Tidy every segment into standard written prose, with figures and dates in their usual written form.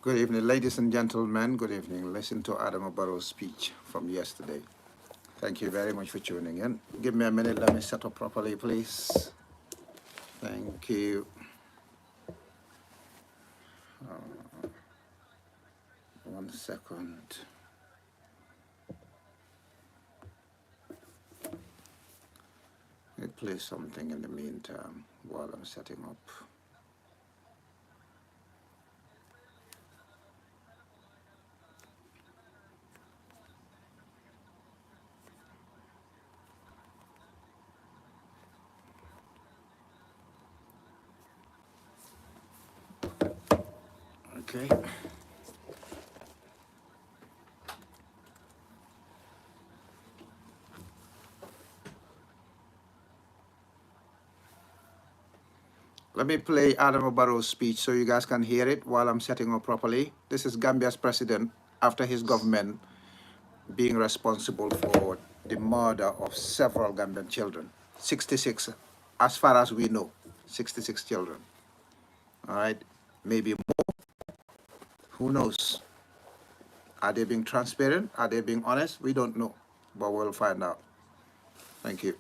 Good evening, ladies and gentlemen. Good evening. Listen to Adama Barrow's speech from yesterday. Thank you very much for tuning in. Give me a minute. Let me set up properly, please. Thank you. One second. Let me play something in the meantime while I'm setting up. Okay. Let me play Adama Barrow's speech so you guys can hear it while I'm setting up properly. This is Gambia's president after his government being responsible for the murder of several Gambian children. 66, as far as we know, 66 children. All right, maybe more. Who knows? Are they being transparent? Are they being honest? We don't know, but we'll find out. Thank you.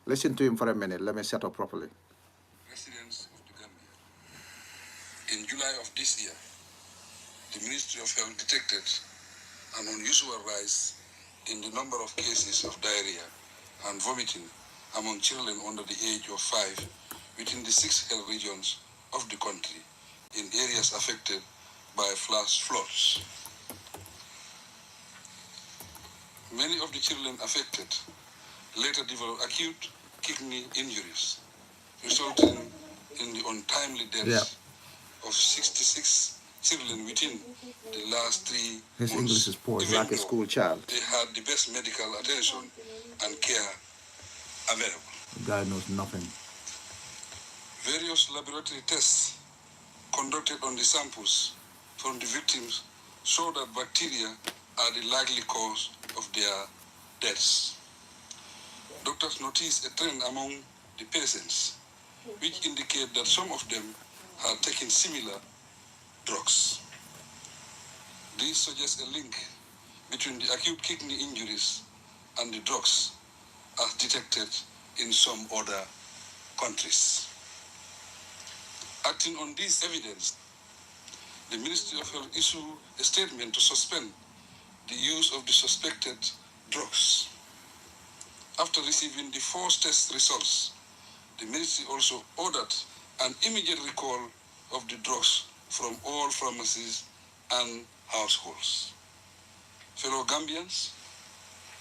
Listen to him for a minute. Let me set up properly. Residents of the Gambia. In July of this year, the Ministry of Health detected an unusual rise in the number of cases of diarrhea and vomiting among children under the age of 5 within the 6 health regions of the country in areas affected by flash floods. Many of the children affected later developed acute kidney injuries, resulting in the untimely deaths of 66 children within the last 3 months. His English is poor, like a school child. They had the best medical attention and care available. The guy knows nothing. Various laboratory tests conducted on the samples from the victims show that bacteria are the likely cause of their deaths. Doctors noticed a trend among the patients, which indicate that some of them had taken similar drugs. This suggests a link between the acute kidney injuries and the drugs as detected in some other countries. Acting on this evidence, the Ministry of Health issued a statement to suspend the use of the suspected drugs. After receiving the first test results, the ministry also ordered an immediate recall of the drugs from all pharmacies and households. Fellow Gambians,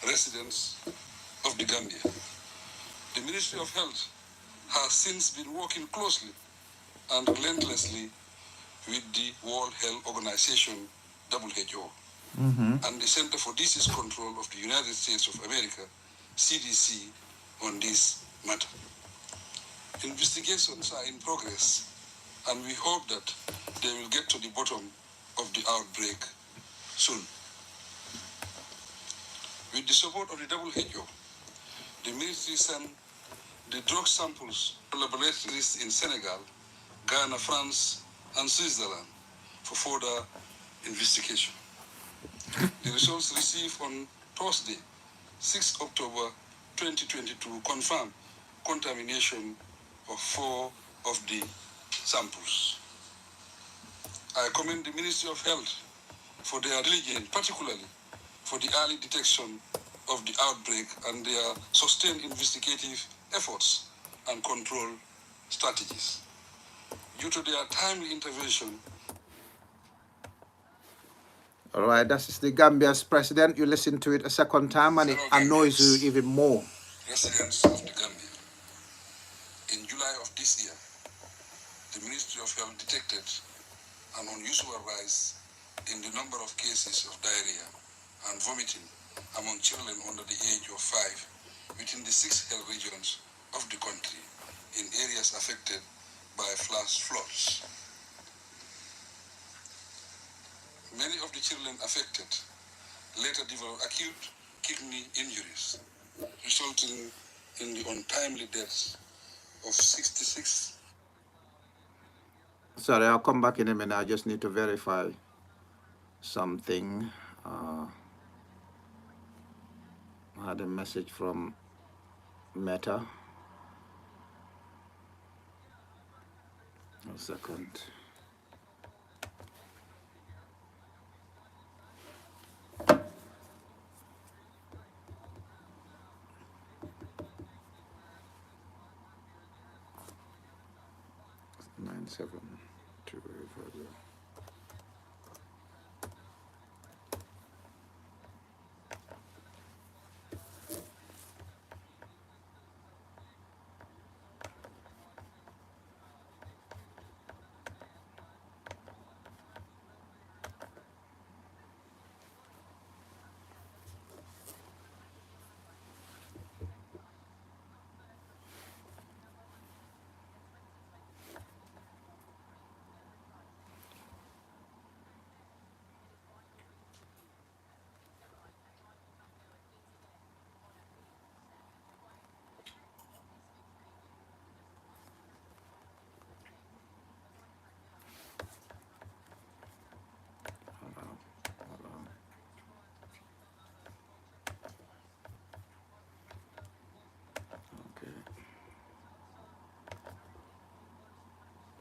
residents of the Gambia, the Ministry of Health has since been working closely and relentlessly with the World Health Organization, WHO, and the Center for Disease Control of the United States of America, CDC, on this matter. Investigations are in progress, and we hope that they will get to the bottom of the outbreak soon. With the support of the WHO, the ministry sent the drug samples to laboratories in Senegal, Ghana, France, and Switzerland for further investigation. The results received on Thursday, 6 October 2022, confirmed contamination of 4 of the samples. I commend the Ministry of Health for their diligence, particularly for the early detection of the outbreak and their sustained investigative efforts and control strategies. Due to their timely intervention. All right, that is the Gambia's president. You listen to it a second time and it annoys you even more. Residents of the Gambia. In July of this year, the Ministry of Health detected an unusual rise in the number of cases of diarrhea and vomiting among children under the age of 5 within the 6 health regions of the country in areas affected by flash floods. Many of the children affected later developed acute kidney injuries, resulting in the untimely deaths of 66 Sorry, I'll come back in a minute. I just need to verify something. I had a message from Meta. A second. Nine seven two. Okay.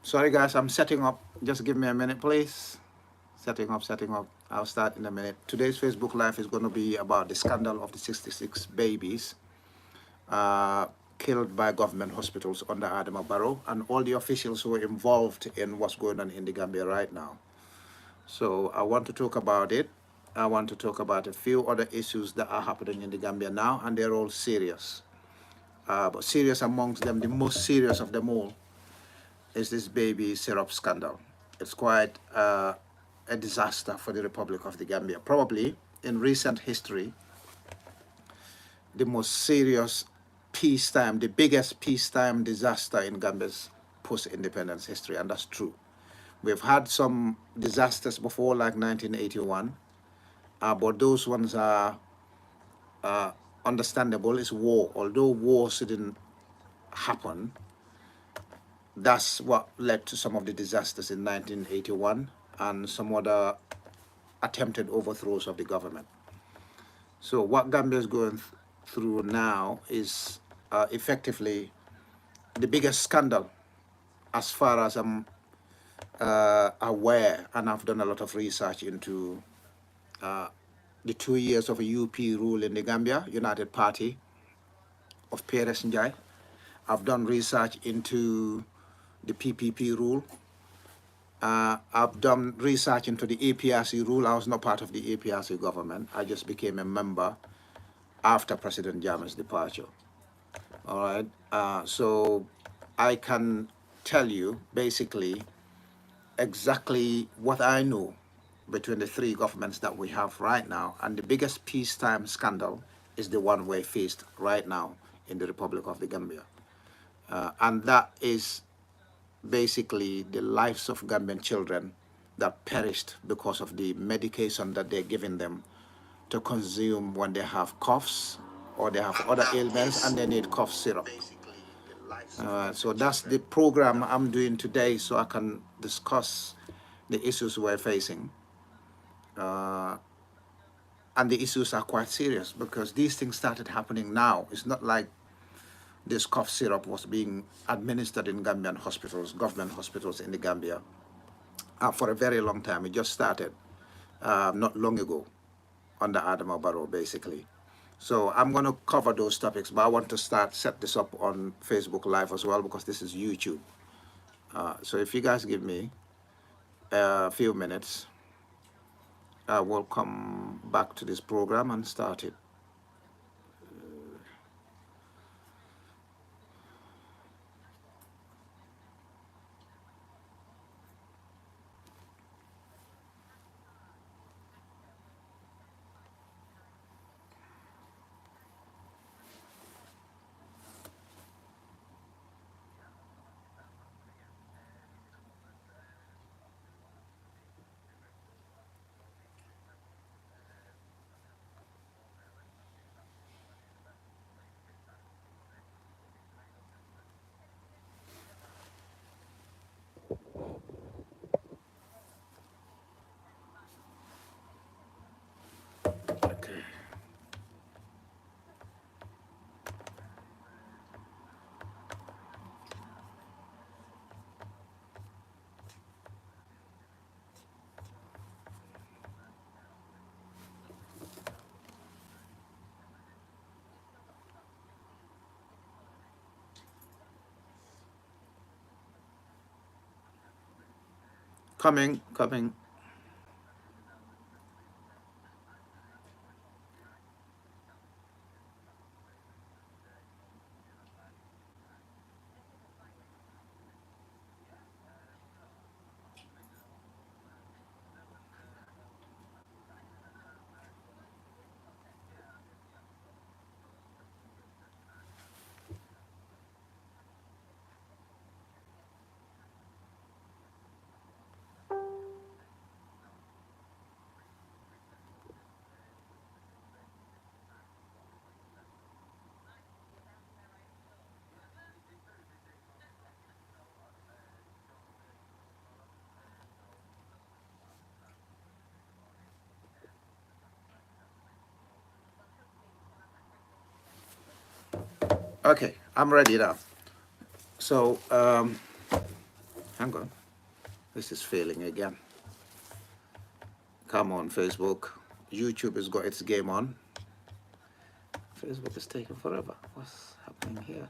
Sorry, guys, I'm setting up. Just give me a minute, please. Setting up, setting up. I'll start in a minute. Today's Facebook Live is going to be about the scandal of the 66 babies killed by government hospitals under Adama Barrow and all the officials who are involved in what's going on in the Gambia right now. So I want to talk about it. I want to talk about a few other issues that are happening in the Gambia now, and they're all serious. But serious amongst them, the most serious of them all, is this baby syrup scandal. It's quite a disaster for the Republic of the Gambia. Probably in recent history, the most serious peacetime, the biggest peacetime disaster in Gambia's post-independence history, and that's true. We've had some disasters before, like 1981, but those ones are understandable. It's war. Although war didn't happen, that's what led to some of the disasters in 1981 and some other attempted overthrows of the government. So what Gambia is going through now is effectively the biggest scandal as far as I'm aware, and I've done a lot of research into the 2 years of a UP rule in the Gambia, United Party of Peres Njai. I've done research into the PPP rule. I've done research into the APRC rule. I was not part of the APRC government. I just became a member after President Jammeh's departure. All right. So I can tell you basically exactly what I know between the three governments that we have right now. And the biggest peacetime scandal is the one we faced right now in the Republic of the Gambia. And that is basically the lives of Gambian children that perished because of the medication that they're giving them to consume when they have coughs or they have other ailments and they need cough syrup. So that's the program I'm doing today, so I can discuss the issues we're facing. And the issues are quite serious because these things started happening now. It's not like this cough syrup was being administered in Gambian hospitals, government hospitals in the Gambia, for a very long time. It just started not long ago under Adama Barrow, basically. So I'm going to cover those topics, but I want to set this up on Facebook Live as well because this is YouTube. So if you guys give me a few minutes, I will come back to this program and start it. Coming, coming. Okay, I'm ready now. So, hang on. This is failing again. Come on, Facebook. YouTube has got its game on. Facebook is taking forever. What's happening here?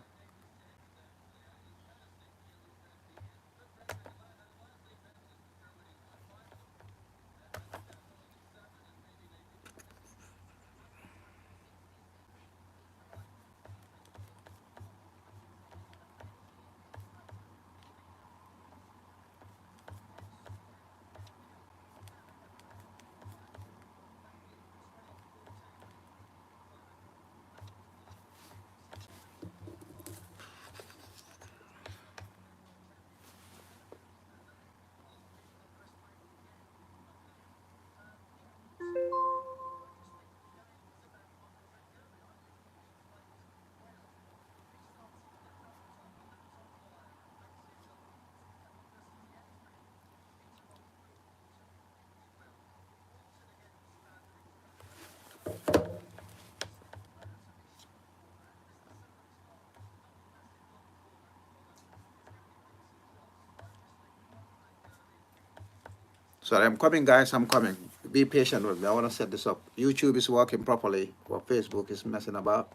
Sorry, I'm coming, guys. I'm coming. Be patient with me. I want to set this up. YouTube is working properly, while Facebook is messing about.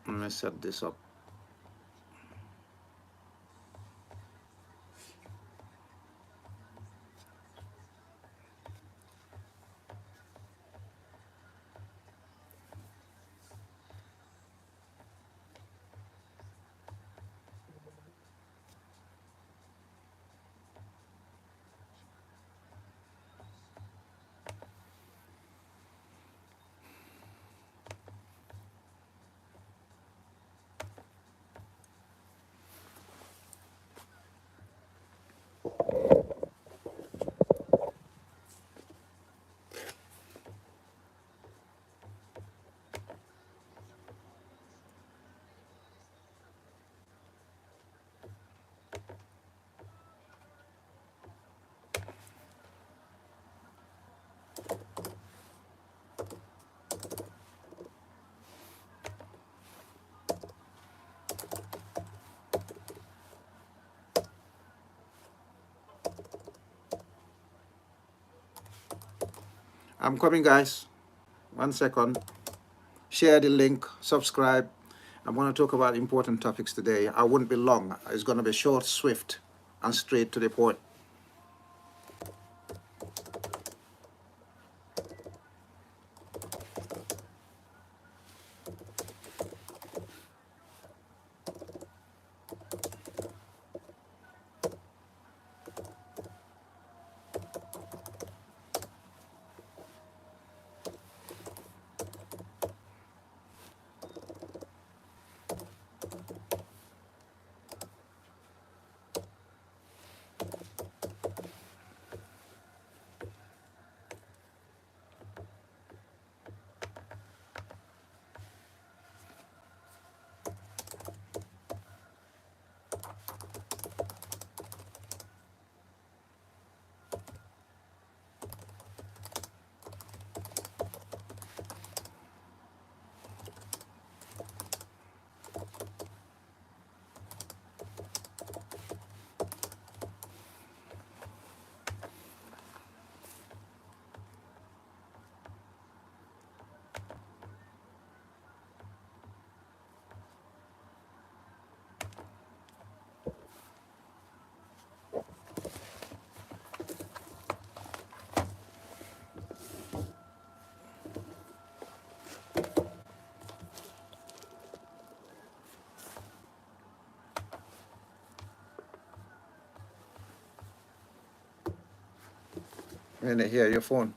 Let me set this up. I'm coming, guys. 1 second. Share the link, subscribe. I'm going to talk about important topics today. I won't be long. It's going to be short, swift, and straight to the point. When I hear your phone.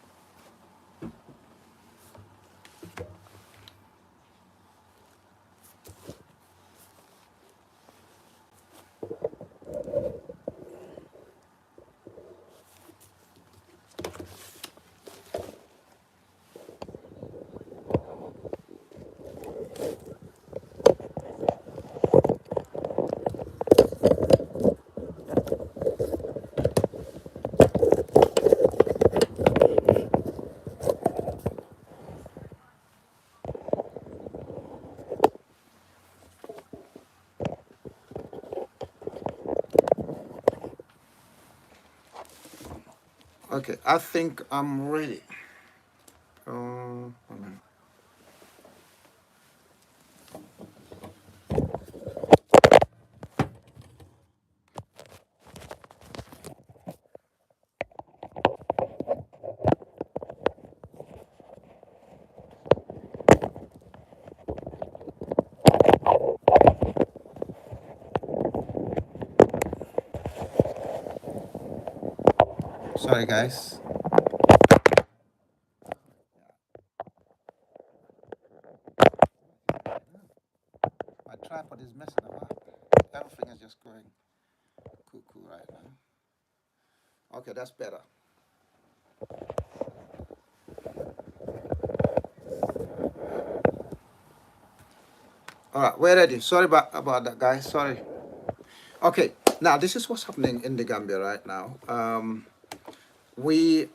Okay, I think I'm ready. Hold on. Sorry, guys. My tripod is messing up. Everything is just going cuckoo right now. Okay, that's better. All right, we're ready. Sorry about that, guys. Sorry. Okay, now this is what's happening in the Gambia right now. We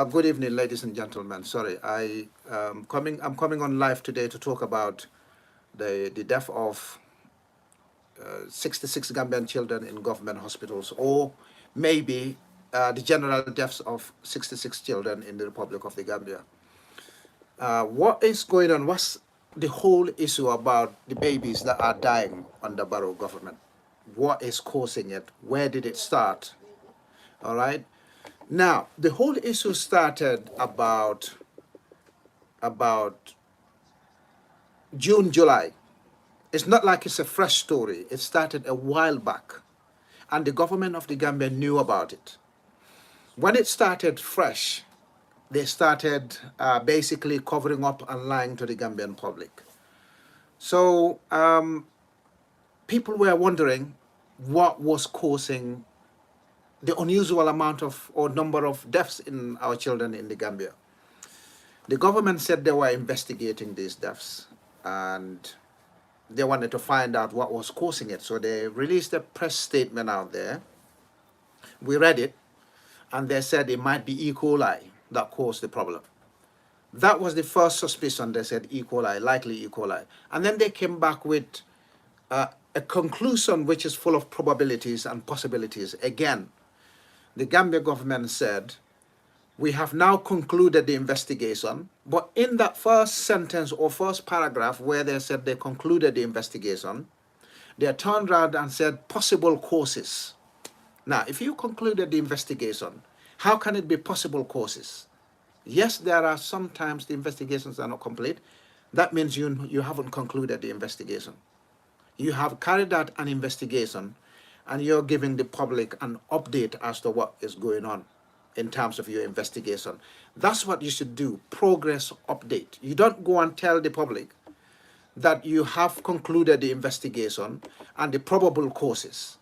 good evening, ladies and gentlemen. Sorry, I'm coming on live today to talk about the death of 66 Gambian children in government hospitals, or maybe the general deaths of 66 children in the Republic of the Gambia. What is going on? What's the whole issue about the babies that are dying under Barrow government? What is causing it? Where did it start? All right. Now, the whole issue started about June, July. It's not like it's a fresh story. It started a while back, and the government of the Gambia knew about it. When it started fresh, they started basically covering up and lying to the Gambian public. So people were wondering what was causing the unusual amount of or number of deaths in our children in the Gambia. The government said they were investigating these deaths and they wanted to find out what was causing it. So they released a press statement out there. We read it, and they said it might be E. coli that caused the problem. That was the first suspicion. They said E. coli, likely E. coli. And then they came back with a conclusion which is full of probabilities and possibilities. Again, the Gambia government said, we have now concluded the investigation. But in that first sentence or first paragraph where they said they concluded the investigation, they turned around and said possible causes. Now, if you concluded the investigation, how can it be possible causes? Yes, there are sometimes the investigations are not complete. That means you haven't concluded the investigation. You have carried out an investigation and you're giving the public an update as to what is going on in terms of your investigation. That's what you should do, progress update. You don't go and tell the public that you have concluded the investigation and the probable causes,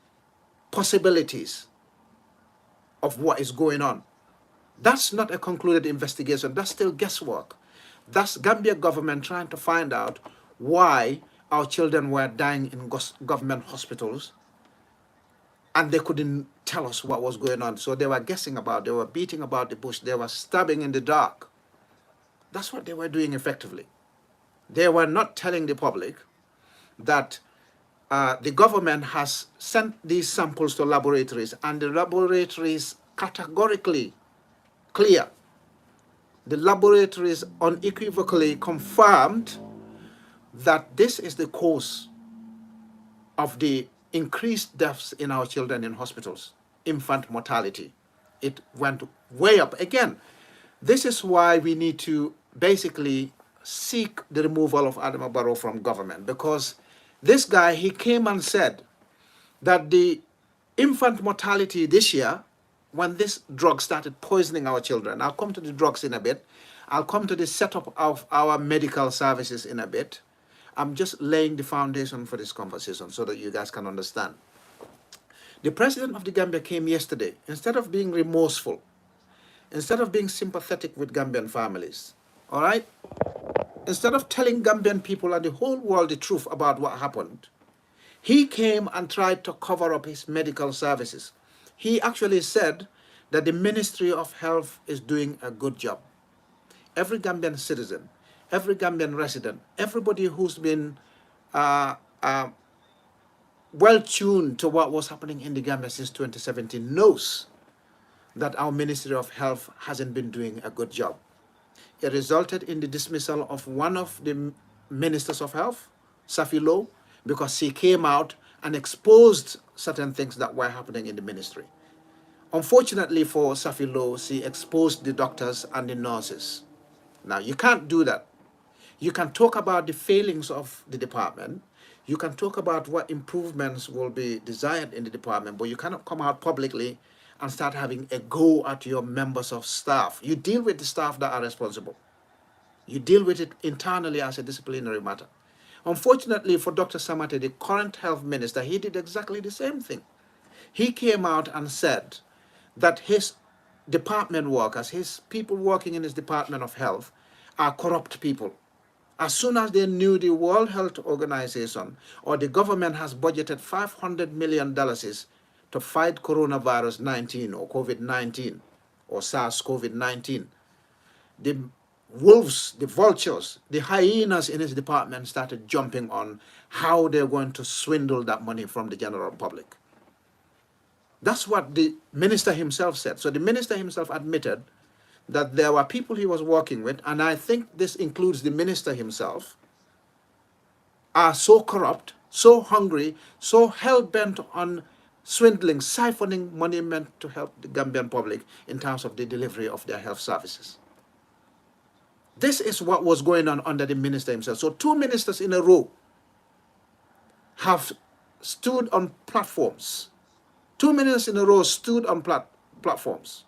possibilities of what is going on. That's not a concluded investigation. That's still guesswork. That's Gambia government trying to find out why our children were dying in government hospitals and they couldn't tell us what was going on. So they were guessing about, they were beating about the bush, they were stabbing in the dark. That's what they were doing effectively. They were not telling the public that the government has sent these samples to laboratories and the laboratories categorically clear. The laboratories unequivocally confirmed that this is the cause of the increased deaths in our children in hospitals, infant mortality. It went way up. Again, this is why we need to basically seek the removal of Adama Barrow from government, because this guy, he came and said that the infant mortality this year when this drug started poisoning our children. I'll come to the drugs in a bit. I'll come to the setup of our medical services in a bit. I'm just laying the foundation for this conversation so that you guys can understand. The president of the Gambia came yesterday. Instead of being remorseful, instead of being sympathetic with Gambian families, all right? Instead of telling Gambian people and the whole world the truth about what happened, he came and tried to cover up his medical services. He actually said that the Ministry of Health is doing a good job. Every Gambian citizen, every Gambian resident, everybody who's been well tuned to what was happening in the Gambia since 2017 knows that our Ministry of Health hasn't been doing a good job. It resulted in the dismissal of one of the ministers of health, Safi Low, because she came out and exposed certain things that were happening in the ministry. Unfortunately for Safi Low, she exposed the doctors and the nurses. Now, you can't do that. You can talk about the failings of the department. You can talk about what improvements will be desired in the department, but you cannot come out publicly and start having a go at your members of staff. You deal with the staff that are responsible. You deal with it internally as a disciplinary matter. Unfortunately for Dr. Samate, the current health minister, he did exactly the same thing. He came out and said that his department workers, his people working in his Department of Health, are corrupt people. As soon as they knew the World Health Organization or the government has budgeted $500 million to fight coronavirus 19 or COVID-19 or SARS-CoV-19, the wolves, the vultures, the hyenas in his department started jumping on how they're going to swindle that money from the general public. That's what the minister himself said. So the minister himself admitted that there were people he was working with, and I think this includes the minister himself, are so corrupt, so hungry, so hell-bent on swindling, siphoning money meant to help the Gambian public in terms of the delivery of their health services. This is what was going on under the minister himself. So 2 ministers in a row have stood on platforms. 2 ministers in a row stood on platforms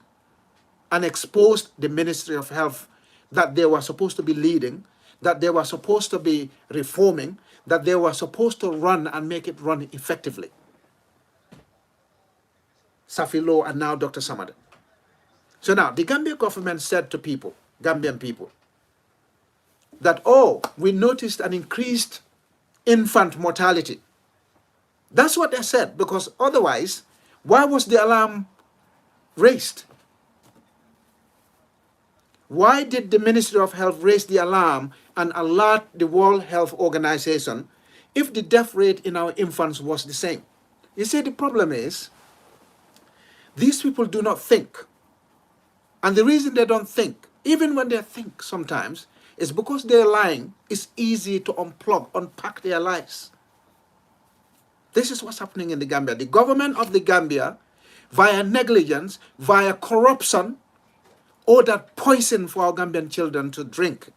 and exposed the Ministry of Health that they were supposed to be leading, that they were supposed to be reforming, that they were supposed to run and make it run effectively. Safi Low and now Dr. Samad. So now the Gambian government said to people, Gambian people, that, oh, we noticed an increased infant mortality. That's what they said, because otherwise, why was the alarm raised? Why did the Ministry of Health raise the alarm and alert the World Health Organization if the death rate in our infants was the same? You see, the problem is, these people do not think. And the reason they don't think, even when they think sometimes, is because they're lying. It's easy to unpack their lies. This is what's happening in the Gambia. The government of the Gambia, via negligence, via corruption, ordered poison for our Gambian children to drink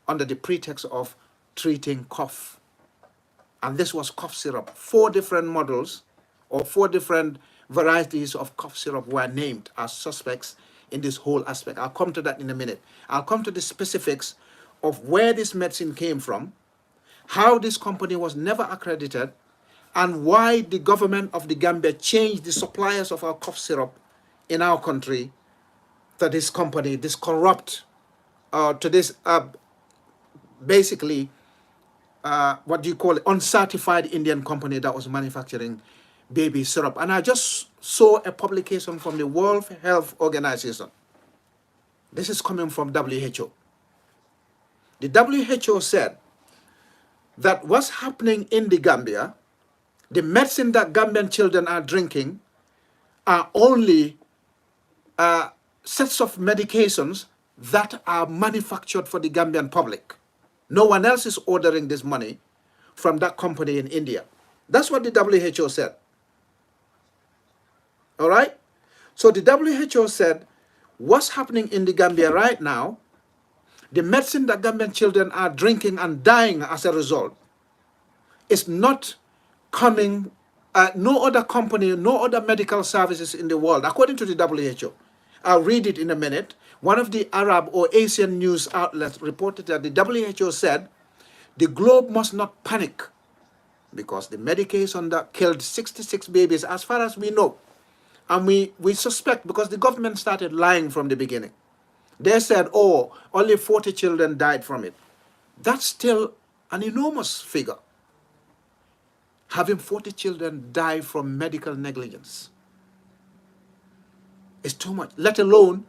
under the pretext of treating cough. And this was cough syrup. 4 different models or 4 different varieties of cough syrup were named as suspects in this whole aspect. I'll come to that in a minute. I'll come to the specifics of where this medicine came from, how this company was never accredited, and why the government of the Gambia changed the suppliers of our cough syrup in our country to this company, this corrupt, to this basically, what do you call it, uncertified Indian company that was manufacturing baby syrup. And I just saw a publication from the World Health Organization. This is coming from WHO. The WHO said that what's happening in the Gambia, the medicine that Gambian children are drinking are only sets of medications that are manufactured for the Gambian public. No one else is ordering this money from that company in India. That's what the WHO said. All right? So the WHO said, what's happening in the Gambia right now, the medicine that Gambian children are drinking and dying as a result, is not coming No other company, no other medical services in the world, according to the WHO. I'll read it in a minute. One of the Arab or Asian news outlets reported that the WHO said the globe must not panic because the medication that killed 66 babies, as far as we know, and we suspect because the government started lying from the beginning. They said, oh, only 40 children died from it. That's still an enormous figure. Having 40 children die from medical negligence is too much, let alone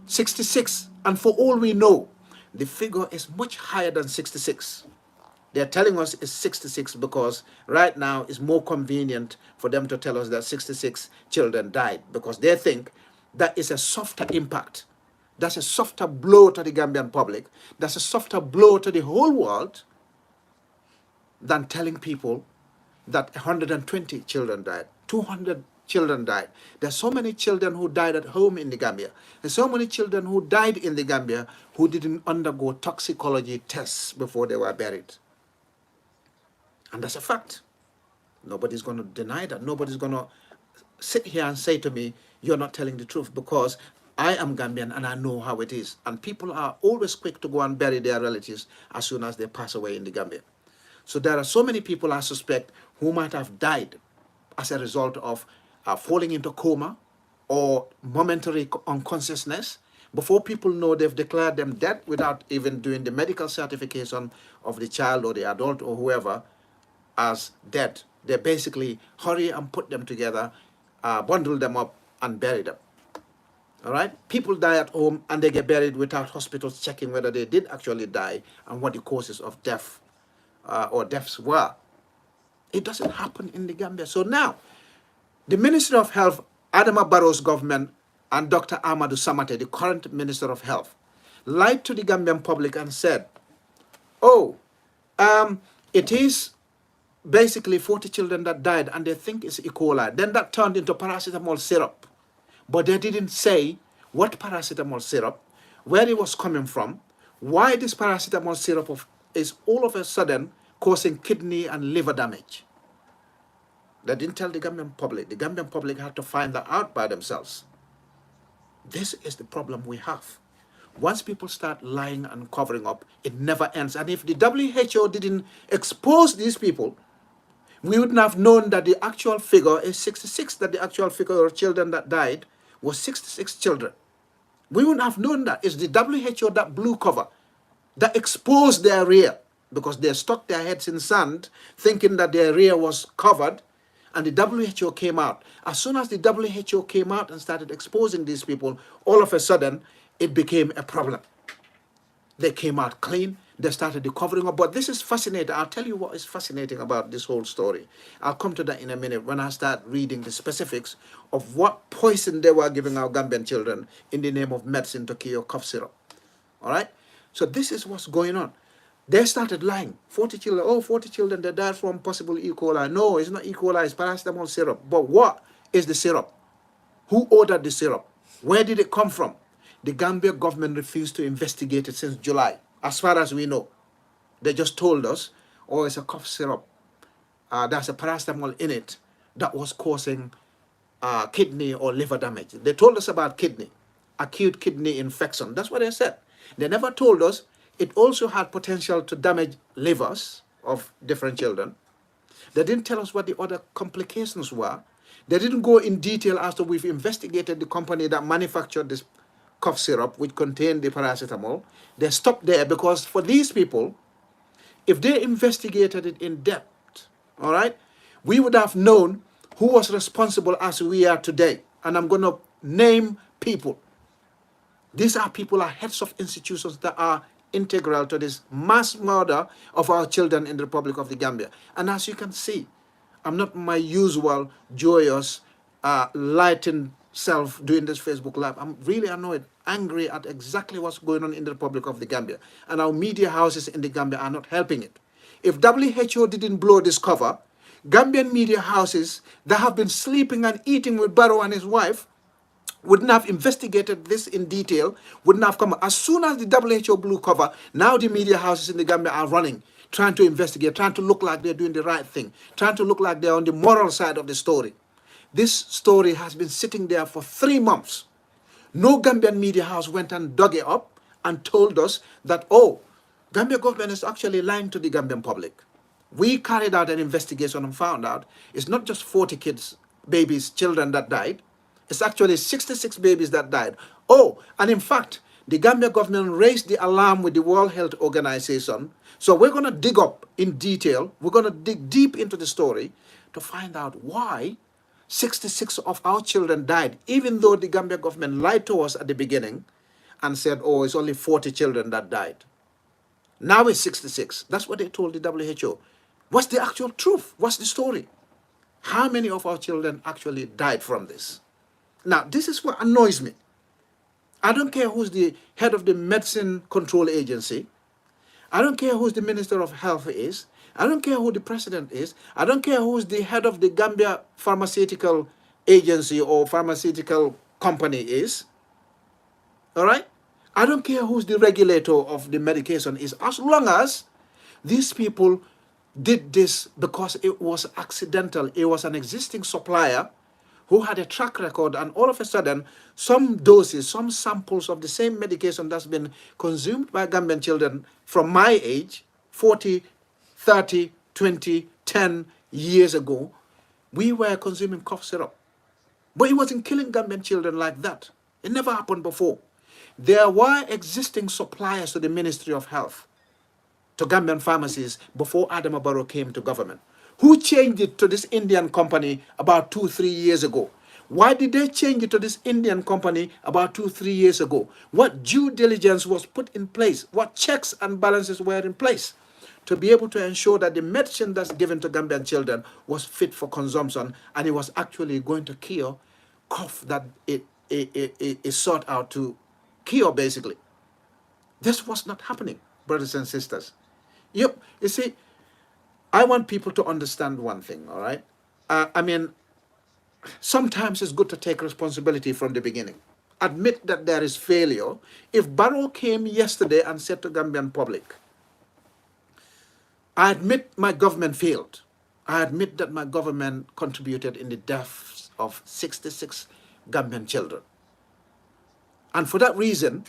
66. And for all we know, the figure is much higher than 66. They're telling us it's 66 because right now it's more convenient for them to tell us that 66 children died because they think that is a softer impact. That's a softer blow to the Gambian public. That's a softer blow to the whole world than telling people that 120 children died, 200 children died. There's so many children who died at home in the Gambia. There's so many children who died in the Gambia who didn't undergo toxicology tests before they were buried. And that's a fact. Nobody's going to deny that. Nobody's going to sit here and say to me, you're not telling the truth, because I am Gambian and I know how it is. And people are always quick to go and bury their relatives as soon as they pass away in the Gambia. So there are so many people I suspect who might have died as a result of falling into coma or momentary unconsciousness. Before people know, they've declared them dead without even doing the medical certification of the child or the adult or whoever as dead. They basically hurry and put them together, bundle them up and bury them. All right? People die at home and they get buried without hospitals checking whether they did actually die and what the causes of death or deaths were. It doesn't happen in the Gambia. So now, the Ministry of Health, Adama Barrow's government, and Dr. Amadou Samate, the current Minister of Health, lied to the Gambian public and said, oh, it is basically 40 children that died and they think it's E. coli. Then that turned into paracetamol syrup. But they didn't say what paracetamol syrup, where it was coming from, why this paracetamol syrup is all of a sudden causing kidney and liver damage. They didn't tell the Gambian public. The Gambian public had to find that out by themselves. This is the problem we have. Once people start lying and covering up, it never ends. And if the WHO didn't expose these people, we wouldn't have known that the actual figure is 66, that the actual figure of children that died was 66 children. We wouldn't have known that. It's the WHO that blew cover, that exposed their rear, because they stuck their heads in sand thinking that their rear was covered, and the WHO came out. As soon as the WHO came out and started exposing these people, all of a sudden, it became a problem. They came out clean. They started the covering up. But this is fascinating. I'll tell you what is fascinating about this whole story. I'll come to that in a minute when I start reading the specifics of what poison they were giving our Gambian children in the name of medicine to cure cough syrup. All right? So this is what's going on. They started lying. 40 children, oh, 40 children, they died from possible E. coli. No, it's not E. coli, it's paracetamol syrup. But what is the syrup? Who ordered the syrup? Where did it come from? The Gambia government refused to investigate it since July, as far as we know. They just told us, oh, it's a cough syrup. There's a paracetamol in it that was causing kidney or liver damage. They told us about kidney, acute kidney infection. That's what they said. They never told us it also had potential to damage livers of different children. They didn't tell us what the other complications were. They didn't go in detail after we've investigated the company that manufactured this cough syrup, which contained the paracetamol. They stopped there because for these people, if they investigated it in depth, all right, we would have known who was responsible as we are today. And I'm going to name people. These are people, are heads of institutions that are integral to this mass murder of our children in the Republic of the Gambia. And as you can see, I'm not my usual joyous, lightened self doing this Facebook Live. I'm really annoyed, angry at exactly what's going on in the Republic of the Gambia. And our media houses in the Gambia are not helping it. If WHO didn't blow this cover, Gambian media houses that have been sleeping and eating with Barrow and his wife wouldn't have investigated this in detail, wouldn't have come. As soon as the WHO blew cover, now the media houses in the Gambia are running. trying to investigate, trying to look like they're doing the right thing, trying to look like they're on the moral side of the story. This story has been sitting there for 3 months. No Gambian media house went and dug it up and told us that, oh, Gambia government is actually lying to the Gambian public. We carried out an investigation and found out it's not just 40 kids, babies, children that died. It's actually 66 babies that died. Oh, and in fact, the Gambia government raised the alarm with the World Health Organization. So we're going to dig up in detail. We're going to dig deep into the story to find out why 66 of our children died, even though the Gambia government lied to us at the beginning and said, oh, it's only 40 children that died. Now it's 66. That's what they told the WHO. What's the actual truth? What's the story? How many of our children actually died from this? Now, this is what annoys me. I don't care who's the head of the Medicine Control Agency. I don't care who's the Minister of Health is. I don't care who the president is. I don't care who's the head of the Gambia Pharmaceutical Agency or pharmaceutical company is. All right? I don't care who's the regulator of the medication is, as long as these people did this because it was accidental. It was an existing supplier who had a track record, and all of a sudden, some doses, some samples of the same medication that's been consumed by Gambian children from my age, 40, 30, 20, 10 years ago, we were consuming cough syrup. But it wasn't killing Gambian children like that. It never happened before. There were existing suppliers to the Ministry of Health, to Gambian pharmacies, before Adama Barrow came to government. Who changed it to this Indian company about 2-3 years ago? Why did they change it to this Indian company about 2-3 years ago? What due diligence was put in place? What checks and balances were in place to be able to ensure that the medicine that's given to Gambian children was fit for consumption, and it was actually going to cure cough that it is sought out to cure, basically? This was not happening, brothers and sisters. Yep, you see, I want people to understand one thing, all right? I mean, sometimes it's good to take responsibility from the beginning. Admit that there is failure. If Barrow came yesterday and said to Gambian public, I admit my government failed. I admit that my government contributed in the deaths of 66 Gambian children. And for that reason,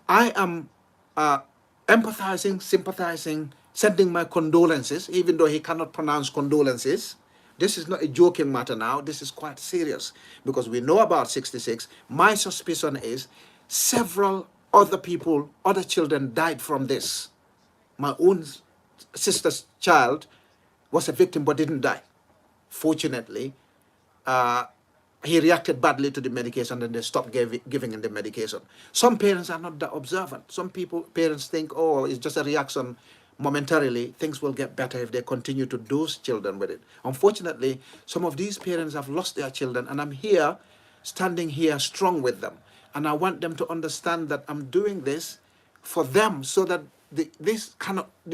I am empathizing, sympathizing, sending my condolences, even though he cannot pronounce condolences. This is not a joking matter now. This is quite serious because we know about 66. My suspicion is several other people, other children died from this. My own sister's child was a victim but didn't die. Fortunately, he reacted badly to the medication and they stopped giving him the medication. Some parents are not that observant. Some parents think, oh, it's just a reaction momentarily. Things will get better if they continue to dose children with it. Unfortunately, some of these parents have lost their children, and I'm here, standing here strong with them. And I want them to understand that I'm doing this for them so that this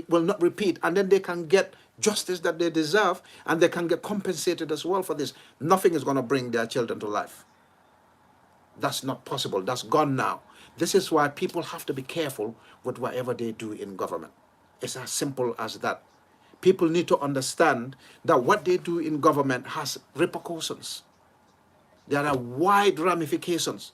will not repeat, and then they can get justice that they deserve, and they can get compensated as well for this. Nothing is going to bring their children to life. That's not possible. That's gone now. This is why people have to be careful with whatever they do in government. It's as simple as that. People need to understand that what they do in government has repercussions. There are wide ramifications.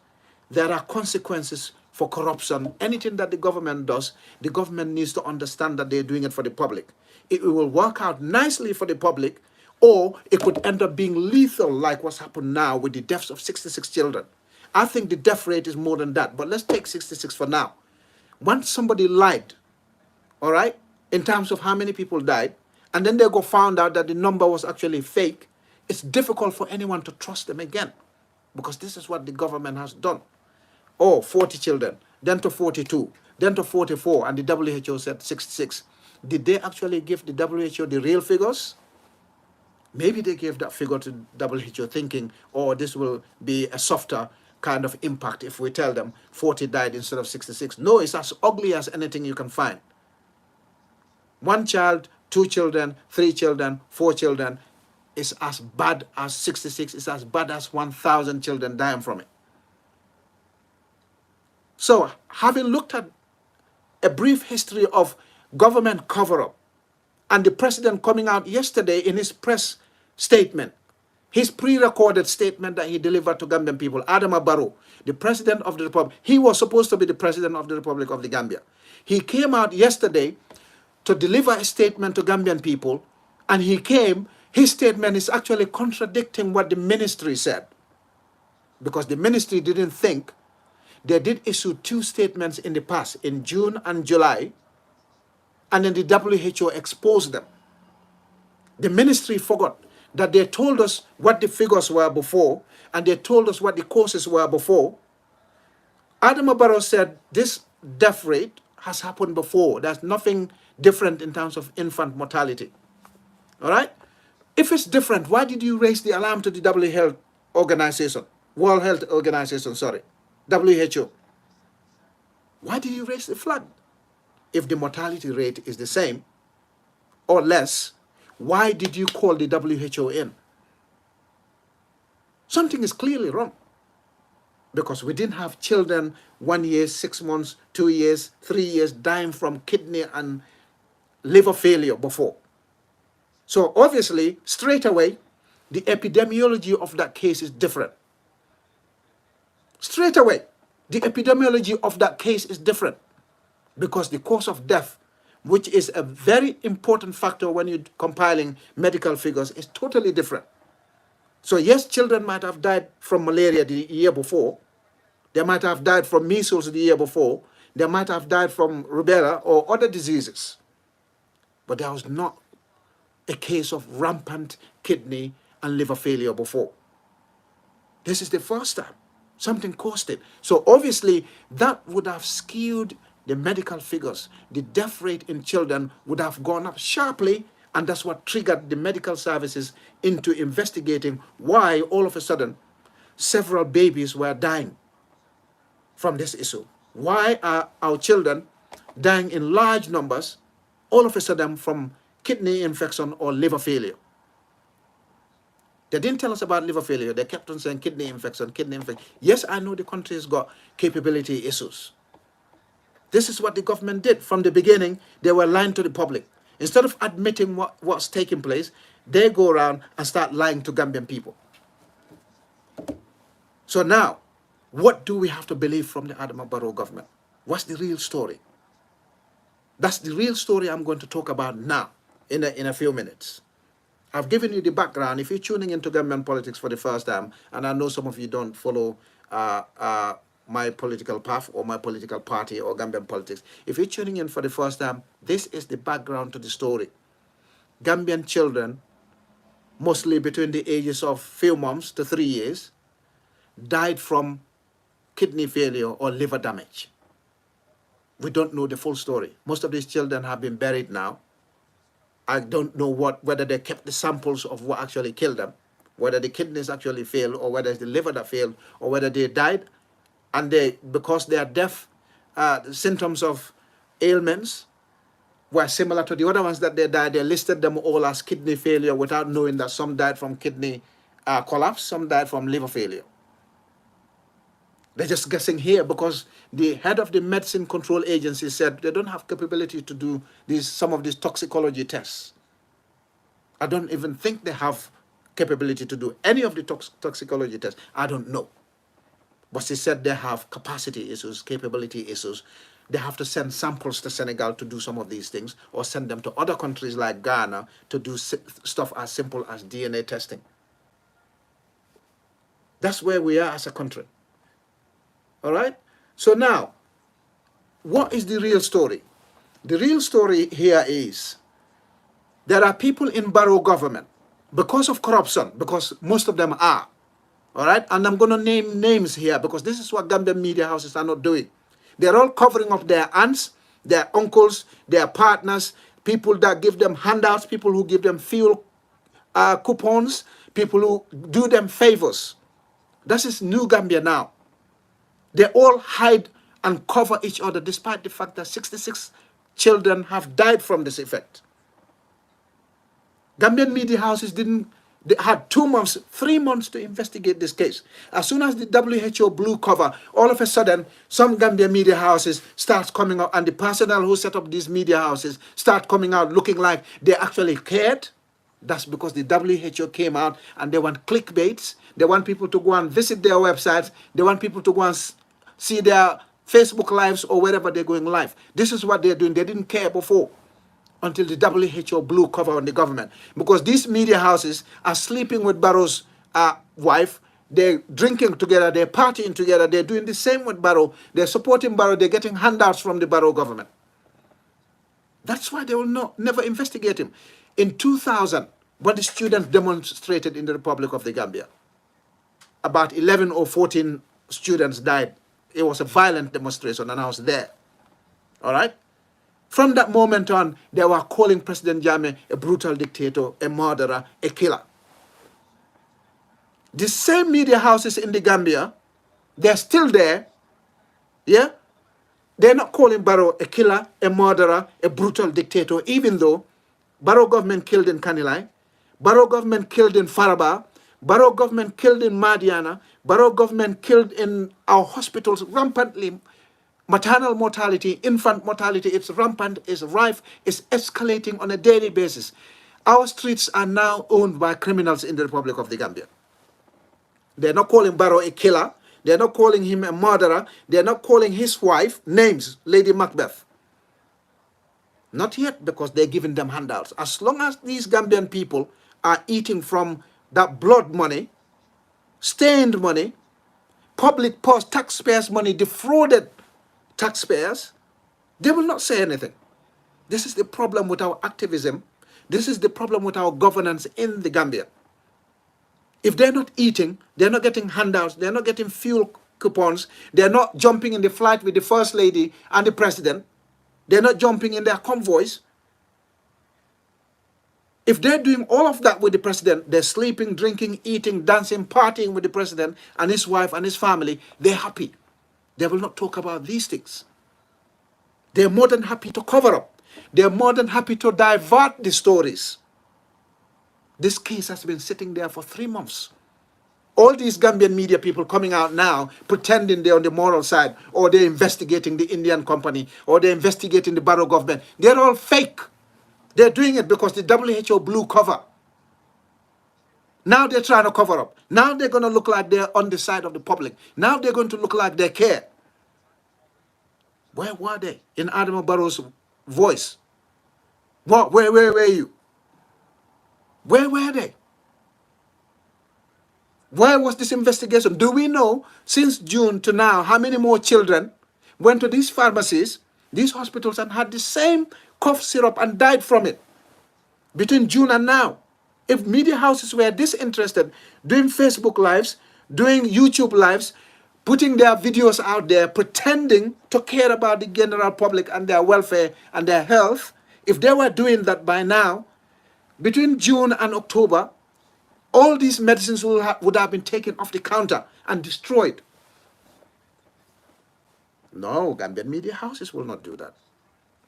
There are consequences for corruption. Anything that the government does, the government needs to understand that they're doing it for the public. It will work out nicely for the public, or it could end up being lethal, like what's happened now with the deaths of 66 children. I think the death rate is more than that, but let's take 66 for now. Once somebody lied, all right, in terms of how many people died, and then they found out that the number was actually fake, it's difficult for anyone to trust them again, because this is what the government has done. Oh, 40 children, then to 42, then to 44, and the WHO said 66. Did they actually give the WHO the real figures? Maybe they gave that figure to WHO thinking, oh, this will be a softer kind of impact if we tell them 40 died instead of 66. No, it's as ugly as anything you can find. 1 child, 2 children, 3 children, 4 children is as bad as 66. It's as bad as 1,000 children dying from it. So, having looked at a brief history of government cover-up, And the president coming out yesterday in his press statement, his pre-recorded statement that he delivered to Gambian people, Adama Barrow, the president of the Republic, he was supposed to be the president of the Republic of the Gambia. He came out yesterday to deliver a statement to Gambian people, and his statement is actually contradicting what the ministry said. Because the ministry didn't think, they did issue two statements in the past, in June and July, and then the WHO exposed them. The ministry forgot that they told us what the figures were before, and they told us what the causes were before. Adama Barrow said this death rate has happened before. There's nothing different in terms of infant mortality. All right? If it's different, why did you raise the alarm to the World Health Organization, WHO? Why did you raise the flag? If the mortality rate is the same or less, why did you call the WHO in? Something is clearly wrong. Because we didn't have children 1 year, 6 months, 2 years, 3 years dying from kidney and liver failure before. So obviously, straight away, the epidemiology of that case is different. Straight away, the epidemiology of that case is different. Because the cause of death, which is a very important factor when you're compiling medical figures, is totally different. So yes, children might have died from malaria the year before. They might have died from measles the year before. They might have died from rubella or other diseases. But there was not a case of rampant kidney and liver failure before. This is the first time. Something caused it. So obviously, that would have skewed the medical figures. The death rate in children would have gone up sharply, and that's what triggered the medical services into investigating why all of a sudden several babies were dying from this issue. Why are our children dying in large numbers all of a sudden from kidney infection or liver failure? They didn't tell us about liver failure. They kept on saying kidney infection, kidney infection. Yes, I know the country has got capability issues. This is what the government did from the beginning. They were lying to the public. Instead of admitting what's taking place, they go around and start lying to Gambian people. So now, what do we have to believe from the Adama Barrow government? What's the real story? That's the real story I'm going to talk about now, in a few minutes. I've given you the background. If you're tuning into Gambian politics for the first time, and I know some of you don't follow my political path or my political party or Gambian politics, if you're tuning in for the first time, this is the background to the story. Gambian children, mostly between the ages of few months to 3 years, died from kidney failure or liver damage. We don't know the full story. Most of these children have been buried now. I don't know whether they kept the samples of what actually killed them, whether the kidneys actually failed, or whether it's the liver that failed, or whether they died, and because they are deaf, the symptoms of ailments were similar to the other ones that they died. They listed them all as kidney failure without knowing that some died from kidney collapse, some died from liver failure. They're just guessing here because the head of the Medicine Control Agency said they don't have capability to do some of these toxicology tests. I don't even think they have capability to do any of the toxicology tests. I don't know. But she said they have capacity issues, capability issues. They have to send samples to Senegal to do some of these things, or send them to other countries like Ghana to do stuff as simple as DNA testing. That's where we are as a country. All right? So now, what is the real story? The real story here is there are people in Barrow government because of corruption, because most of them are. All right? And I'm going to name names here because this is what Gambian media houses are not doing. They're all covering up their aunts, their uncles, their partners, people that give them handouts, people who give them fuel coupons, people who do them favors. This is New Gambia now. They all hide and cover each other despite the fact that 66 children have died from this effect. Gambian media houses didn't They had 2 months, 3 months to investigate this case. As soon as the WHO blew cover, all of a sudden, some Gambia media houses start coming out, and the personnel who set up these media houses start coming out looking like they actually cared. That's because the WHO came out and they want clickbaits. They want people to go and visit their websites. They want people to go and see their Facebook lives or wherever they're going live. This is what they're doing. They didn't care before until the WHO blew cover on the government. Because these media houses are sleeping with Barrow's wife. They're drinking together. They're partying together. They're doing the same with Barrow. They're supporting Barrow. They're getting handouts from the Barrow government. That's why they will never investigate him. In 2000, when the students demonstrated in the Republic of the Gambia, about 11 or 14 students died. It was a violent demonstration, and I was there. All right? From that moment on, they were calling President Jammeh a brutal dictator, a murderer, a killer. The same media houses in the Gambia, they're still there. Yeah? They're not calling Barrow a killer, a murderer, a brutal dictator, even though Barrow government killed in Kanilai, Barrow government killed in Faraba, Barrow government killed in Madiana, Barrow government killed in our hospitals rampantly. Maternal mortality, infant mortality, it's rampant, it's rife, it's escalating on a daily basis. Our streets are now owned by criminals in the Republic of the Gambia. They're not calling Barrow a killer. They're not calling him a murderer. They're not calling his wife names, Lady Macbeth. Not yet, because they're giving them handouts. As long as these Gambian people are eating from that blood money, stained money, public purse, taxpayers' money, defrauded taxpayers, they will not say anything. This is the problem with our activism. This is the problem with our governance in the Gambia. If they're not eating, they're not getting handouts, they're not getting fuel coupons, they're not jumping in the flight with the First Lady and the President, they're not jumping in their convoys. If they're doing all of that with the President, they're sleeping, drinking, eating, dancing, partying with the President and his wife and his family, they're happy. They will not talk about these things. They're more than happy to cover up. They're more than happy to divert the stories. This case has been sitting there for 3 months. All these Gambian media people coming out now, pretending they're on the moral side, or they're investigating the Indian company, or they're investigating the Barrow government. They're all fake. They're doing it because the WHO blew cover. Now they're trying to cover up. Now they're going to look like they're on the side of the public. Now they're going to look like they care. Where were they? In Adama Barrow's voice. What? Where were you? Where were they? Where was this investigation? Do we know since June to now how many more children went to these pharmacies, these hospitals, and had the same cough syrup and died from it between June and now? If media houses were disinterested, doing Facebook lives, doing YouTube lives, putting their videos out there, pretending to care about the general public and their welfare and their health, if they were doing that by now, between June and October, all these medicines would have been taken off the counter and destroyed. No, Gambian media houses will not do that.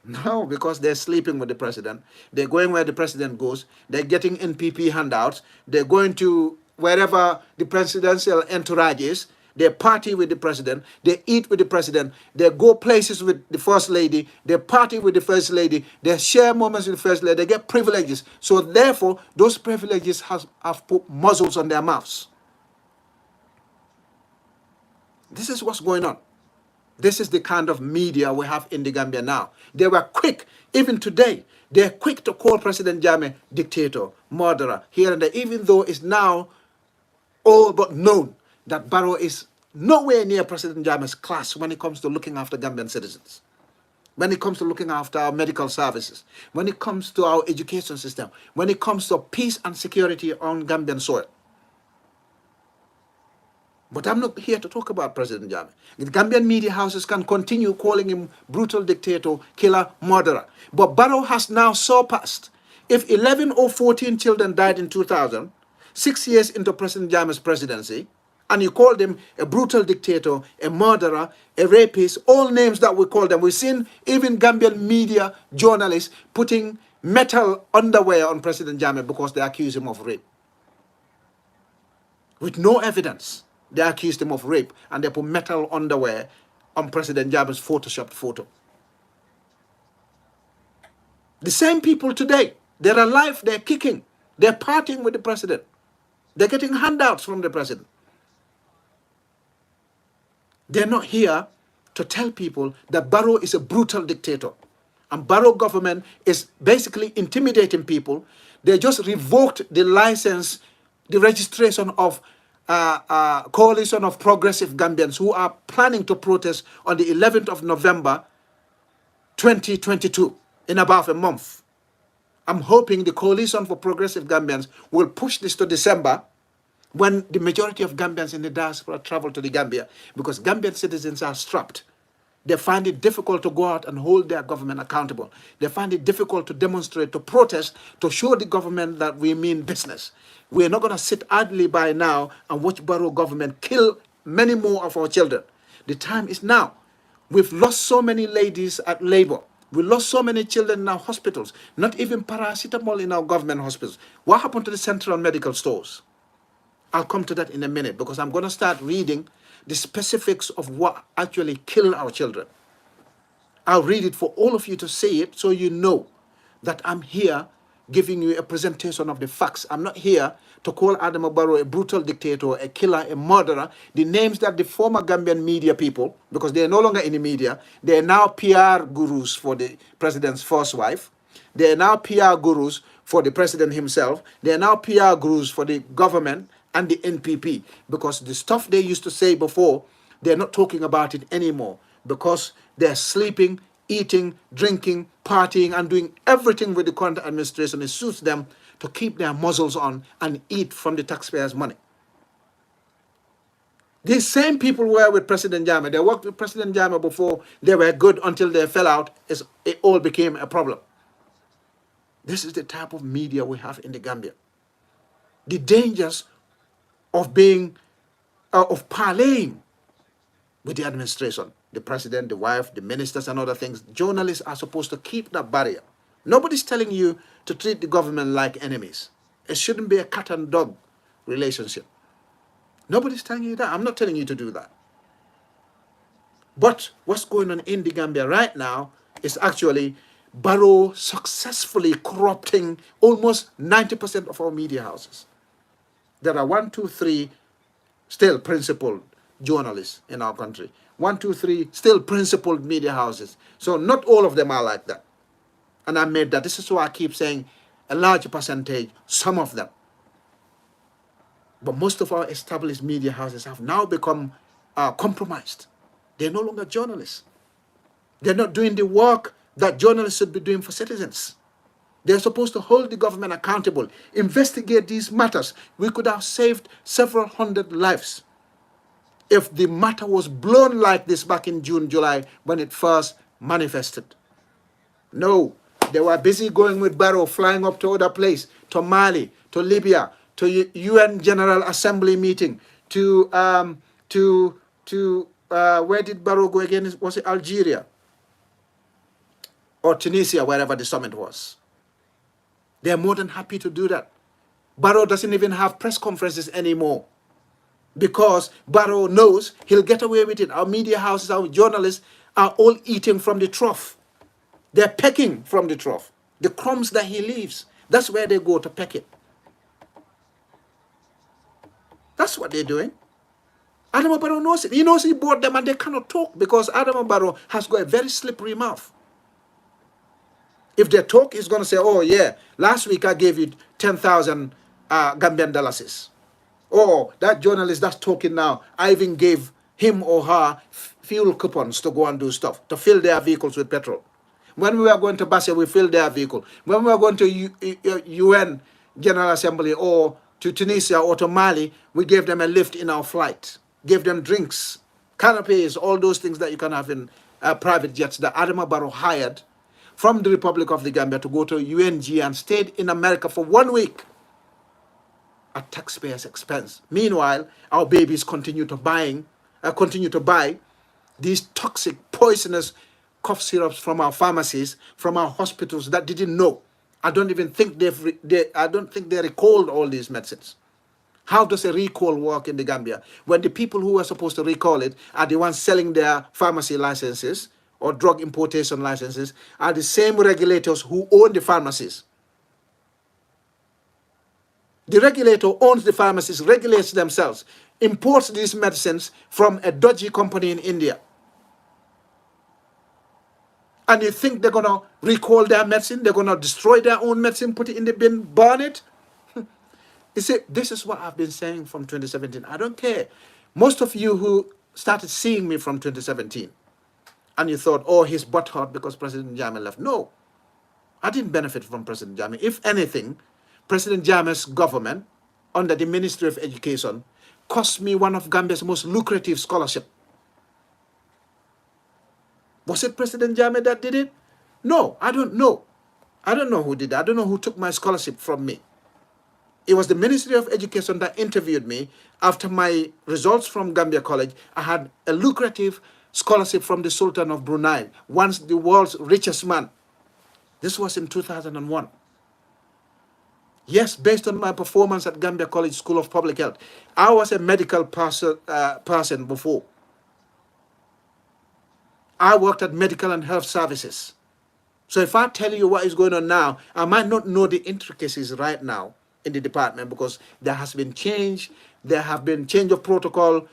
No, because they're sleeping with the president. They're going where the president goes. They're getting NPP handouts. They're going to wherever the presidential entourage is. They party with the president. They eat with the president. They go places with the first lady. They party with the first lady. They share moments with the first lady. They get privileges. So therefore, those privileges have put muzzles on their mouths. This is what's going on. This is the kind of media we have in the Gambia now. They were quick, even today, they're quick to call President Jammeh dictator, murderer, here and there, even though it's now all but known that Barrow is nowhere near President Jammeh's class when it comes to looking after Gambian citizens, when it comes to looking after our medical services, when it comes to our education system, when it comes to peace and security on Gambian soil. But I'm not here to talk about President Jammeh. The Gambian media houses can continue calling him brutal dictator, killer, murderer. But Barrow has now surpassed. If 11 or 14 children died in 2000, 6 years into President Jammeh's presidency, and you called him a brutal dictator, a murderer, a rapist, all names that we call them. We've seen even Gambian media journalists putting metal underwear on President Jammeh because they accuse him of rape. with no evidence. They accused him of rape and they put metal underwear on President Jammeh's photoshopped photo. The same people today, they're alive, they're kicking, they're partying with the president. They're getting handouts from the president. They're not here to tell people that Barrow is a brutal dictator. And Barrow government is basically intimidating people. They just revoked the license, the registration of Coalition of Progressive Gambians who are planning to protest on the 11th of November 2022 in about a month. I'm hoping the Coalition for Progressive Gambians will push this to December when the majority of Gambians in the diaspora travel to the Gambia, because Gambian citizens are strapped. They find it difficult to go out and hold their government accountable. They find it difficult to demonstrate, to protest, to show the government that we mean business. We're not going to sit idly by now and watch Barrow government kill many more of our children. The time is now. We've lost so many ladies at labor. We lost so many children in our hospitals. Not even paracetamol in our government hospitals. What happened to the central medical stores? I'll come to that in a minute because I'm going to start reading the specifics of what actually killed our children. I'll read it for all of you to see it so you know that I'm here giving you a presentation of the facts. I'm not here to call Adama Barrow a brutal dictator, a killer, a murderer. The names that the former Gambian media people, because they are no longer in the media, they are now PR gurus for the president's first wife. They are now PR gurus for the president himself. They are now PR gurus for the government and the NPP, because the stuff they used to say before, they're not talking about it anymore, because they're sleeping, eating, drinking, partying, and doing everything with the current administration. It suits them to keep their muzzles on and eat from the taxpayers' money. These same people were with President Jammeh. They worked with President Jammeh before. They were good until they fell out. It all became a problem. This is the type of media we have in the Gambia. The dangers of parlaying with the administration, the president, the wife, the ministers, and other things. Journalists are supposed to keep that barrier. Nobody's telling you to treat the government like enemies. It shouldn't be a cat and dog relationship. Nobody's telling you that. I'm not telling you to do that. But what's going on in the Gambia right now is actually Barrow successfully corrupting almost 90% of our media houses. There are 1, 2, 3 still principled journalists in our country. 1, 2, 3 still principled media houses. So not all of them are like that. And I made that. This is why I keep saying a large percentage, some of them. But most of our established media houses have now become compromised. They're no longer journalists. They're not doing the work that journalists should be doing for citizens. They're supposed to hold the government accountable, investigate these matters. We could have saved several hundred lives if the matter was blown like this back in June, July, when it first manifested. No, they were busy going with Barrow, flying up to other places, to Mali, to Libya, to UN General Assembly meeting, to where did Barrow go again? Was it Algeria or Tunisia, wherever the summit was? They're more than happy to do that. Barrow doesn't even have press conferences anymore because Barrow knows he'll get away with it. Our media houses, our journalists are all eating from the trough. They're pecking from the trough. The crumbs that he leaves, that's where they go to peck it. That's what they're doing. Adama Barrow knows it. He knows he bought them and they cannot talk because Adama Barrow has got a very slippery mouth. If they talk, he's going to say, oh yeah, last week I gave you 10,000 Gambian dollars. Or that journalist that's talking now, I even gave him or her fuel coupons to go and do stuff, to fill their vehicles with petrol. When we were going to Basel, we filled their vehicle. When we were going to UN General Assembly or to Tunisia or to Mali, we gave them a lift in our flight, gave them drinks, canopies, all those things that you can have in private jets that Adama Barrow hired from the Republic of the Gambia to go to UNG and stayed in America for 1 week at taxpayers' expense. Meanwhile, our babies continue to buy these toxic, poisonous cough syrups from our pharmacies, from our hospitals that didn't know. I don't think they recalled all these medicines. How does a recall work in the Gambia when the people who are supposed to recall it are the ones selling their pharmacy licenses or drug importation licenses, are the same regulators who own the pharmacies? The regulator owns the pharmacies, regulates themselves, imports these medicines from a dodgy company in India. And you think they're going to recall their medicine? They're going to destroy their own medicine, put it in the bin, burn it? You see, this is what I've been saying from 2017. I don't care. Most of you who started seeing me from 2017, and you thought, oh, he's butthurt because President Jammeh left. No, I didn't benefit from President Jammeh. If anything, President Jammeh's government, under the Ministry of Education, cost me one of Gambia's most lucrative scholarships. Was it President Jammeh that did it? No, I don't know. I don't know who did it. I don't know who took my scholarship from me. It was the Ministry of Education that interviewed me after my results from Gambia College. I had a lucrative scholarship from the Sultan of Brunei, once the world's richest man. This was in 2001. Yes, based on my performance at Gambia College School of Public Health. I was a medical person before. I worked at medical and health services. So if I tell you what is going on now, I might not know the intricacies right now in the department because there has been change, there have been change of protocol,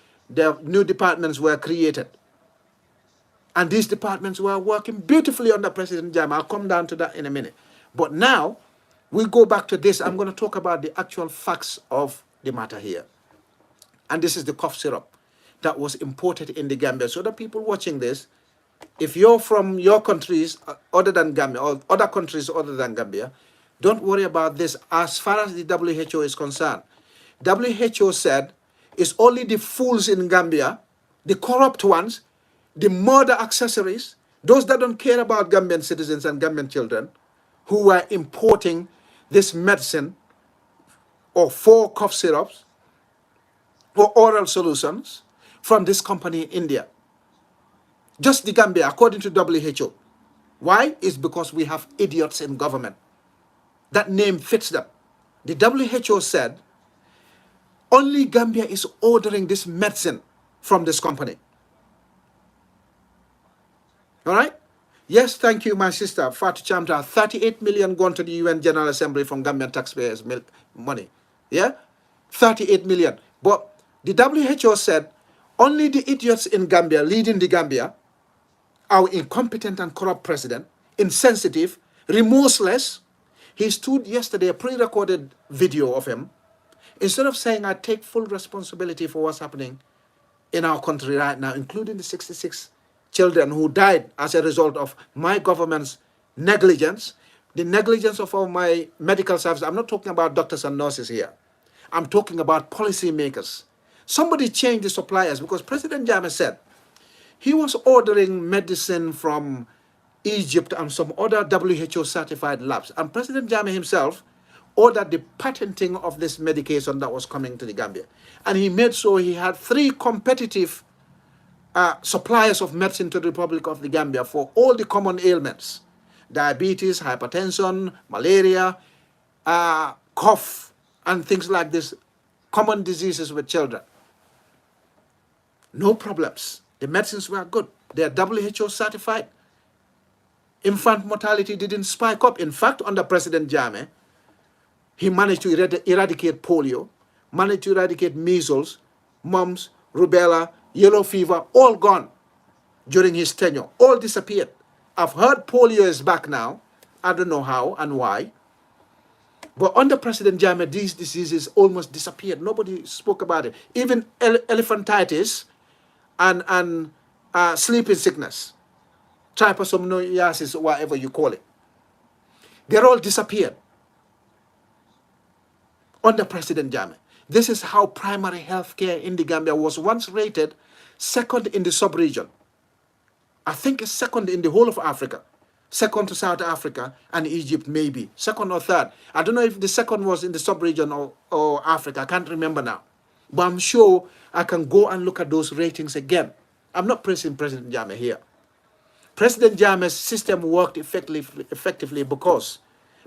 new departments were created. And these departments were working beautifully under President Jammeh. I'll come down to that in a minute. But now, we go back to this. I'm going to talk about the actual facts of the matter here. And this is the cough syrup that was imported in the Gambia. So the people watching this, if you're from your countries other than Gambia, or other countries other than Gambia, don't worry about this as far as the WHO is concerned. WHO said it's only the fools in Gambia, the corrupt ones, the murder accessories, those that don't care about Gambian citizens and Gambian children, who are importing this medicine or 4 cough syrups or oral solutions from this company in India. Just the Gambia, according to WHO. Why? It's because we have idiots in government. That name fits them. The WHO said only Gambia is ordering this medicine from this company. All right? Yes, thank you, my sister, Fatu Chamta. 38 million gone to the UN General Assembly from Gambian taxpayers' money. Yeah? 38 million. But the WHO said only the idiots in Gambia, leading the Gambia, our incompetent and corrupt president, insensitive, remorseless. He stood yesterday, a pre-recorded video of him. Instead of saying, I take full responsibility for what's happening in our country right now, including the 66 children who died as a result of my government's negligence, the negligence of all my medical service. I'm not talking about doctors and nurses here. I'm talking about policymakers. Somebody changed the suppliers because President Jammeh said he was ordering medicine from Egypt and some other WHO certified labs. And President Jammeh himself ordered the patenting of this medication that was coming to the Gambia. And he made sure he had 3 competitive suppliers of medicine to the Republic of the Gambia for all the common ailments: diabetes, hypertension, malaria, cough, and things like this, common diseases with children. No problems. The medicines were good. They are WHO certified. Infant mortality didn't spike up. In fact, under President Jammeh, he managed to eradicate polio, managed to eradicate measles, mumps, rubella, yellow fever, all gone during his tenure. All disappeared. I've heard polio is back now. I don't know how and why. But under President Jammeh, these diseases almost disappeared. Nobody spoke about it. Even elephantitis and sleeping sickness, trypanosomiasis, whatever you call it, they're all disappeared under President Jammeh. This is how primary health care in the Gambia was once rated second in the sub-region. I think it's second in the whole of Africa. Second to South Africa and Egypt, maybe. Second or third. I don't know if the second was in the sub-region or Africa. I can't remember now. But I'm sure I can go and look at those ratings again. I'm not praising President Jammeh here. President Jammeh's system worked effectively because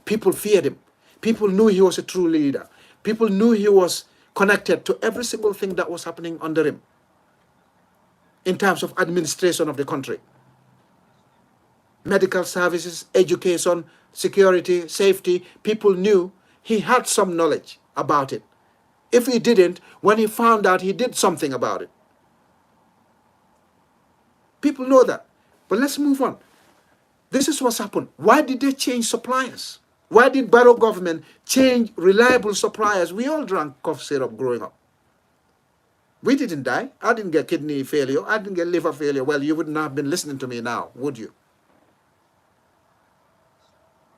people feared him. People knew he was a true leader. People knew he was connected to every single thing that was happening under him in terms of administration of the country. Medical services, education, security, safety. People knew he had some knowledge about it. If he didn't, when he found out, he did something about it. People know that. But let's move on. This is what's happened. Why did they change suppliers? Why did Barrow government change reliable suppliers? We all drank cough syrup growing up. We didn't die. I didn't get kidney failure. I didn't get liver failure. Well, you wouldn't have been listening to me now, would you?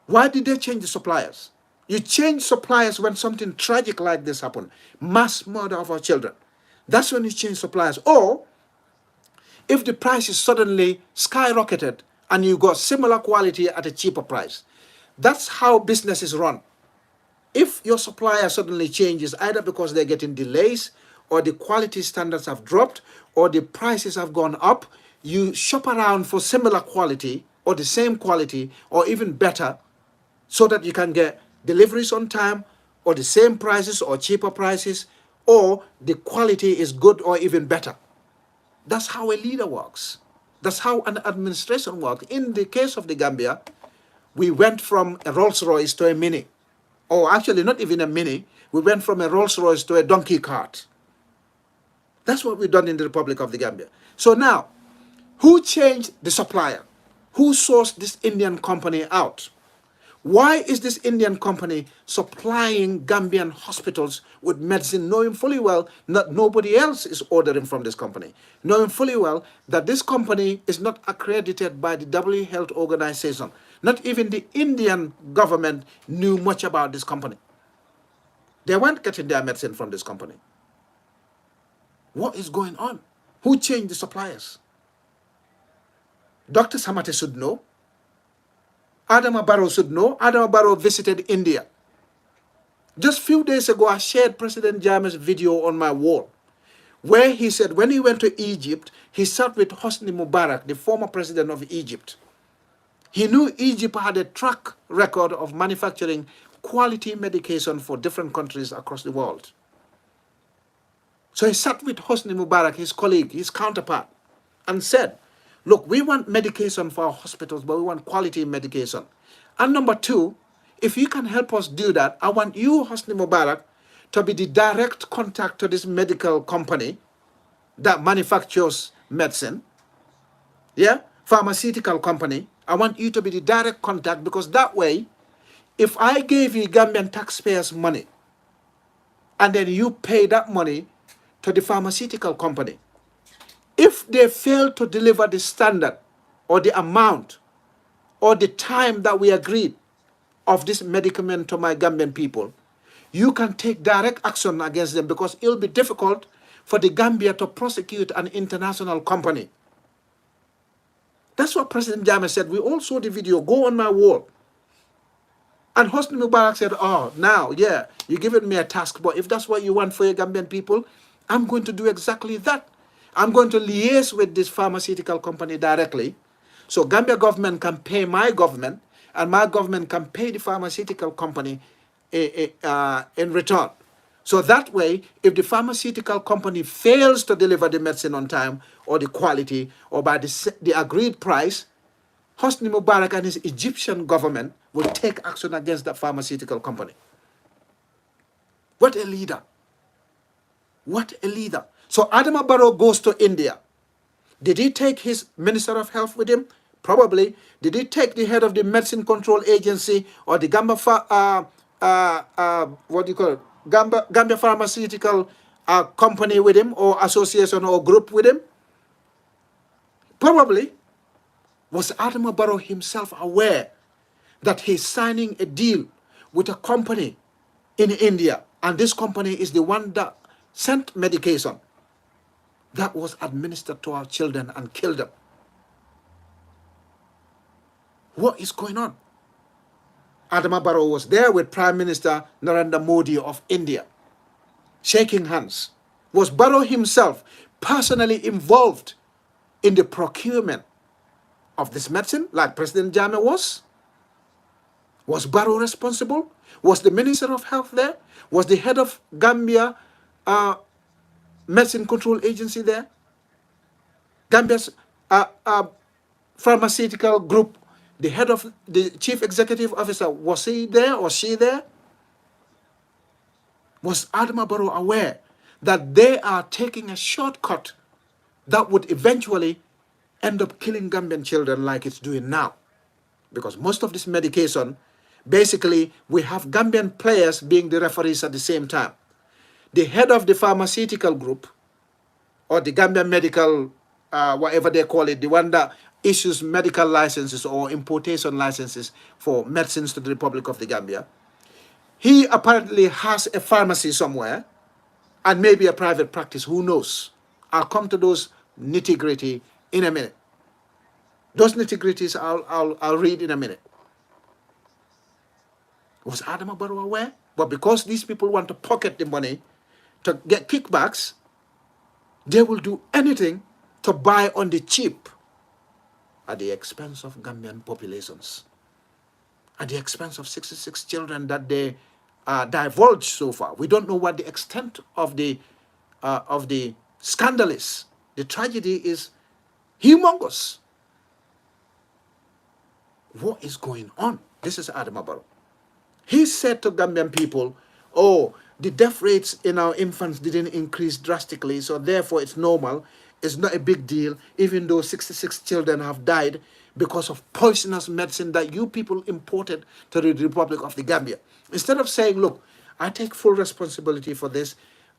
Why did they change the suppliers? You change suppliers when something tragic like this happened. Mass murder of our children. That's when you change suppliers. Or if the price is suddenly skyrocketed and you got similar quality at a cheaper price. That's how business is run. If your supplier suddenly changes, either because they're getting delays, or the quality standards have dropped, or the prices have gone up, you shop around for similar quality, or the same quality, or even better, so that you can get deliveries on time, or the same prices, or cheaper prices, or the quality is good or even better. That's how a leader works. That's how an administration works. In the case of the Gambia, we went from a Rolls Royce to a Mini. Or actually, not even a Mini. We went from a Rolls Royce to a donkey cart. That's what we've done in the Republic of the Gambia. So now, who changed the supplier? Who sourced this Indian company out? Why is this Indian company supplying Gambian hospitals with medicine, knowing fully well that nobody else is ordering from this company, knowing fully well that this company is not accredited by the WHO Health Organization? Not even the Indian government knew much about this company. They weren't getting their medicine from this company. What is going on? Who changed the suppliers? Dr. Samate should know. Adama Barrow should know. Adama Barrow visited India. Just a few days ago, I shared President Jammeh's video on my wall, where he said when he went to Egypt, he sat with Hosni Mubarak, the former president of Egypt. He knew Egypt had a track record of manufacturing quality medication for different countries across the world. So he sat with Hosni Mubarak, his colleague, his counterpart, and said, look, we want medication for our hospitals, but we want quality medication. And number two, if you can help us do that, I want you, Hosni Mubarak, to be the direct contact to this medical company that manufactures medicine, pharmaceutical company. I want you to be the direct contact, because that way, if I gave you Gambian taxpayers money, and then you pay that money to the pharmaceutical company, if they fail to deliver the standard or the amount or the time that we agreed of this medicament to my Gambian people, you can take direct action against them, because it'll be difficult for the Gambia to prosecute an international company. That's what President Jammeh said. We all saw the video. Go on my wall. And Hosni Mubarak said, oh, now, yeah, you're giving me a task, but if that's what you want for your Gambian people, I'm going to do exactly that. I'm going to liaise with this pharmaceutical company directly, so Gambia government can pay my government, and my government can pay the pharmaceutical company in return. So that way, if the pharmaceutical company fails to deliver the medicine on time, or the quality, or by the agreed price, Hosni Mubarak and his Egyptian government will take action against that pharmaceutical company. What a leader. What a leader. So Adama Barrow goes to India. Did he take his Minister of Health with him? Probably. Did he take the head of the Medicine Control Agency or the Gambia Pharmaceutical Company with him, or association or group with him? Probably. Was Adama Barrow himself aware that he's signing a deal with a company in India, and this company is the one that sent medication that was administered to our children and killed them? What is going on? Adama Barrow was there with Prime Minister Narendra Modi of India, shaking hands. Was Barrow himself personally involved in the procurement of this medicine, like President Jammeh was? Was Barrow responsible? Was the Minister of Health there? Was the head of Gambia medicine control agency there? Gambia's pharmaceutical group, the head of the chief executive officer, was he there or she there? Was Adama Barrow aware that they are taking a shortcut that would eventually end up killing Gambian children like it's doing now? Because most of this medication, basically, we have Gambian players being the referees at the same time. The head of the pharmaceutical group, or the Gambian medical, whatever they call it, the one that issues medical licenses or importation licenses for medicines to the Republic of the Gambia, he apparently has a pharmacy somewhere and maybe a private practice, who knows? I'll come to those nitty-gritty in a minute. Those nitty-gritties I'll read in a minute. Was Adama Barrow aware? But because these people want to pocket the money to get kickbacks, they will do anything to buy on the cheap at the expense of Gambian populations, at the expense of 66 children that they divulged so far. We don't know what the extent of the scandal is. The tragedy is humongous. What is going on? This is Adama Barrow. He said to Gambian people, oh, the death rates in our infants didn't increase drastically, so therefore it's normal. It's not a big deal, even though 66 children have died because of poisonous medicine that you people imported to the Republic of the Gambia. Instead of saying, look, I take full responsibility for this,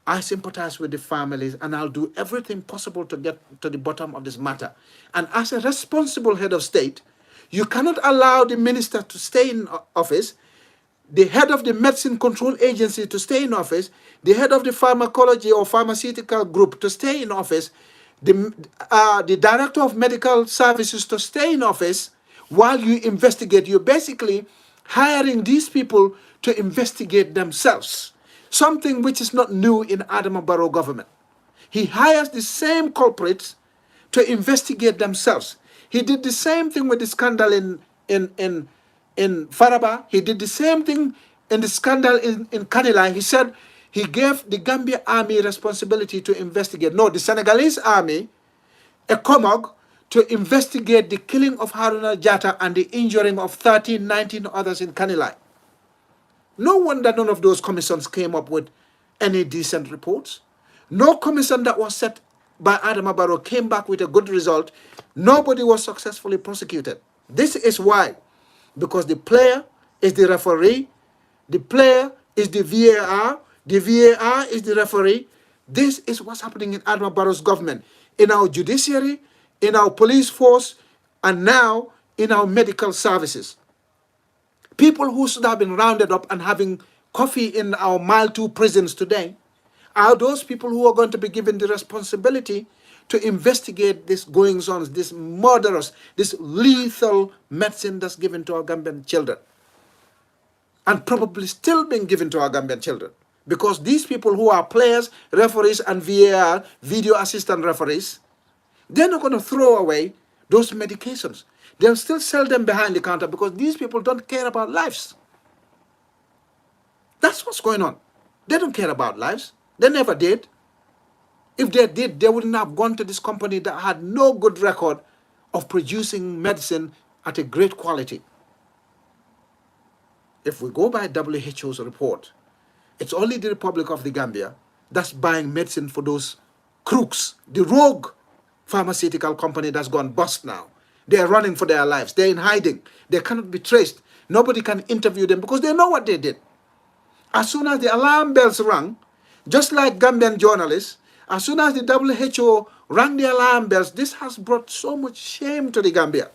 I sympathize with the families, and I'll do everything possible to get to the bottom of this matter. And as a responsible head of state, you cannot allow the minister to stay in office, the head of the medicine control agency to stay in office, the head of the pharmacology or pharmaceutical group to stay in office, the director of medical services to stay in office while you investigate. You're basically hiring these people to investigate themselves, something which is not new in Adama Barrow government. He hires the same culprits to investigate themselves. He did the same thing with the scandal in Faraba. He did the same thing in the scandal in Kanilai. He said he gave the Gambia army responsibility to investigate. No, the Senegalese army, a COMOG, to investigate the killing of Haruna Jatta and the injuring of 19 others in Kanilai. No wonder none of those commissions came up with any decent reports. No commission that was set by Adama Barrow came back with a good result. Nobody was successfully prosecuted. This is why. Because the player is the referee, the player is the VAR is the referee. This is what's happening in Adama Barrow's government, in our judiciary, in our police force, and now in our medical services. People who should have been rounded up and having coffee in our Mile 2 prisons today are those people who are going to be given the responsibility to investigate this goings-on, this murderous, this lethal medicine that's given to our Gambian children. And probably still being given to our Gambian children. Because these people who are players, referees, and VAR, video assistant referees, they're not going to throw away those medications. They'll still sell them behind the counter because these people don't care about lives. That's what's going on. They don't care about lives. They never did. If they did, they wouldn't have gone to this company that had no good record of producing medicine at a great quality. If we go by WHO's report, it's only the Republic of the Gambia that's buying medicine for those crooks, the rogue pharmaceutical company that's gone bust now. They're running for their lives. They're in hiding. They cannot be traced. Nobody can interview them because they know what they did. As soon as the alarm bells rang, just like Gambian journalists, as soon as the WHO rang the alarm bells, this has brought so much shame to the Gambia.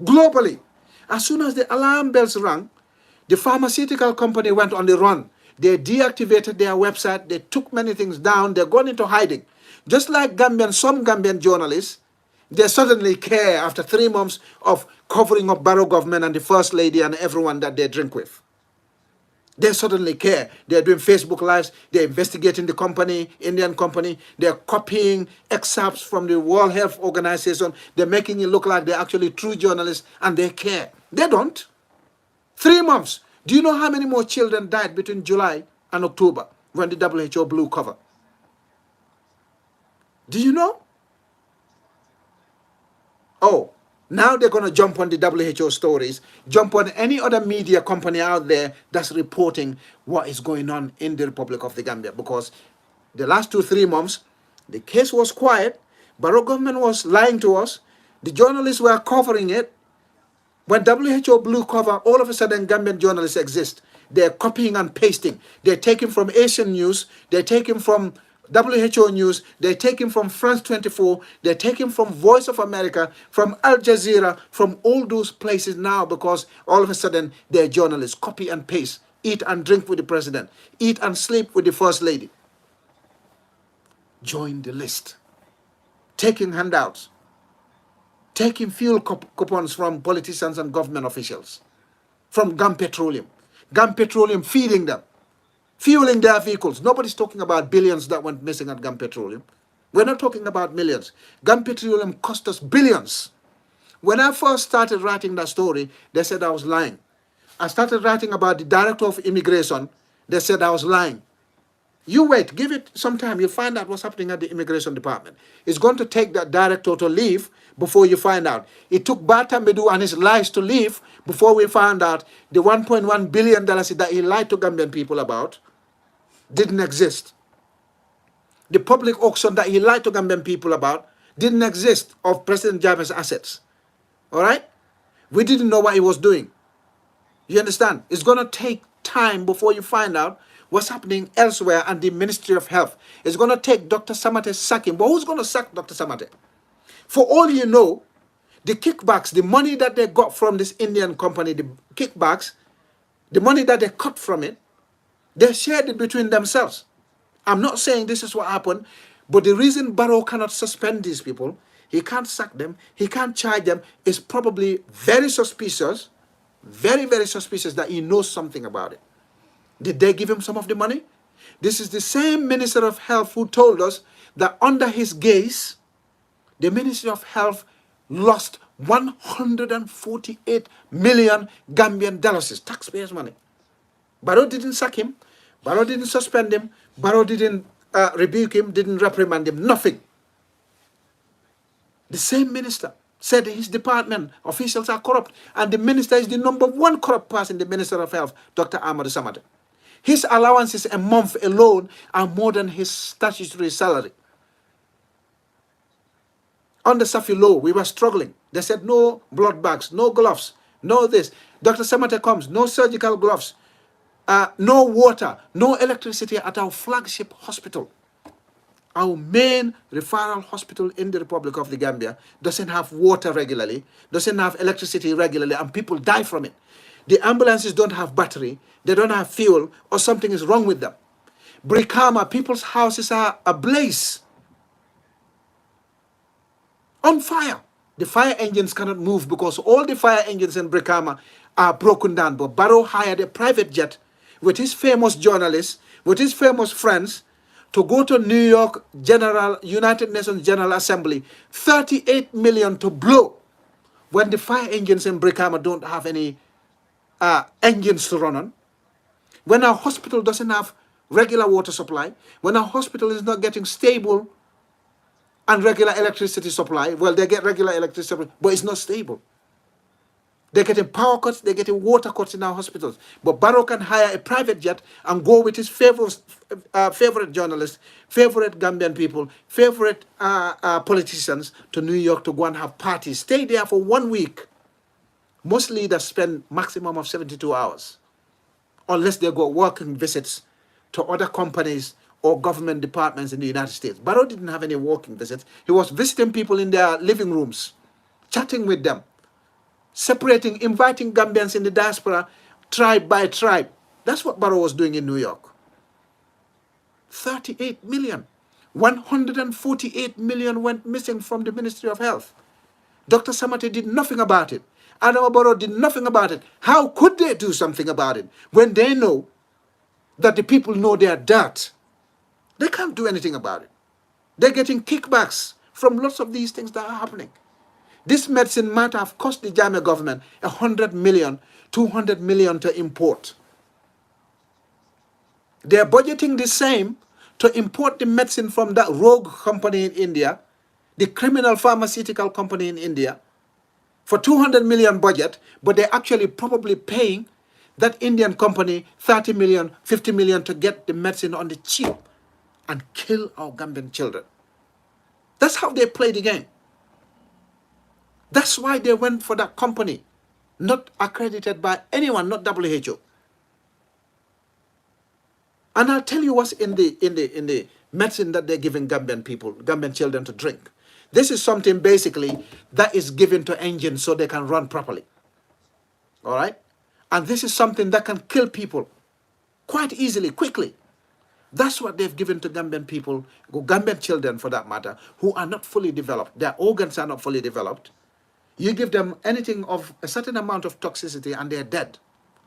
Globally, as soon as the alarm bells rang, the pharmaceutical company went on the run. They deactivated their website. They took many things down. They're gone into hiding. Just like some Gambian journalists, they suddenly care after 3 months of covering up Barrow government and the First Lady and everyone that they drink with. They suddenly care. They're doing Facebook Lives. They're investigating the company, Indian company. They're copying excerpts from the World Health Organization. They're making it look like they're actually true journalists and they care. They don't. 3 months. Do you know how many more children died between July and October? when the WHO blew cover. Do you know? Oh, now they're going to jump on the WHO stories, jump on any other media company out there that's reporting what is going on in the Republic of the Gambia. Because the last 2-3 months, the case was quiet. Barrow government was lying to us. The journalists were covering it. When WHO blew cover, all of a sudden Gambian journalists exist. They're copying and pasting. They're taking from Asian news. They're taking from WHO news. They're taking from France 24. They're taking from Voice of America, from Al Jazeera, from all those places now, because all of a sudden they're journalists. Copy and paste. Eat and drink with the president. Eat and sleep with the first lady. Join the list. Taking handouts. Taking fuel coupons from politicians and government officials, from GAM Petroleum. GAM Petroleum feeding them, fueling their vehicles. Nobody's talking about billions that went missing at GAM Petroleum. We're not talking about millions. GAM Petroleum cost us billions. When I first started writing that story, they said I was lying. I started writing about the director of immigration. They said I was lying. You wait, give it some time. You'll find out what's happening at the immigration department. It's going to take that director to leave before you find out. It took Bata Medu and his lies to leave before we found out the $1.1 billion that he lied to Gambian people about didn't exist. The public auction that he lied to Gambian people about didn't exist of President Jammeh's assets. All right? We didn't know what he was doing. You understand? It's going to take time before you find out what's happening elsewhere and the Ministry of Health. It's going to take Dr. Samate sacking. But who's going to sack Dr. Samate? For all you know, the kickbacks, the money that they got from this Indian company, the kickbacks, the money that they cut from it, they shared it between themselves. I'm not saying this is what happened, but the reason Barrow cannot suspend these people, he can't sack them, he can't charge them, is probably very suspicious, very, very suspicious that he knows something about it. Did they give him some of the money? This is the same Minister of Health who told us that under his gaze, the Ministry of Health lost 148 million Gambian dollars, taxpayers' money. Barrow didn't sack him. Barrow didn't suspend him. Barrow didn't rebuke him, didn't reprimand him, nothing. The same minister said his department officials are corrupt, and the minister is the #1 corrupt person, the Minister of Health, Dr. Ahmad Samad. His allowances a month alone are more than his statutory salary. Under Safi law, we were struggling. They said no blood bags, no gloves, no this. Dr. Samate comes, no surgical gloves, no water, no electricity at our flagship hospital. Our main referral hospital in the Republic of the Gambia doesn't have water regularly, doesn't have electricity regularly, and people die from it. The ambulances don't have battery, they don't have fuel, or something is wrong with them. Brikama, people's houses are ablaze, on fire. The fire engines cannot move because all the fire engines in Brikama are broken down. But Barrow hired a private jet with his famous journalists, with his famous friends, to go to New York United Nations General Assembly, 38 million to blow, when the fire engines in Brikama don't have any engines to run on, when our hospital doesn't have regular water supply, when our hospital is not getting stable and regular electricity supply. Well, they get regular electricity supply, but it's not stable. They're getting power cuts, they're getting water cuts in our hospitals. But Barrow can hire a private jet and go with his favorite journalists, favorite Gambian people, favorite politicians to New York to go and have parties. Stay there for 1 week. Most leaders spend maximum of 72 hours, unless they go working visits to other companies or government departments in the United States. Barrow didn't have any walking visits. He was visiting people in their living rooms, chatting with them, separating, inviting Gambians in the diaspora, tribe by tribe. That's what Barrow was doing in New York. 38 million. 148 million went missing from the Ministry of Health. Dr. Samate did nothing about it. Adama Barrow did nothing about it. How could they do something about it when they know that the people know their dirt? They can't do anything about it. They're getting kickbacks from lots of these things that are happening. This medicine might have cost the Jammeh government 100 million, 200 million to import. They're budgeting the same to import the medicine from that rogue company in India, the criminal pharmaceutical company in India, for 200 million budget, but they're actually probably paying that Indian company 30 million, 50 million to get the medicine on the cheap and kill our Gambian children. That's how they play the game. That's why they went for that company, not accredited by anyone, not WHO. And I'll tell you what's in the medicine that they're giving Gambian people, Gambian children to drink. This is something basically that is given to engines so they can run properly. All right? And this is something that can kill people quite easily, quickly. That's what they've given to Gambian people, Gambian children for that matter, who are not fully developed. Their organs are not fully developed. You give them anything of a certain amount of toxicity and they're dead,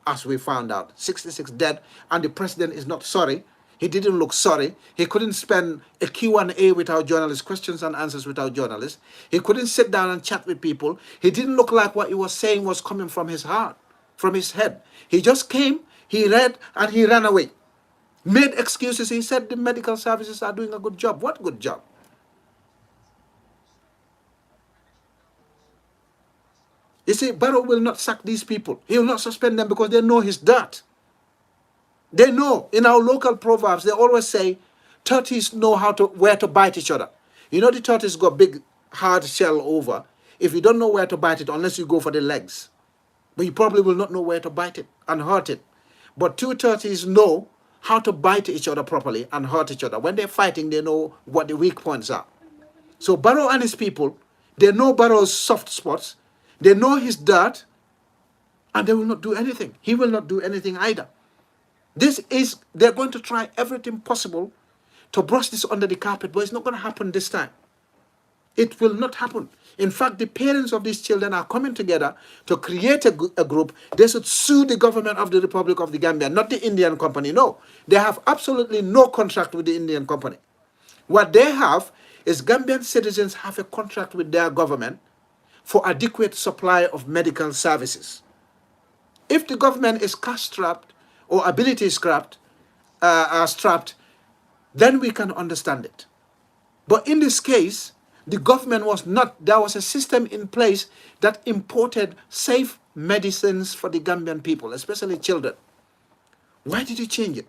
as we found out. 66 dead, and the president is not sorry. He didn't look sorry. He couldn't spend a Q&A with our journalists, questions and answers with our journalists. He couldn't sit down and chat with people. He didn't look like what he was saying was coming from his heart, from his head. He just came, he read, and he ran away. Made excuses. He said the medical services are doing a good job. What good job? You see, Barrow will not sack these people. He will not suspend them because they know his dirt. They know. In our local proverbs, they always say, tortoises know where to bite each other. You know the tortoise got big, hard shell over. If you don't know where to bite it, unless you go for the legs, but you probably will not know where to bite it and hurt it. But two tortoises know how to bite each other properly and hurt each other. When they're fighting, they know what the weak points are. So Barrow and his people, they know Barrow's soft spots. They know his dirt, and they will not do anything. He will not do anything either. They're going to try everything possible to brush this under the carpet, but it's not going to happen this time. It will not happen. In fact, the parents of these children are coming together to create a group. They should sue the government of the Republic of the Gambia, not the Indian company. No, they have absolutely no contract with the Indian company. What they have is Gambian citizens have a contract with their government for adequate supply of medical services. If the government is cash-strapped or ability is strapped, then we can understand it. But in this case, the government was not. There was a system in place that imported safe medicines for the Gambian people, especially children. Why did you change it?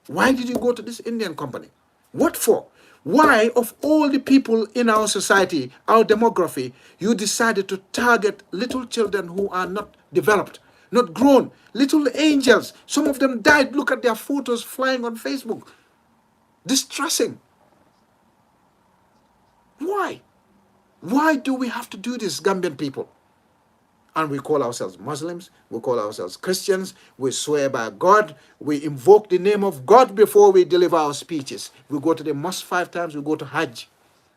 Why did you go to this Indian company? What for? Why, of all the people in our society, our demography, you decided to target little children who are not developed, not grown, little angels? Some of them died. Look at their photos flying on Facebook. Distressing. Why? Why do we have to do this, Gambian people? And we call ourselves Muslims, we call ourselves Christians, we swear by God, we invoke the name of God before we deliver our speeches. We go to the mosque 5 times, we go to Hajj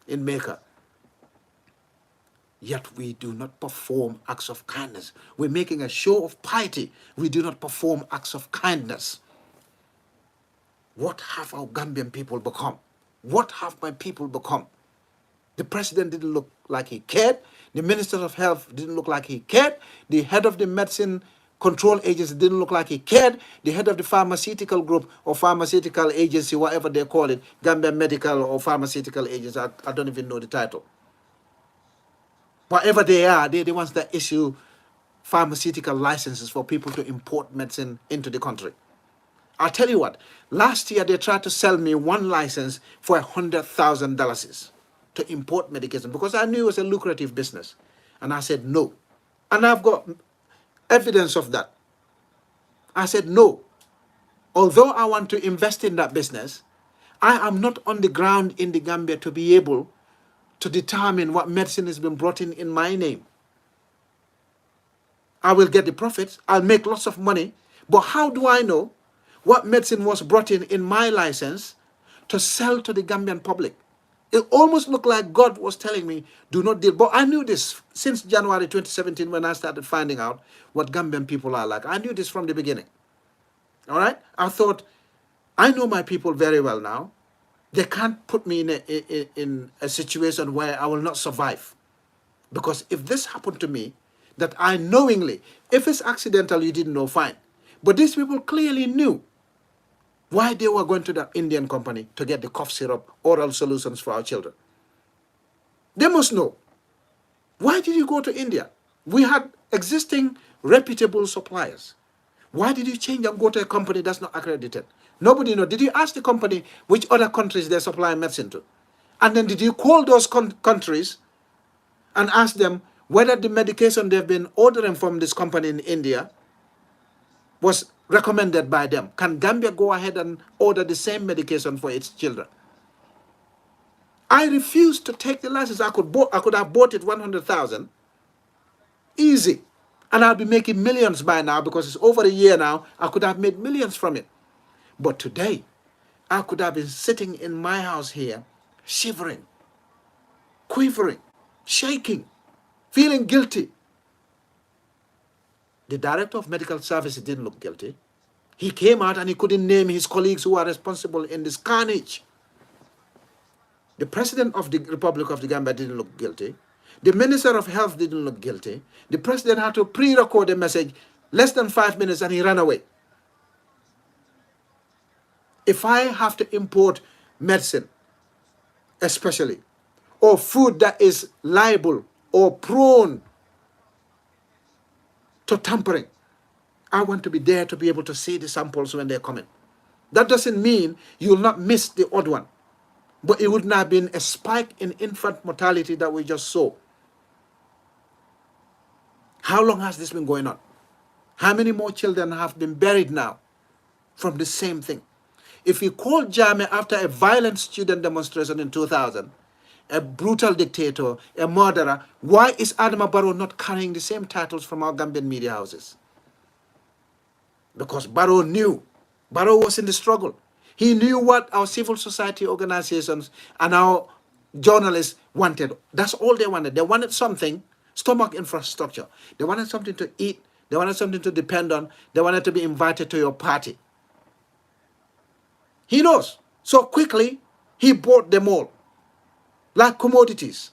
in Mecca. Yet we do not perform acts of kindness. We're making a show of piety. We do not perform acts of kindness. What have our Gambian people become? What have my people become? The president didn't look like he cared. The minister of health didn't look like he cared. The head of the medicine control agency didn't look like he cared. The head of the pharmaceutical group or pharmaceutical agency, whatever they call it, Gambia Medical or Pharmaceutical Agency, I don't even know the title. Whatever they are, they're the ones that issue pharmaceutical licenses for people to import medicine into the country. I'll tell you what, last year they tried to sell me one license for $100,000 to import medication because I knew it was a lucrative business. And I said no. And I've got evidence of that. I said no. Although I want to invest in that business, I am not on the ground in the Gambia to be able to determine what medicine has been brought in my name. I will get the profits. I'll make lots of money. But how do I know what medicine was brought in my license to sell to the Gambian public? It almost looked like God was telling me, do not deal. But I knew this since January 2017 when I started finding out what Gambian people are like. I knew this from the beginning. All right? I thought, I know my people very well now. They can't put me in a situation where I will not survive. Because if this happened to me, that I knowingly, if it's accidental, you didn't know, fine. But these people clearly knew Why they were going to the Indian company to get the cough syrup, oral solutions for our children. They must know. Why did you go to India? We had existing reputable suppliers. Why did you change and go to a company that's not accredited? Nobody knows. Did you ask the company which other countries they're supplying medicine to? And then did you call those countries and ask them whether the medication they've been ordering from this company in India was recommended by them? Can Gambia go ahead and order the same medication for its children? I refused to take the license. I could have bought it 100,000 easy, and I'll be making millions by now because it's over a year now. I could have made millions from it. But today, I could have been sitting in my house here, shivering, quivering, shaking, feeling guilty. The director of medical services didn't look guilty. He came out and he couldn't name his colleagues who are responsible in this carnage. The president of the Republic of the Gambia didn't look guilty. The Minister of Health didn't look guilty. The president had to pre-record a message less than 5 minutes and he ran away. If I have to import medicine, especially, or food that is liable or prone to tampering, I want to be there to be able to see the samples when they're coming. That doesn't mean you will not miss the odd one. But it would not have been a spike in infant mortality that we just saw. How long has this been going on? How many more children have been buried now from the same thing? If you call Jammeh after a violent student demonstration in 2000, a brutal dictator, a murderer, why is Adama Barrow not carrying the same titles from our Gambian media houses? Because Barrow knew. Barrow was in the struggle. He knew what our civil society organizations and our journalists wanted. That's all they wanted. They wanted something, stomach infrastructure. They wanted something to eat. They wanted something to depend on. They wanted to be invited to your party. He knows. So quickly, he bought them all. Like commodities.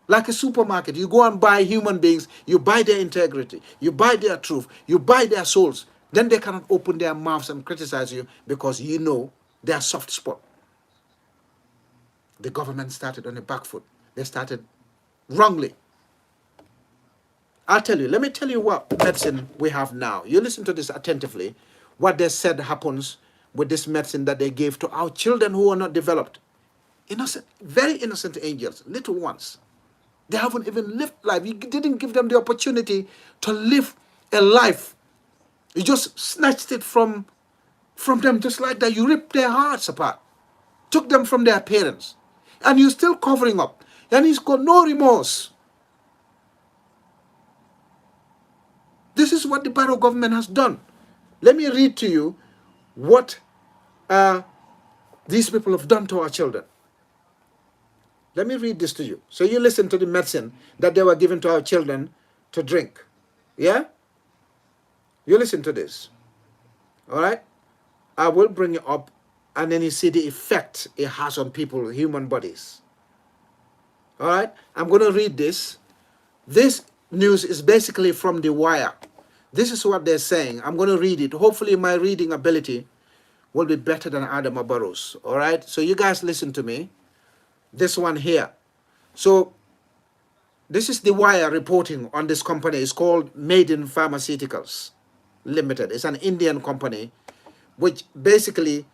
Like a supermarket. You go and buy human beings. You buy their integrity. You buy their truth. You buy their souls. Then they cannot open their mouths and criticize you because you know their soft spot. The government started on the back foot. They started wrongly. I'll tell you. Let me tell you what medicine we have now. You listen to this attentively. What they said happens with this medicine that they gave to our children who are not developed. Innocent, very innocent angels, little ones. They haven't even lived life. You didn't give them the opportunity to live a life. You just snatched it from them just like that. You ripped their hearts apart. Took them from their parents. And you're still covering up. And he's got no remorse. This is what the Barrow government has done. Let me read to you what these people have done to our children. Let me read this to you. So you listen to the medicine that they were given to our children to drink. Yeah? You listen to this. All right? I will bring it up and then you see the effect it has on people, human bodies. All right? I'm going to read this. This news is basically from The Wire. This is what they're saying. I'm going to read it. Hopefully my reading ability will be better than Adama Barrow's. All right? So you guys listen to me. This one here. So this is The Wire reporting on this company. It's called Maiden Pharmaceuticals Limited. It's an Indian company which basically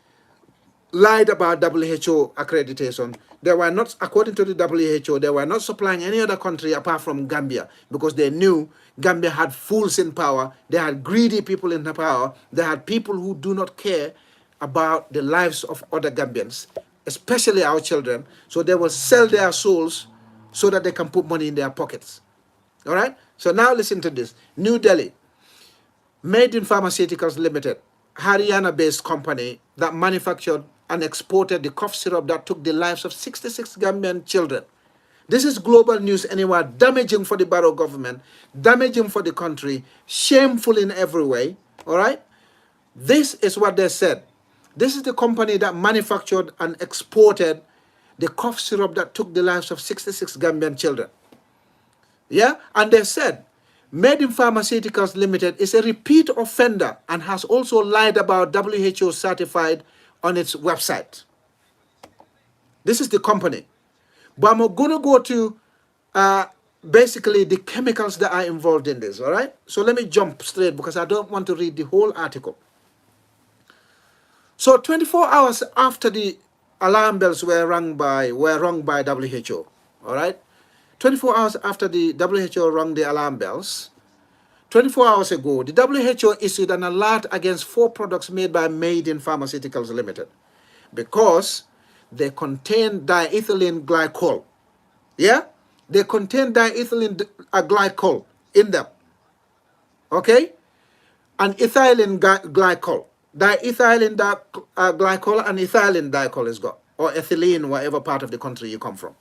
lied about WHO accreditation. They were not, according to the WHO, they were not supplying any other country apart from Gambia because they knew Gambia had fools in power. They had greedy people in the power. They had people who do not care about the lives of other Gambians, especially our children. So they will sell their souls so that they can put money in their pockets. All right? So now listen to this. New Delhi, Maiden Pharmaceuticals Limited, Haryana-based company that manufactured and exported the cough syrup that took the lives of 66 Gambian children. This is global news anywhere, damaging for the Barrow government, damaging for the country, shameful in every way. All right? This is what they said. This is the company that manufactured and exported the cough syrup that took the lives of 66 Gambian children. Yeah? And they said, Maiden Pharmaceuticals Limited is a repeat offender and has also lied about WHO certified on its website. This is the company. But I'm going to go to basically the chemicals that are involved in this, all right? So let me jump straight because I don't want to read the whole article. So 24 hours after the alarm bells were rung by WHO, all right? 24 hours after the WHO rung the alarm bells, 24 hours ago, the WHO issued an alert against 4 products made by Made in Pharmaceuticals Limited because they contain diethylene glycol. Yeah? They contain diethylene glycol in them. Okay? And ethylene glycol. Diethylene glycol and ethylene glycol is got. Or ethylene, whatever part of the country you come from.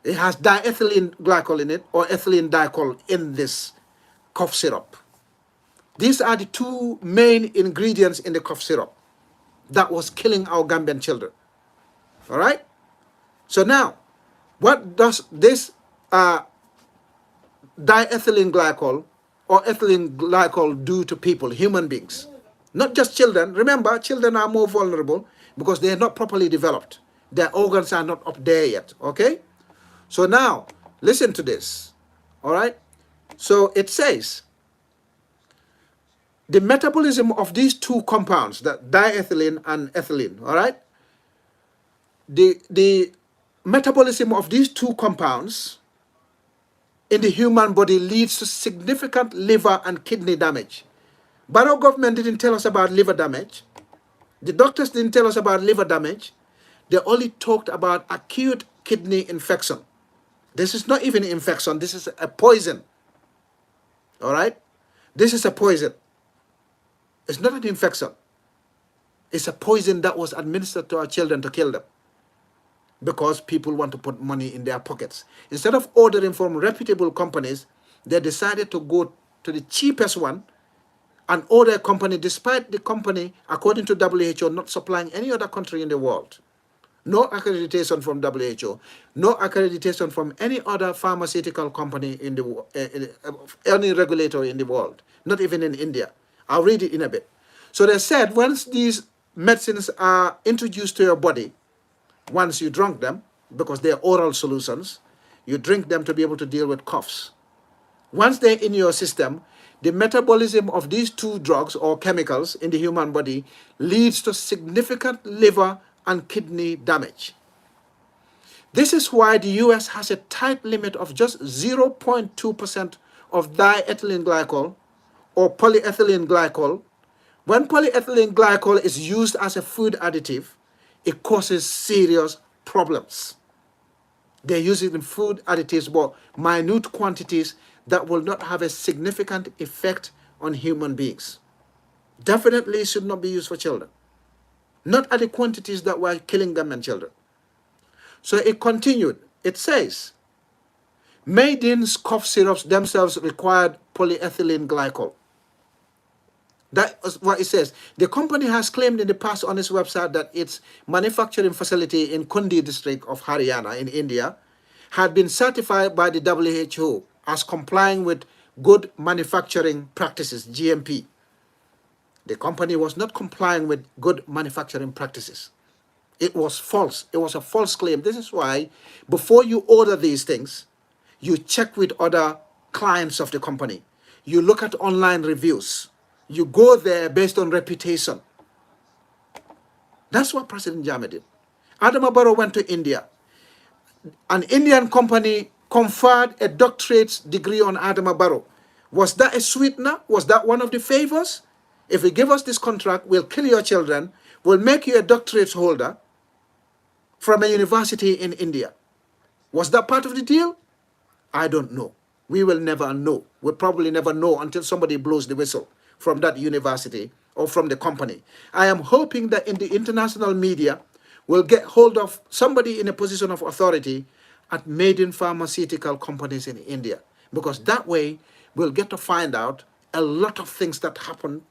It has diethylene glycol in it or ethylene glycol in this cough syrup. These are the 2 main ingredients in the cough syrup that was killing our Gambian children. All right? So now, what does this diethylene glycol or ethylene glycol do to people, human beings? Not just children. Remember, children are more vulnerable because they are not properly developed. Their organs are not up there yet, okay? So now, listen to this, all right? So it says, the metabolism of these 2 compounds, that diethylene and ethylene, all right? The metabolism of these 2 compounds in the human body leads to significant liver and kidney damage. Barrow government didn't tell us about liver damage. The doctors didn't tell us about liver damage. They only talked about acute kidney infection. This is not even infection. This is a poison. All right? This is a poison. It's not an infection. It's a poison that was administered to our children to kill them because people want to put money in their pockets. Instead of ordering from reputable companies, they decided to go to the cheapest one and order a company, despite the company, according to WHO, not supplying any other country in the world. No accreditation from WHO, no accreditation from any other pharmaceutical company in the any regulator in the world, not even in India. I'll read it in a bit. So they said once these medicines are introduced to your body, once you drink them, because they're oral solutions, you drink them to be able to deal with coughs. Once they're in your system, the metabolism of these 2 drugs or chemicals in the human body leads to significant liver and kidney damage. This is why the US has a tight limit of just 0.2% of diethylene glycol or polyethylene glycol. When polyethylene glycol is used as a food additive, it causes serious problems. They use it in food additives, but minute quantities that will not have a significant effect on human beings. Definitely should not be used for children. Not at the quantities that were killing them and children. So it continued. It says, Maiden's cough syrups themselves required polyethylene glycol. That is what it says. The company has claimed in the past on its website that its manufacturing facility in Kundi district of Haryana in India had been certified by the WHO as complying with good manufacturing practices, GMP. The company was not complying with good manufacturing practices. It was false. It was a false claim. This is why before you order these things, you check with other clients of the company. You look at online reviews. You go there based on reputation. That's what President Jammeh did. Adama Barrow went to India. An Indian company conferred a doctorate degree on Adama Barrow. Was that a sweetener? Was that one of the favors? If you give us this contract, we'll kill your children. We'll make you a doctorate holder from a university in India. Was that part of the deal? I don't know. We will never know. We'll probably never know until somebody blows the whistle from that university or from the company. I am hoping that in the international media, we'll get hold of somebody in a position of authority at Made in Pharmaceutical companies in India. Because that way, we'll get to find out a lot of things that happen.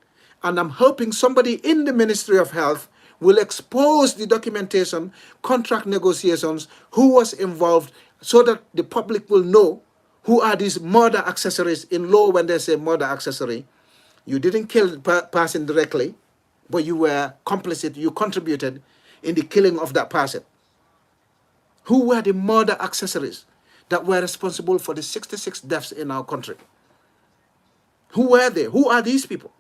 And I'm hoping somebody in the Ministry of Health will expose the documentation, contract negotiations, who was involved, so that the public will know who are these murder accessories. In law, when they say murder accessory, you didn't kill the person directly, but you were complicit, you contributed in the killing of that person. Who were the murder accessories that were responsible for the 66 deaths in our country? Who were they? Who are these people?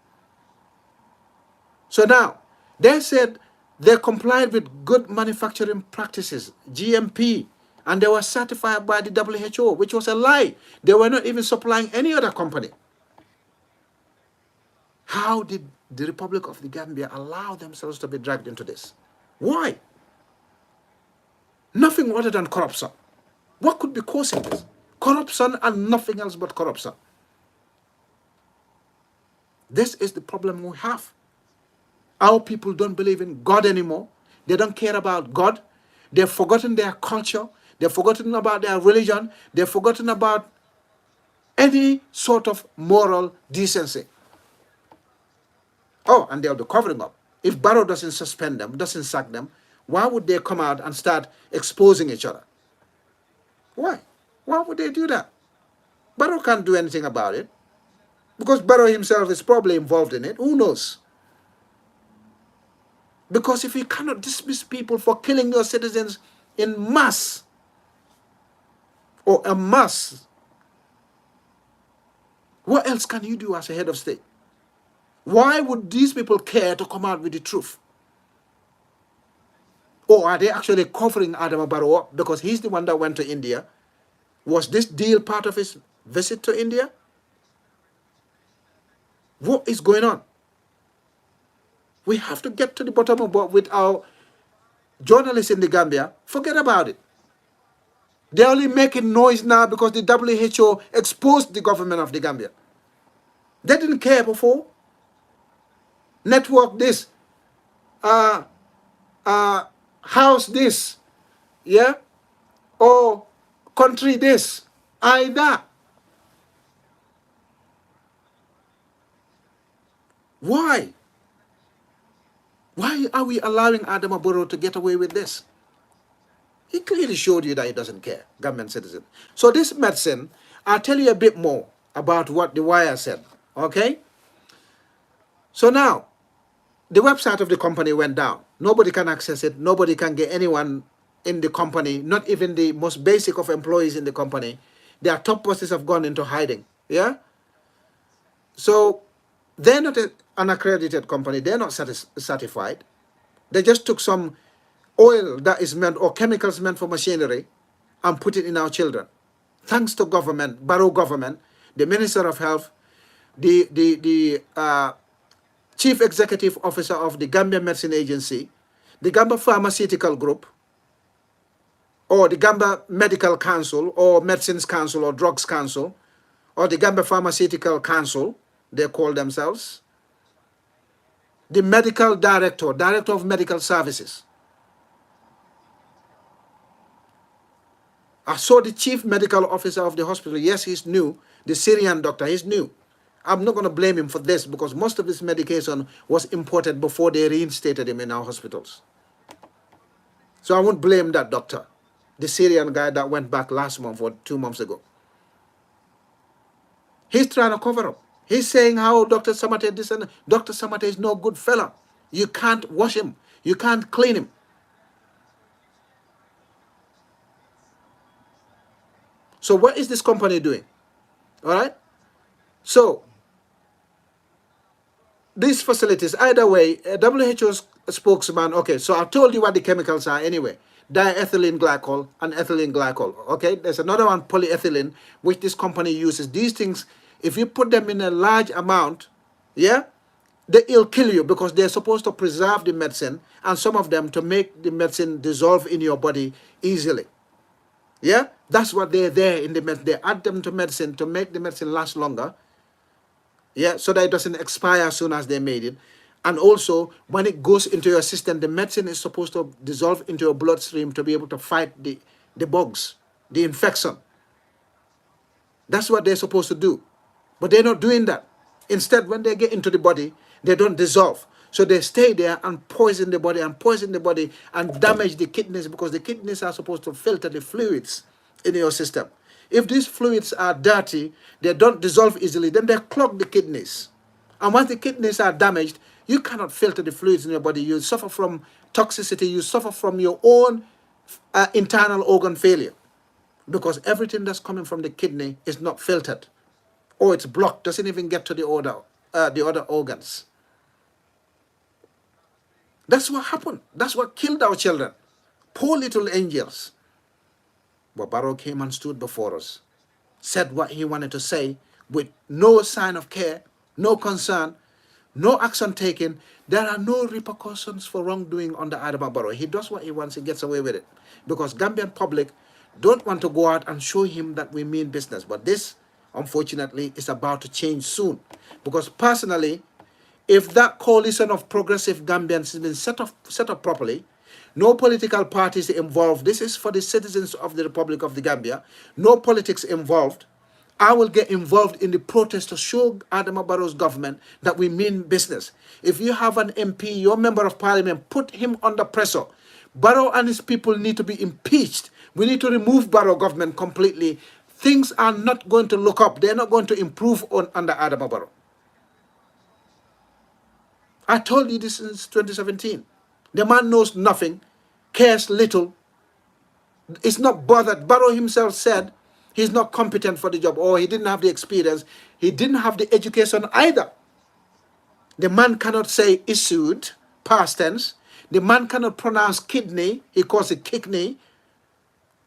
So now, they said they complied with good manufacturing practices, GMP, and they were certified by the WHO, which was a lie. They were not even supplying any other company. How did the Republic of the Gambia allow themselves to be dragged into this? Why? Nothing other than corruption. What could be causing this? Corruption and nothing else but corruption. This is the problem we have. Our people don't believe in God anymore. They don't care about God. They've forgotten their culture. They've forgotten about their religion. They've forgotten about any sort of moral decency. Oh, and they'll be covering up. If Barrow doesn't suspend them, doesn't sack them, why would they come out and start exposing each other? Why? Why would they do that? Barrow can't do anything about it. Because Barrow himself is probably involved in it. Who knows? Because if you cannot dismiss people for killing your citizens in mass, or en masse, what else can you do as a head of state? Why would these people care to come out with the truth? Or are they actually covering Adama Barrow up because he's the one that went to India? Was this deal part of his visit to India? What is going on? We have to get to the bottom of what with our journalists in the Gambia. Forget about it. They're only making noise now because the WHO exposed the government of the Gambia. They didn't care before. Network this, house this, yeah, or country this, either. Why? Why are we allowing Adama Barrow to get away with this? He clearly showed you that he doesn't care, government citizen. So this medicine, I'll tell you a bit more about what the wire said, okay? So now, the website of the company went down. Nobody can access it. Nobody can get anyone in the company, not even the most basic of employees in the company. Their top bosses have gone into hiding, yeah? So they're not an accredited company. They're not certified. They just took some oil that is meant, or chemicals meant for machinery, and put it in our children. Thanks to government, Barrow government, the Minister of Health, the Chief Executive Officer of the Gambia Medicine Agency, the Gambia Pharmaceutical Group, or the Gambia Medical Council, or Medicines Council, or Drugs Council, or the Gambia Pharmaceutical Council, they call themselves, the Medical Director, Director of Medical Services. I saw the Chief Medical Officer of the hospital. Yes, he's new. The Syrian doctor, he's new. I'm not going to blame him for this because most of his medication was imported before they reinstated him in our hospitals. So I won't blame that doctor, the Syrian guy that went back last month or 2 months ago. He's trying to cover up. He's saying how Dr. Samate, this and Dr. Samate is no good fella. You can't wash him. You can't clean him. So what is this company doing? All right? So these facilities, either way, WHO's spokesman, okay, so I told you what the chemicals are anyway. Diethylene glycol and ethylene glycol, okay? There's another one, polyethylene, which this company uses. These things, if you put them in a large amount, yeah, they'll kill you because they're supposed to preserve the medicine and some of them to make the medicine dissolve in your body easily. Yeah, that's what they're there in the medicine. They add them to medicine to make the medicine last longer. Yeah, so that it doesn't expire as soon as they made it. And also, when it goes into your system, the medicine is supposed to dissolve into your bloodstream to be able to fight the bugs, the infection. That's what they're supposed to do. But they're not doing that. Instead, when they get into the body, they don't dissolve. So they stay there and poison the body and damage the kidneys because the kidneys are supposed to filter the fluids in your system. If these fluids are dirty, they don't dissolve easily, then they clog the kidneys. And once the kidneys are damaged, You cannot filter the fluids in your body. You suffer from toxicity. You suffer from your own internal organ failure because everything that's coming from the kidney is not filtered, or it's blocked, doesn't even get to the other organs. That's what happened. That's what killed our children. Poor little angels. But Barrow came and stood before us, said what he wanted to say with no sign of care, no concern, no action taken. There are no repercussions for wrongdoing under Adama Barrow. He does what he wants, he gets away with it. Because Gambian public don't want to go out and show him that we mean business. But this, unfortunately, is about to change soon. Because personally, if that coalition of progressive Gambians has been set up properly, no political parties involved, this is for the citizens of the Republic of the Gambia, no politics involved, I will get involved in the protest to show Adama Barrow's government that we mean business. If you have an MP, your member of parliament, put him under pressure. Barrow and his people need to be impeached. We need to remove Barrow government completely. Things are not going to look up. They're not going to improve under Adama Barrow. I told you this since 2017. The man knows nothing, cares little, is not bothered. Barrow himself said he's not competent for the job, or he didn't have the experience. He didn't have the education either. The man cannot say issued, past tense. The man cannot pronounce kidney. He calls it kidney.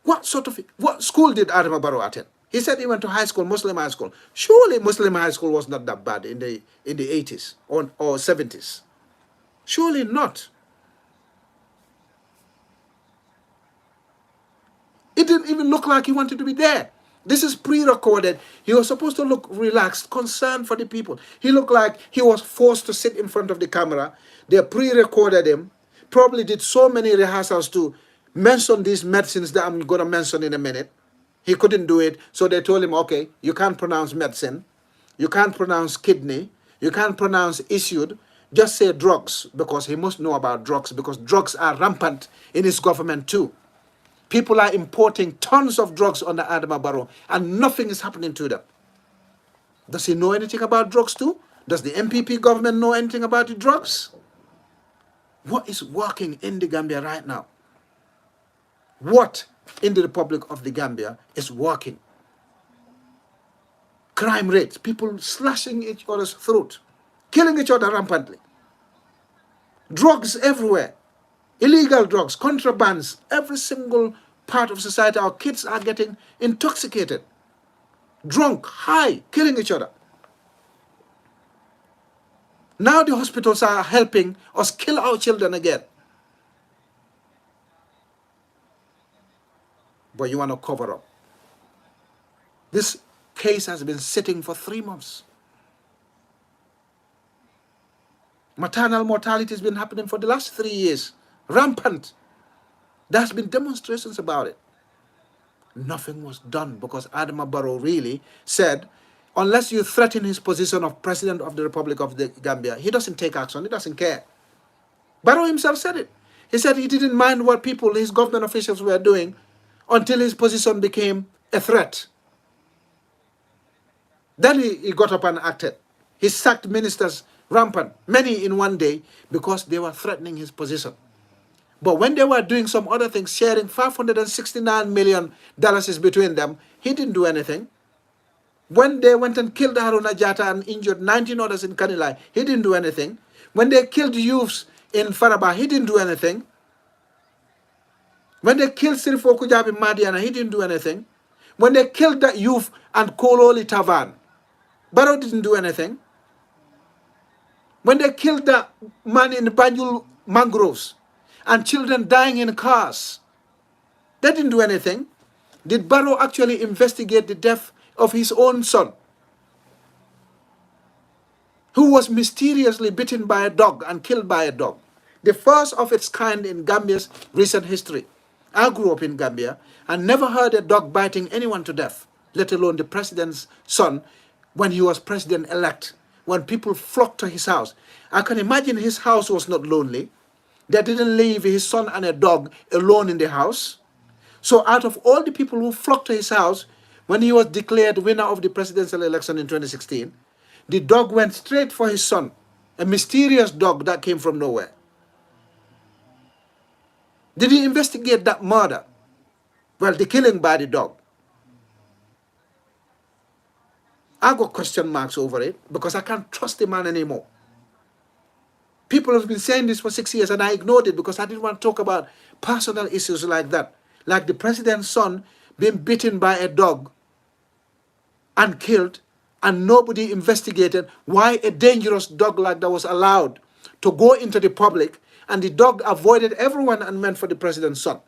What school did Adama Barrow attend? He said he went to high school, Muslim high school. Surely Muslim high school was not that bad in the 80s or 70s. Surely not. It didn't even look like he wanted to be there. This is pre-recorded. He was supposed to look relaxed, concerned for the people. He looked like he was forced to sit in front of the camera. They pre-recorded him, probably did so many rehearsals to mention these medicines that I'm going to mention in a minute. He couldn't do it, so they told him, okay, you can't pronounce medicine, you can't pronounce kidney, you can't pronounce issued, just say drugs, because he must know about drugs, because drugs are rampant in his government too. People are importing tons of drugs under Adama Barrow, and nothing is happening to them. Does he know anything about drugs too? Does the MPP government know anything about the drugs? What is working in the Gambia right now? What in the Republic of the Gambia is working? Crime rates, people slashing each other's throat, killing each other rampantly. Drugs everywhere. Illegal drugs, contrabands, every single part of society. Our kids are getting intoxicated, drunk, high, killing each other. Now the hospitals are helping us kill our children again. But you want to cover up. This case has been sitting for 3 months. Maternal mortality has been happening for the last 3 years. Rampant. There's been demonstrations about it. Nothing was done because Adama Barrow really said, unless you threaten his position of President of the Republic of the Gambia, he doesn't take action, he doesn't care. Barrow himself said it. He said he didn't mind what people, his government officials were doing until his position became a threat. Then he got up and acted. He sacked ministers rampant, many in one day, because they were threatening his position. But when they were doing some other things, sharing $569 million between them, he didn't do anything. When they went and killed Haruna Jata and injured 19 others in Kanilai, he didn't do anything. When they killed youths in Faraba, he didn't do anything. When they killed Sirifo Kujabi Madiana, he didn't do anything. When they killed that youth and Kololi Tavan, Barrow didn't do anything. When they killed that man in the Banjul mangroves and children dying in cars, they didn't do anything. Did Barrow actually investigate the death of his own son, who was mysteriously bitten by a dog and killed by a dog? The first of its kind in Gambia's recent history. I grew up in Gambia and never heard a dog biting anyone to death, let alone the president's son when he was president-elect, when people flocked to his house. I can imagine his house was not lonely. They didn't leave his son and a dog alone in the house. So out of all the people who flocked to his house, when he was declared winner of the presidential election in 2016, the dog went straight for his son A mysterious dog that came from nowhere. Did he investigate that murder? Well, the killing by the dog. I got question marks over it because I can't trust the man anymore. People have been saying this for 6 years and I ignored it because I didn't want to talk about personal issues like that. Like the president's son being bitten by a dog and killed, and nobody investigated why a dangerous dog like that was allowed to go into the public, and the dog avoided everyone and went for the president's son.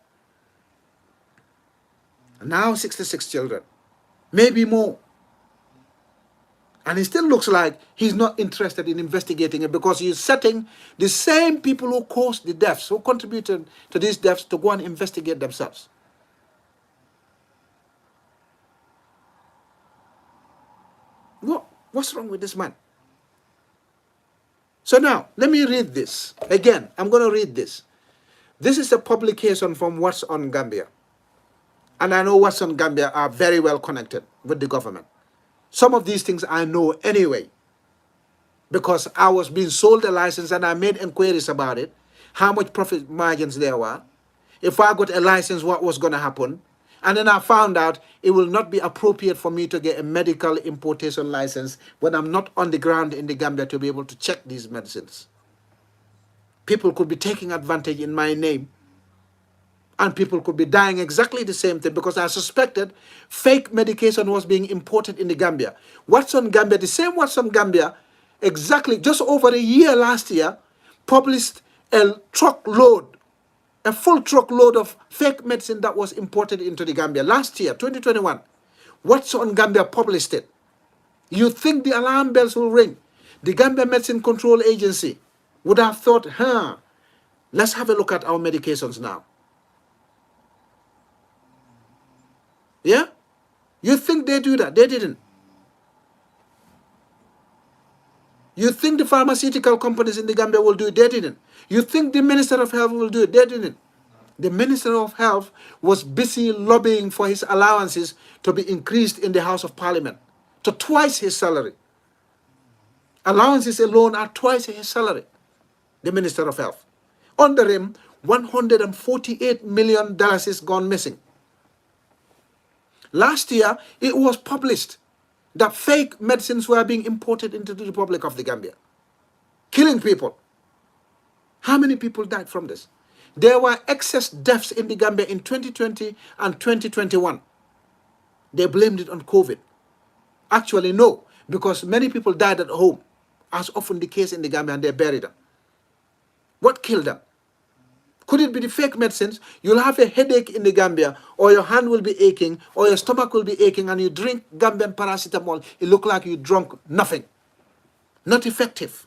And now 66 children, maybe more. And it still looks like he's not interested in investigating it because he's setting the same people who caused the deaths, who contributed to these deaths, to go and investigate themselves. What's wrong with this man? So now, let me read this. Again, I'm going to read this. This is a publication from What's on Gambia. And I know What's on Gambia are very well connected with the government. Some of these things I know anyway, because I was being sold a license and I made inquiries about it, how much profit margins there were. If I got a license, what was going to happen? And then I found out it will not be appropriate for me to get a medical importation license when I'm not on the ground in the Gambia to be able to check these medicines. People could be taking advantage in my name, and people could be dying exactly the same thing because I suspected fake medication was being imported in the Gambia. What's on Gambia, the same What's on Gambia, exactly just over a year last year, published a full truckload of fake medicine that was imported into the Gambia last year, 2021. What's on Gambia published it. You think the alarm bells will ring? The Gambia Medicine Control Agency would have thought, let's have a look at our medications now. Yeah? You think they do that? They didn't. You think the pharmaceutical companies in the Gambia will do it? They didn't. You think the Minister of Health will do it? They didn't. The Minister of Health was busy lobbying for his allowances to be increased in the House of Parliament to twice his salary. Allowances alone are twice his salary. The Minister of Health. Under him, $148 million is gone missing. Last year, it was published that fake medicines were being imported into the Republic of the Gambia, killing people. How many people died from this? There were excess deaths in the Gambia in 2020 and 2021. They blamed it on COVID. Actually, no, because many people died at home, as often the case in the Gambia, and they buried them. What killed them? Could it be the fake medicines? You'll have a headache in the Gambia, or your hand will be aching, or your stomach will be aching, and you drink Gambian paracetamol. It look like you drunk nothing. Not effective.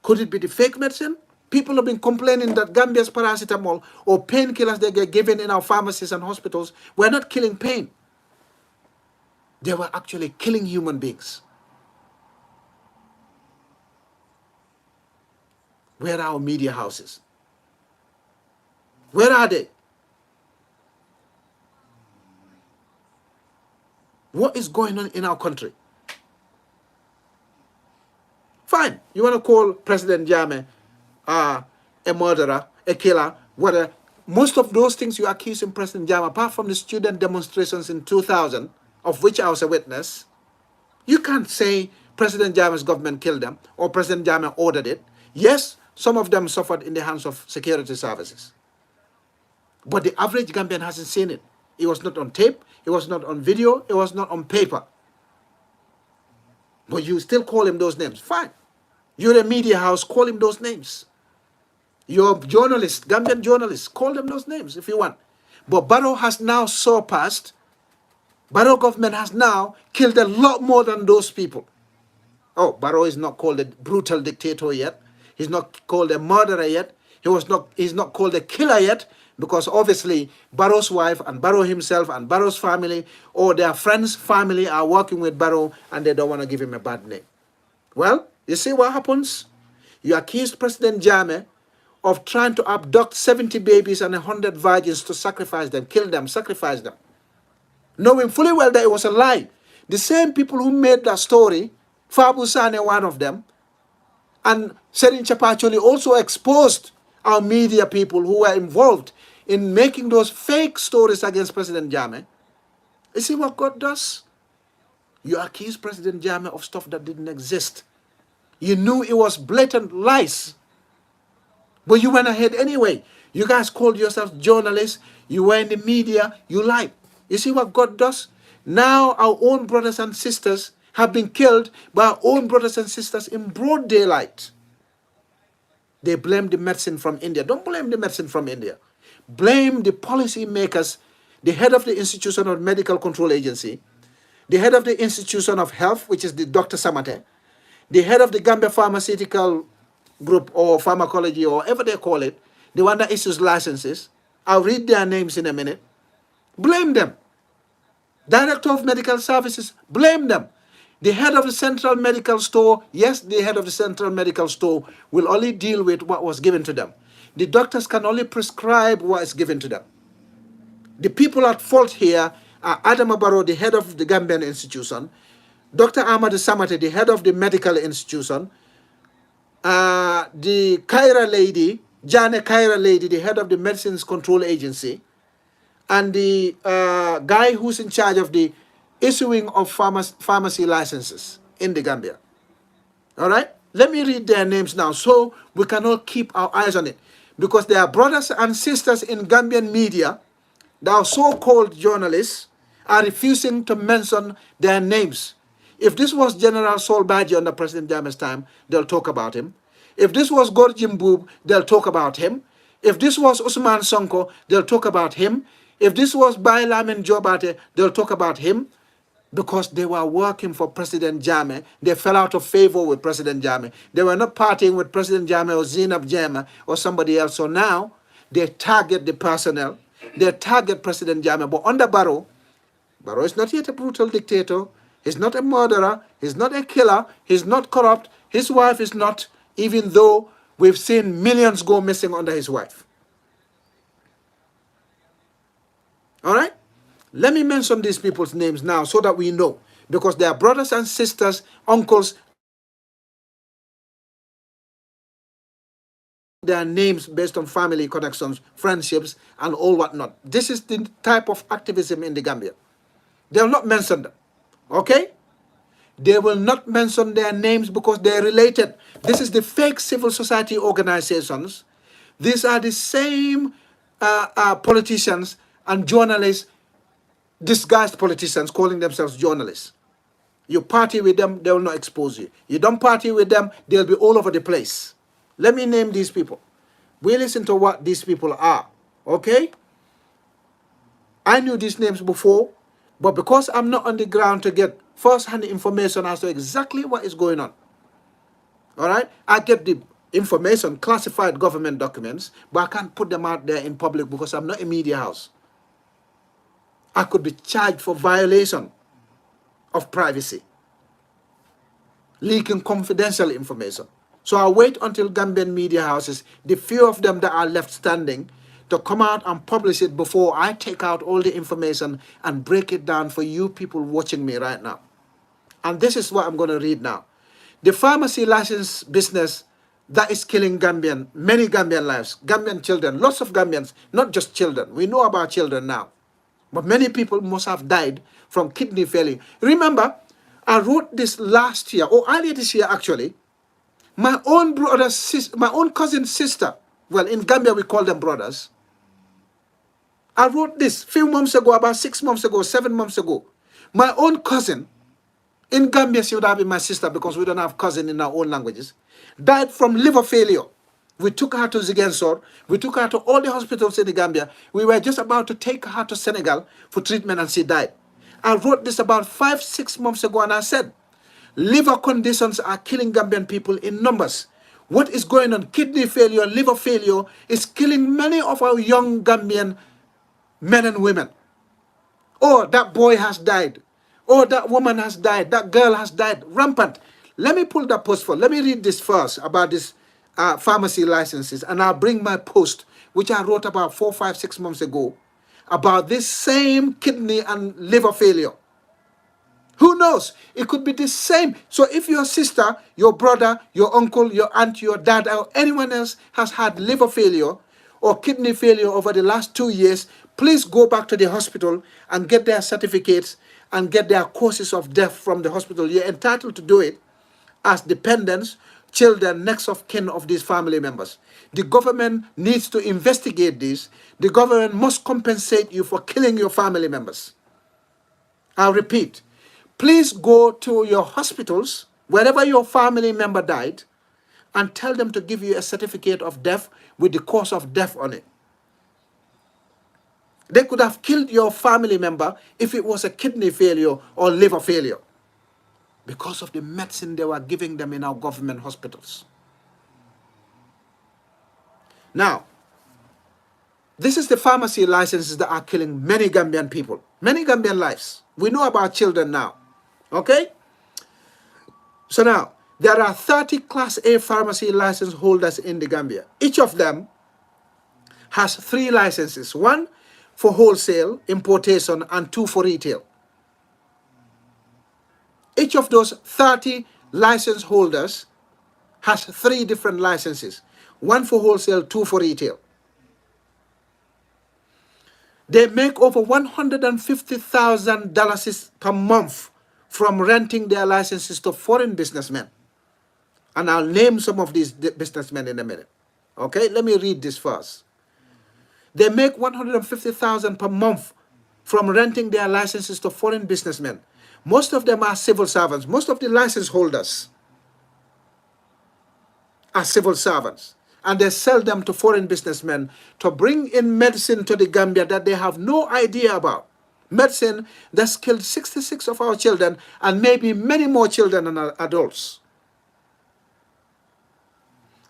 Could it be the fake medicine? People have been complaining that Gambia's paracetamol or painkillers they get given in our pharmacies and hospitals were not killing pain. They were actually killing human beings. Where are our media houses? Where are they? What is going on in our country? Fine, you want to call President Jammeh a murderer, a killer, whatever. Most of those things you accuse in President Jammeh, apart from the student demonstrations in 2000, of which I was a witness, you can't say President Jammeh's government killed them or President Jammeh ordered it. Yes, some of them suffered in the hands of security services. But the average Gambian hasn't seen it. It was not on tape, it was not on video, it was not on paper. But you still call him those names. Fine. You're a media house, call him those names. You're a journalist, Gambian journalist, call them those names if you want. But Barrow has now surpassed, Barrow government has now killed a lot more than those people. Oh, Barrow is not called a brutal dictator yet. He's not called a murderer yet. He's not called a killer yet, because obviously Barrow's wife and Barrow himself and Barrow's family or their friends' family are working with Barrow and they don't want to give him a bad name. Well, you see what happens? You accused President Jammeh of trying to abduct 70 babies and 100 virgins to sacrifice them, kill them, sacrifice them, knowing fully well that it was a lie. The same people who made that story, Fabu Sane, one of them, And Serin Chapacholi also exposed our media people who were involved in making those fake stories against President Jammeh. You see what God does? You accuse President Jammeh of stuff that didn't exist. You knew it was blatant lies, but you went ahead anyway. You guys called yourselves journalists. You were in the media. You lied. You see what God does? Now our own brothers and sisters have been killed by our own brothers and sisters in broad daylight. They blame the medicine from India. Don't blame the medicine from India. Blame the policy makers, the head of the Institution of Medical Control Agency, the head of the Institution of Health, which is the Dr. Samate, the head of the Gambia Pharmaceutical Group or Pharmacology or whatever they call it, the one that issues licenses. I'll read their names in a minute. Blame them. Director of Medical Services, blame them. The head of the Central Medical Store, yes, the head of the Central Medical Store will only deal with what was given to them. The doctors can only prescribe what is given to them. The people at fault here are Adama Barrow, the head of the Gambian institution, Dr. Ahmad Samate, the head of the medical institution, the Kaira lady, Jane Kaira lady, the head of the Medicines Control Agency, and the guy who's in charge of the issuing of pharmacy licenses in the Gambia. All right? Let me read their names now so we can all keep our eyes on it. Because there are brothers and sisters in Gambian media, that are so-called journalists, are refusing to mention their names. If this was General Sol Badji under President Jammeh's time, they'll talk about him. If this was Gorjim Boob, they'll talk about him. If this was Usman Sonko, they'll talk about him. If this was Bailamin Jobate, they'll talk about him. Because they were working for President Jammeh. They fell out of favor with President Jammeh. They were not partying with President Jammeh or Zainab Jammeh or somebody else. So now they target the personnel. They target President Jammeh. But under Barrow, Barrow is not yet a brutal dictator. He's not a murderer. He's not a killer. He's not corrupt. His wife is not, even though we've seen millions go missing under his wife. All right? Let me mention these people's names now so that we know. Because they are brothers and sisters, uncles. Their names based on family connections, friendships, and all whatnot. This is the type of activism in the Gambia. They will not mention them. Okay? They will not mention their names because they're related. This is the fake civil society organizations. These are the same politicians and journalists, disguised politicians calling themselves journalists. You party with them, they will not expose you. You don't party with them, they'll be all over the place. Let me name these people. We listen to what these people are. Okay? I knew these names before, but because I'm not on the ground to get first-hand information as to exactly what is going on. All right? I get the information, classified government documents, but I can't put them out there in public because I'm not a media house. I could be charged for violation of privacy, leaking confidential information. So I wait until Gambian media houses, the few of them that are left standing, to come out and publish it before I take out all the information and break it down for you people watching me right now. And this is what I'm going to read now. The pharmacy license business that is killing many Gambian lives, Gambian children, lots of Gambians, not just children. We know about children now. But many people must have died from kidney failure. Remember, I wrote this last year, or earlier this year actually. My own brother, my own cousin's sister, well, in Gambia we call them brothers. I wrote this a few months ago, about 6 months ago, 7 months ago. My own cousin, in Gambia she would have been my sister because we don't have cousin in our own languages, died from liver failure. We took her to Ziguinchor. We took her to all the hospitals in the Gambia. We were just about to take her to Senegal for treatment and she died. I wrote this about 5, 6 months ago and I said, liver conditions are killing Gambian people in numbers. What is going on? Kidney failure, liver failure is killing many of our young Gambian men and women. Oh, that boy has died. Oh, that woman has died. That girl has died. Rampant. Let me pull that post for. Let me read this first about this pharmacy licenses, and I'll bring my post, which I wrote about 4, 5, 6 months ago, about this same kidney and liver failure. Who knows? It could be the same. So if your sister, your brother, your uncle, your aunt, your dad, or anyone else has had liver failure or kidney failure over the last 2 years, please go back to the hospital and get their certificates and get their causes of death from the hospital. You're entitled to do it as dependents, children, next of kin of these family members. The government needs to investigate this. The government must compensate you for killing your family members. I'll repeat. Please go to your hospitals, wherever your family member died, and tell them to give you a certificate of death with the cause of death on it. They could have killed your family member if it was a kidney failure or liver failure because of the medicine they were giving them in our government hospitals. Now, this is the pharmacy licenses that are killing many Gambian people, many Gambian lives. We know about children now. Okay? So now, there are 30 Class A pharmacy license holders in the Gambia. Each of them has 3 licenses, 1 for wholesale, importation, and 2 for retail. Each of those 30 license holders has 3 different licenses, 1 for wholesale, 2 for retail. They make over $150,000 per month from renting their licenses to foreign businessmen. And I'll name some of these businessmen in a minute. Okay, let me read this first. They make $150,000 per month from renting their licenses to foreign businessmen. Most of them are civil servants. Most of the license holders are civil servants. And they sell them to foreign businessmen to bring in medicine to the Gambia that they have no idea about. Medicine that's killed 66 of our children and maybe many more children and adults.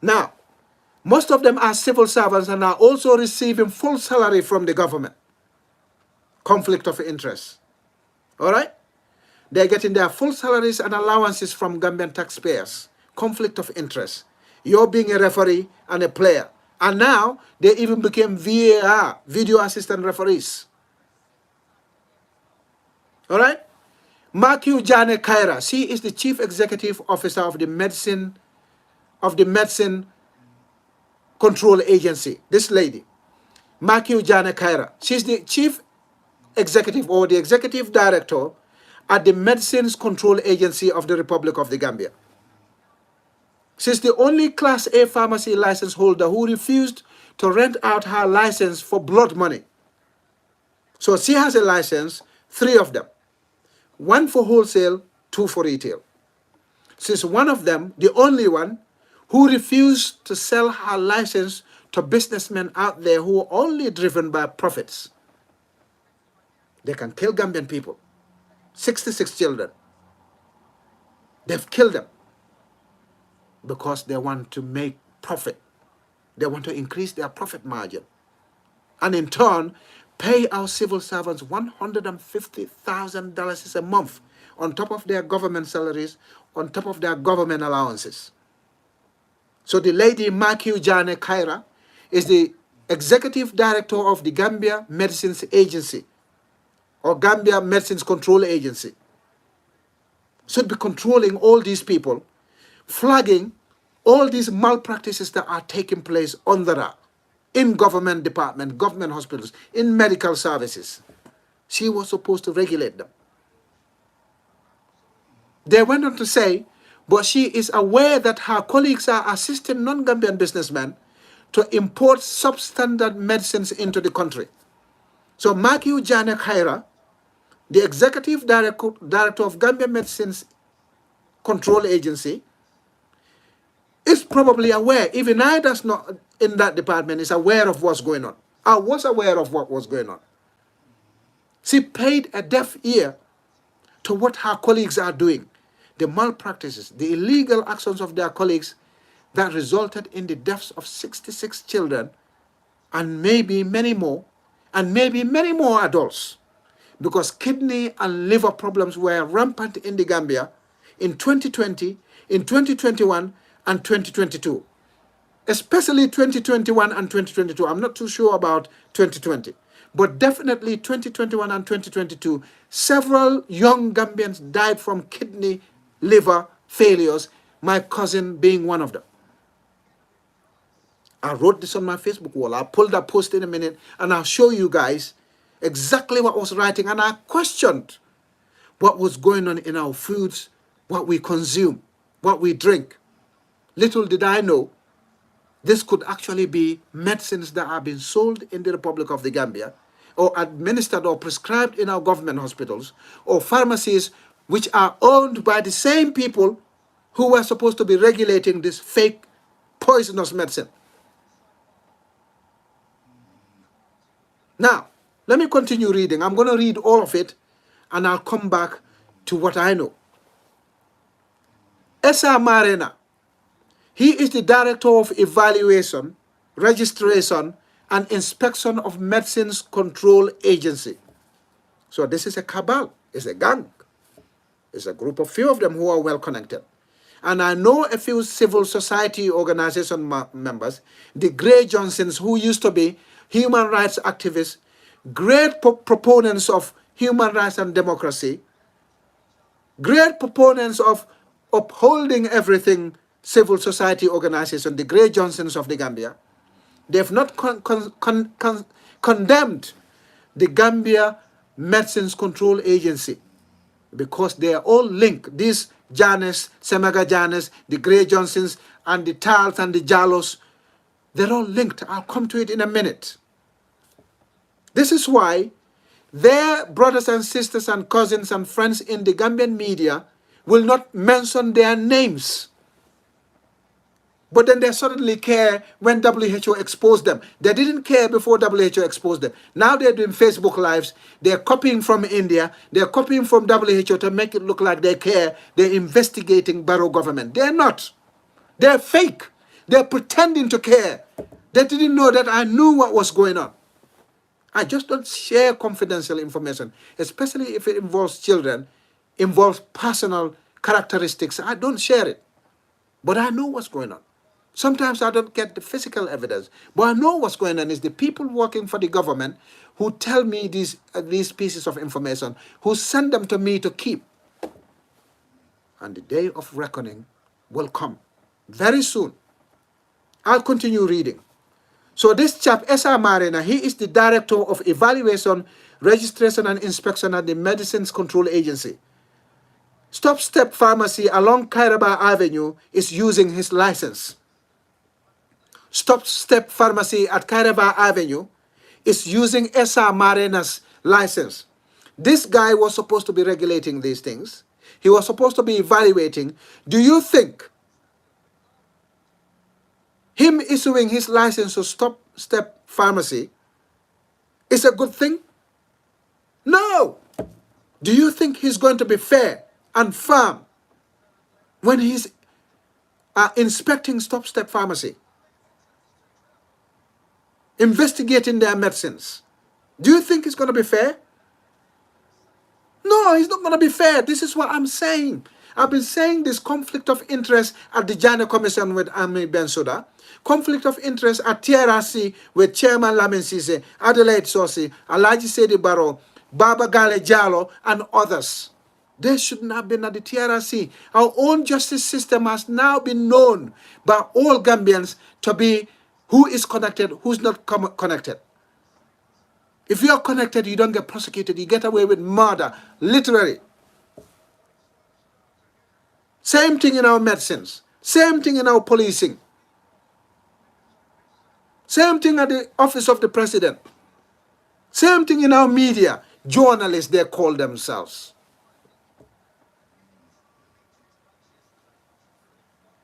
Now, most of them are civil servants and are also receiving full salary from the government. Conflict of interest. All right? They're getting their full salaries and allowances from Gambian taxpayers. Conflict of interest. You're being a referee and a player. And now, they even became VAR, video assistant referees. All right? Makiu Jane Kaira, she is the chief executive officer of the medicine control agency. This lady, Makiu Jane Kaira, she's the chief executive or the executive director at the medicines control agency of the Republic of the Gambia. She's the only Class A pharmacy license holder who refused to rent out her license for blood money. So she has a license, 3 of them. 1 for wholesale, 2 for retail. She's one of them, the only one, who refused to sell her license to businessmen out there who are only driven by profits. They can kill Gambian people. 66 children. They've killed them because they want to make profit. They want to increase their profit margin. And in turn, pay our civil servants $150,000 a month on top of their government salaries, on top of their government allowances. So the lady Makiu Jane Kaira is the executive director of the Gambia Medicines Agency or Gambia Medicines Control Agency. Should be controlling all these people, flagging all these malpractices that are taking place on the radar in government department, government hospitals, in medical services. She was supposed to regulate them. They went on to say, but she is aware that her colleagues are assisting non-Gambian businessmen to import substandard medicines into the country. So Makiu Jane Kaira, the executive director of Gambia Medicines Control Agency, is probably aware, even I that's not in that department is aware of what's going on. I was aware of what was going on. She paid a deaf ear to what her colleagues are doing, the malpractices, the illegal actions of their colleagues that resulted in the deaths of 66 children and maybe many more, and maybe many more adults, because kidney and liver problems were rampant in the Gambia in 2020, in 2021, and 2022. Especially 2021 and 2022. I'm not too sure about 2020. But definitely 2021 and 2022, several young Gambians died from kidney, liver failures, my cousin being one of them. I wrote this on my Facebook wall. I'll pull that post in a minute and I'll show you guys exactly what I was writing. And I questioned what was going on in our foods, what we consume, what we drink. Little did I know this could actually be medicines that are being sold in the Republic of the Gambia or administered or prescribed in our government hospitals or pharmacies which are owned by the same people who were supposed to be regulating this fake poisonous medicine. Now, let me continue reading. I'm going to read all of it and I'll come back to what I know. Esa Marena, he is the Director of Evaluation, Registration, and Inspection of Medicines Control Agency. So this is a cabal, it's a gang. It's a group of few of them who are well connected. And I know a few civil society organization members, the Gray Johnsons, who used to be human rights activists, great proponents of human rights and democracy, great proponents of upholding everything civil society organization, the Gray Johnsons of the Gambia. They've not condemned the Gambia Medicines Control Agency because they are all linked. These Janes, Semaga Janes, the Gray Johnsons, and the Tals and the Jalos, they're all linked. I'll come to it in a minute. This is why their brothers and sisters and cousins and friends in the Gambian media will not mention their names. But then they suddenly care when WHO exposed them. They didn't care before WHO exposed them. Now they're doing Facebook Lives. They're copying from India. They're copying from WHO to make it look like they care. They're investigating Barrow government. They're not. They're fake. They're pretending to care. They didn't know that I knew what was going on. I just don't share confidential information, especially if it involves children, involves personal characteristics. I don't share it. But I know what's going on. Sometimes I don't get the physical evidence, but I know what's going on is the people working for the government who tell me these pieces of information, who send them to me to keep. And the day of reckoning will come very soon. I'll continue reading. So this chap, Esa Marena, he is the Director of Evaluation, Registration and Inspection at the Medicines Control Agency. Stop Step Pharmacy along Kairaba Avenue is using his license. Stop Step Pharmacy at Kairaba Avenue is using Esa Marena's license. This guy was supposed to be regulating these things. He was supposed to be evaluating. Do you think him issuing his license to Stop Step Pharmacy is a good thing? No. Do you think he's going to be fair and firm when he's inspecting Stop Step Pharmacy, investigating their medicines? Do you think it's going to be fair? No, it's not going to be fair. This is what I'm saying. I've been saying this conflict of interest at the Jana Commission with Ami Bensouda, conflict of interest at TRRC with Chairman Lamin Sise, Adelaide Sosi, Alaji Sedi Barrow, Baba Gale Jalo, and others. They shouldn't have been at the TRRC. Our own justice system has now been known by all Gambians to be who is connected, who's not connected. If you are connected, you don't get prosecuted. You get away with murder, literally. Same thing in our medicines. Same thing in our policing. Same thing at the office of the president. Same thing in our media. Journalists, they call themselves.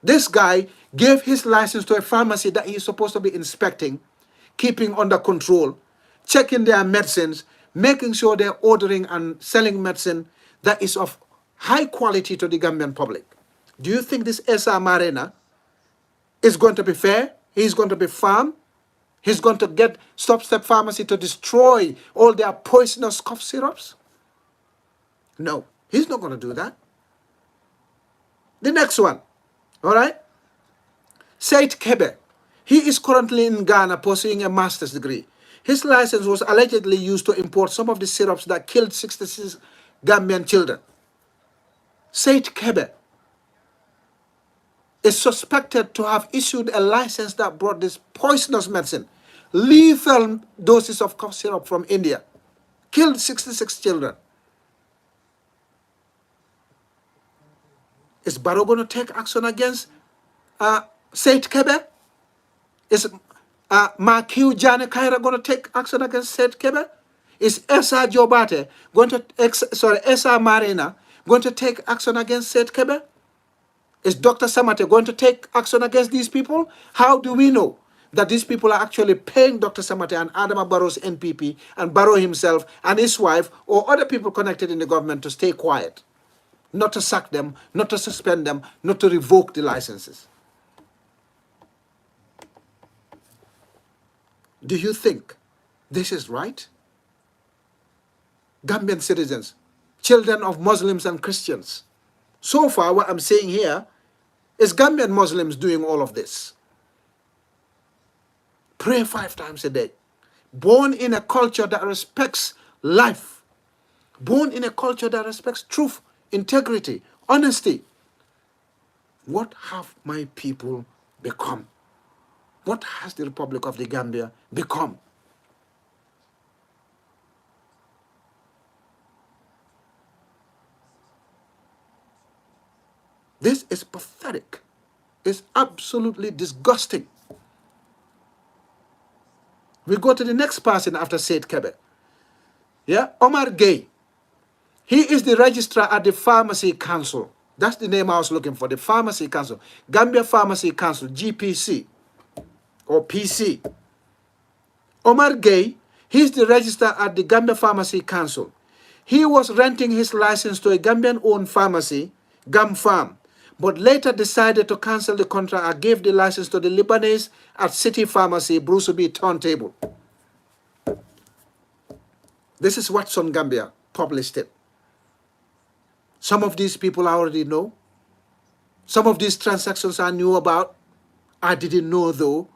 This guy gave his license to a pharmacy that he's supposed to be inspecting, keeping under control, checking their medicines, making sure they're ordering and selling medicine that is of high quality to the Gambian public. Do you think this Esa Marena is going to be fair? He's going to be firm? He's going to get Stop Step Pharmacy to destroy all their poisonous cough syrups? No, he's not going to do that. The next one, all right? Said Kebe. He is currently in Ghana pursuing a master's degree. His license was allegedly used to import some of the syrups that killed 66 Gambian children. Said Kebe is suspected to have issued a license that brought this poisonous medicine, lethal doses of cough syrup from India, killed 66 children. Is Barrow going to take action against Said Kebe? Is Marquis Jane Kaira going to take action against Said Kebe? Is Esa Jobate going to, Esa Marina going to take action against Said Kebe? Is Dr. Samate going to take action against these people? How do we know that these people are actually paying Dr. Samate and Adama Barrow's NPP and Barrow himself and his wife or other people connected in the government to stay quiet, not to sack them, not to suspend them, not to revoke the licenses? Do you think this is right? Gambian citizens, children of Muslims and Christians. So far, what I'm saying here is Gambian Muslims doing all of this. Pray 5 times a day. Born in a culture that respects life. Born in a culture that respects truth, integrity, honesty. What have my people become? What has the Republic of the Gambia become? This is pathetic. It's absolutely disgusting. We go to the next person after Said Kebe. Yeah, Omar Gay. He is the registrar at the Pharmacy Council. That's the name I was looking for, the Pharmacy Council. Gambia Pharmacy Council, GPC or PC. Omar Gay, he's the registrar at the Gambia Pharmacy Council. He was renting his license to a Gambian-owned pharmacy, Gam Farm, but later decided to cancel the contract and gave the license to the Lebanese at City Pharmacy, Bruceby Turntable. This is what Sun Gambia published it. Some of these people I already know. Some of these transactions I knew about. I didn't know, though,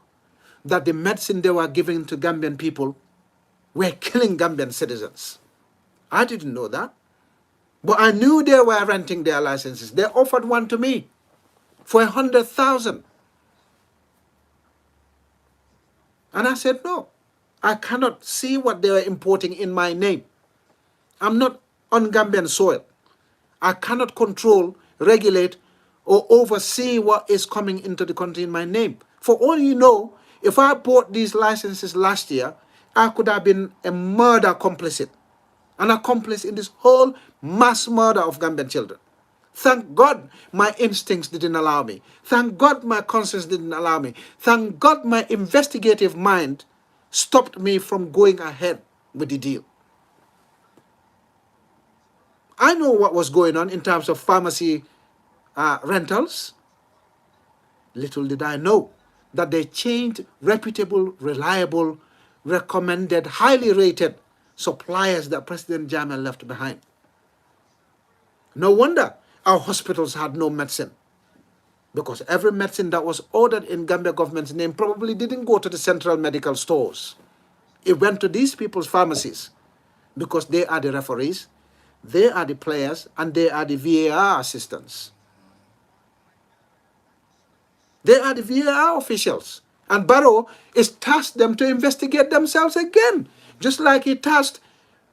that the medicine they were giving to Gambian people were killing Gambian citizens. I didn't know that. But I knew they were renting their licenses. They offered one to me for 100,000. And I said, no, I cannot see what they were importing in my name. I'm not on Gambian soil. I cannot control, regulate, or oversee what is coming into the country in my name. For all you know, if I bought these licenses last year, I could have been a murder complicit, an accomplice in this whole mass murder of Gambian children. Thank God my instincts didn't allow me. Thank God my conscience didn't allow me. Thank God my investigative mind stopped me from going ahead with the deal. I know what was going on in terms of pharmacy rentals. Little did I know that they changed reputable, reliable, recommended, highly rated suppliers that President Jammeh left behind. No wonder our hospitals had no medicine, because every medicine that was ordered in Gambia government's name probably didn't go to the central medical stores. It went to these people's pharmacies, because they are the referees, they are the players, and they are the VAR assistants. They are the VAR officials. And Barrow is tasked them to investigate themselves again, just like he tasked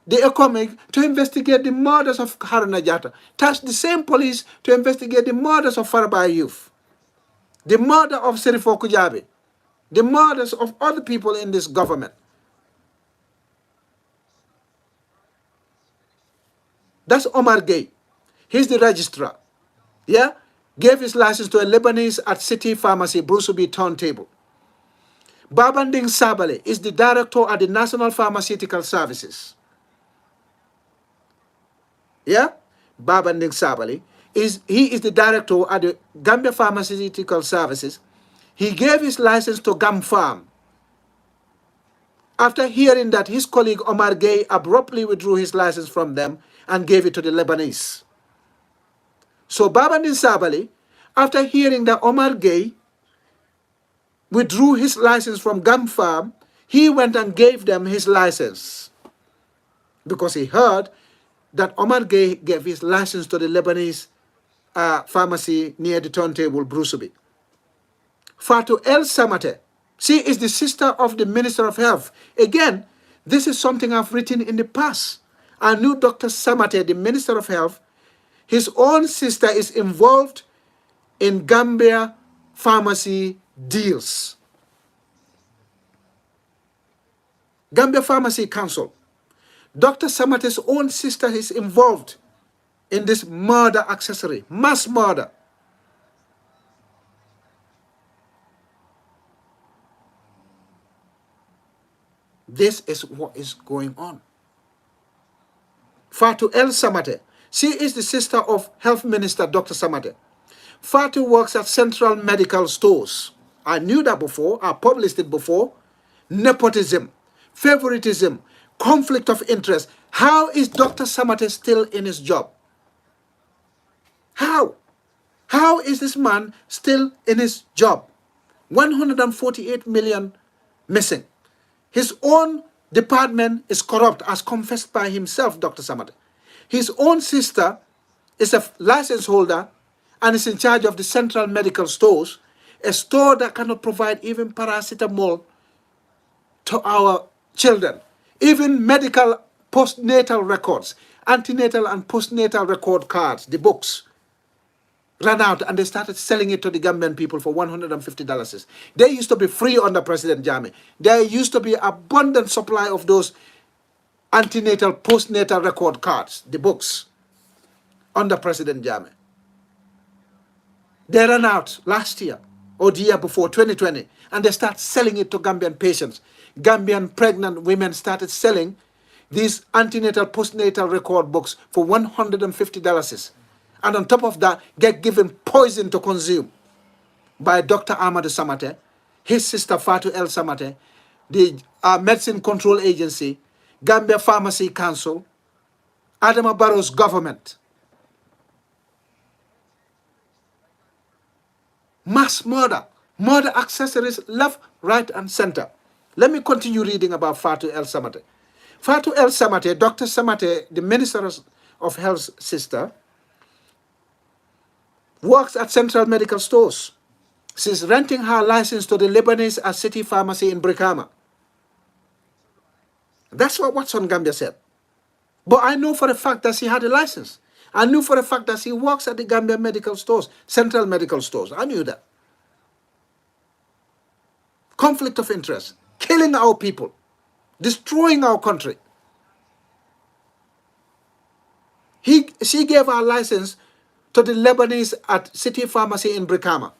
the ECOMIG to investigate the murders of Haruna Jatta, tasked the same police to investigate the murders of Faraba Youth, the murder of Serifo Kujabi, the murders of other people in this government. That's Omar Gay. He's the registrar. Yeah? Gave his license to a Lebanese at City Pharmacy, Bruceby Turntable. Babanding Sabale is the director at the National Pharmaceutical Services. Yeah? Babanding Sabale is the director at the Gambia Pharmaceutical Services. He gave his license to Gam Farm. After hearing that, his colleague Omar Gay abruptly withdrew his license from them and gave it to the Lebanese. So Babanding Sabale, after hearing that Omar Gay withdrew his license from Gam Farm, He went and gave them his license because he heard that Omar gave his license to the Lebanese pharmacy near the turntable, Brusubi. Fatu El Samate, she is the sister of the Minister of Health. Again, this is something I've written in the past. I knew Dr. Samate, the Minister of Health, his own sister is involved in Gambia pharmacy deals. Gambia Pharmacy Council. Dr. Samate's own sister is involved in this murder accessory, mass murder. This is what is going on. Fatu El Samate. She is the sister of Health Minister Dr. Samate. Fatu works at Central Medical Stores. I knew that before. I published it before. Nepotism, favoritism, conflict of interest. How is Dr. Samate still in his job? How? How is this man still in his job? 148 million missing. His own department is corrupt, as confessed by himself, Dr. Samate. His own sister is a license holder and is in charge of the Central Medical Stores, a store that cannot provide even paracetamol to our children. Even medical postnatal records, antenatal and postnatal record cards, the books, ran out and they started selling it to the Gambian people for $150. They used to be free under President Jammeh. There used to be abundant supply of those antenatal, postnatal record cards, the books, under President Jammeh. They ran out last year or the year before, 2020, and they start selling it to Gambian patients. Gambian pregnant women started selling these antenatal, postnatal record books for $150. And on top of that, get given poison to consume by Dr. Amadou Samate, his sister Fatu El Samate, the Medicine Control Agency, Gambia Pharmacy Council, Adama Barrow's government. Mass murder, murder accessories left, right, and center. Let me continue reading about Fatu El Samate. Fatu El Samate, Dr. Samate, the Minister of Health's sister, works at Central Medical Stores. She's renting her license to the Lebanese City Pharmacy in Brikama. That's what Watson Gambia said. But I know for a fact that she had a license. I knew for a fact that she works at the Gambia Medical Stores, Central Medical Stores. I knew that. Conflict of interest, killing our people, destroying our country. She gave her license to the Lebanese at City Pharmacy in Brikama.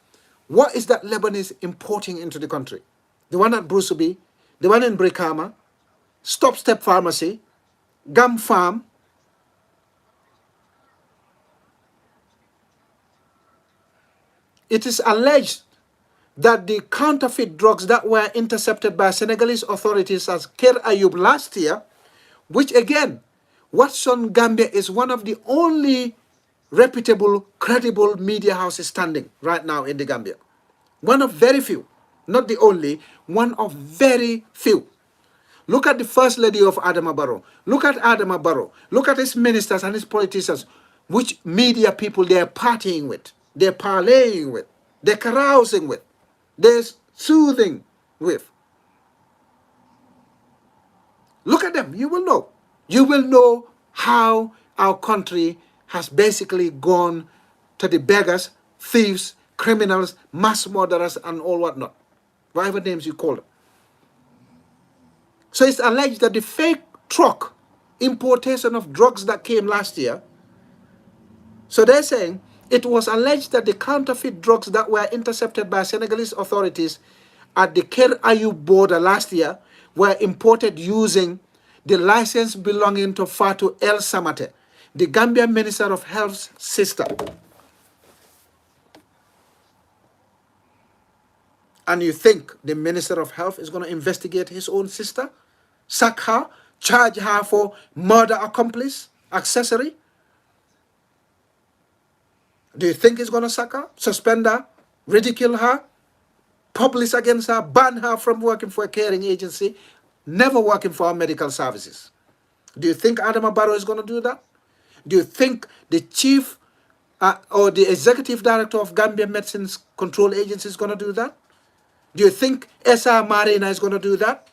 What is that Lebanese importing into the country? The one at Brusubi, the one in Brikama, Stop Step Pharmacy, Gum Farm. It is alleged that the counterfeit drugs that were intercepted by Senegalese authorities as Ker Ayub last year, which again, Watson Gambia is one of the only reputable, credible media houses standing right now in the Gambia. One of very few, not the only, one of very few. Look at the First Lady of Adama Barrow. Look at Adama Barrow. Look at his ministers and his politicians, which media people they're partying with, they're parlaying with, they're carousing with, they're soothing with. Look at them, you will know. You will know how our country has basically gone to the beggars, thieves, criminals, mass murderers, and all whatnot. Whatever names you call them. So it's alleged that the fake truck importation of drugs that came last year, so they're saying it was alleged that the counterfeit drugs that were intercepted by Senegalese authorities at the Ker Ayub border last year were imported using the license belonging to Fatu El Samate, the Gambian Minister of Health's sister. And you think the Minister of Health is going to investigate his own sister? Sack her? Charge her for murder accomplice? Accessory? Do you think he's going to sack her? Suspend her? Ridicule her? publish against her, ban her from working for a caring agency, never working for our medical services. Do you think Adama Barrow is going to do that? Do you think the chief or the executive director of Gambia Medicines Control Agency is going to do that? Do you think S.R. Marina is going to do that?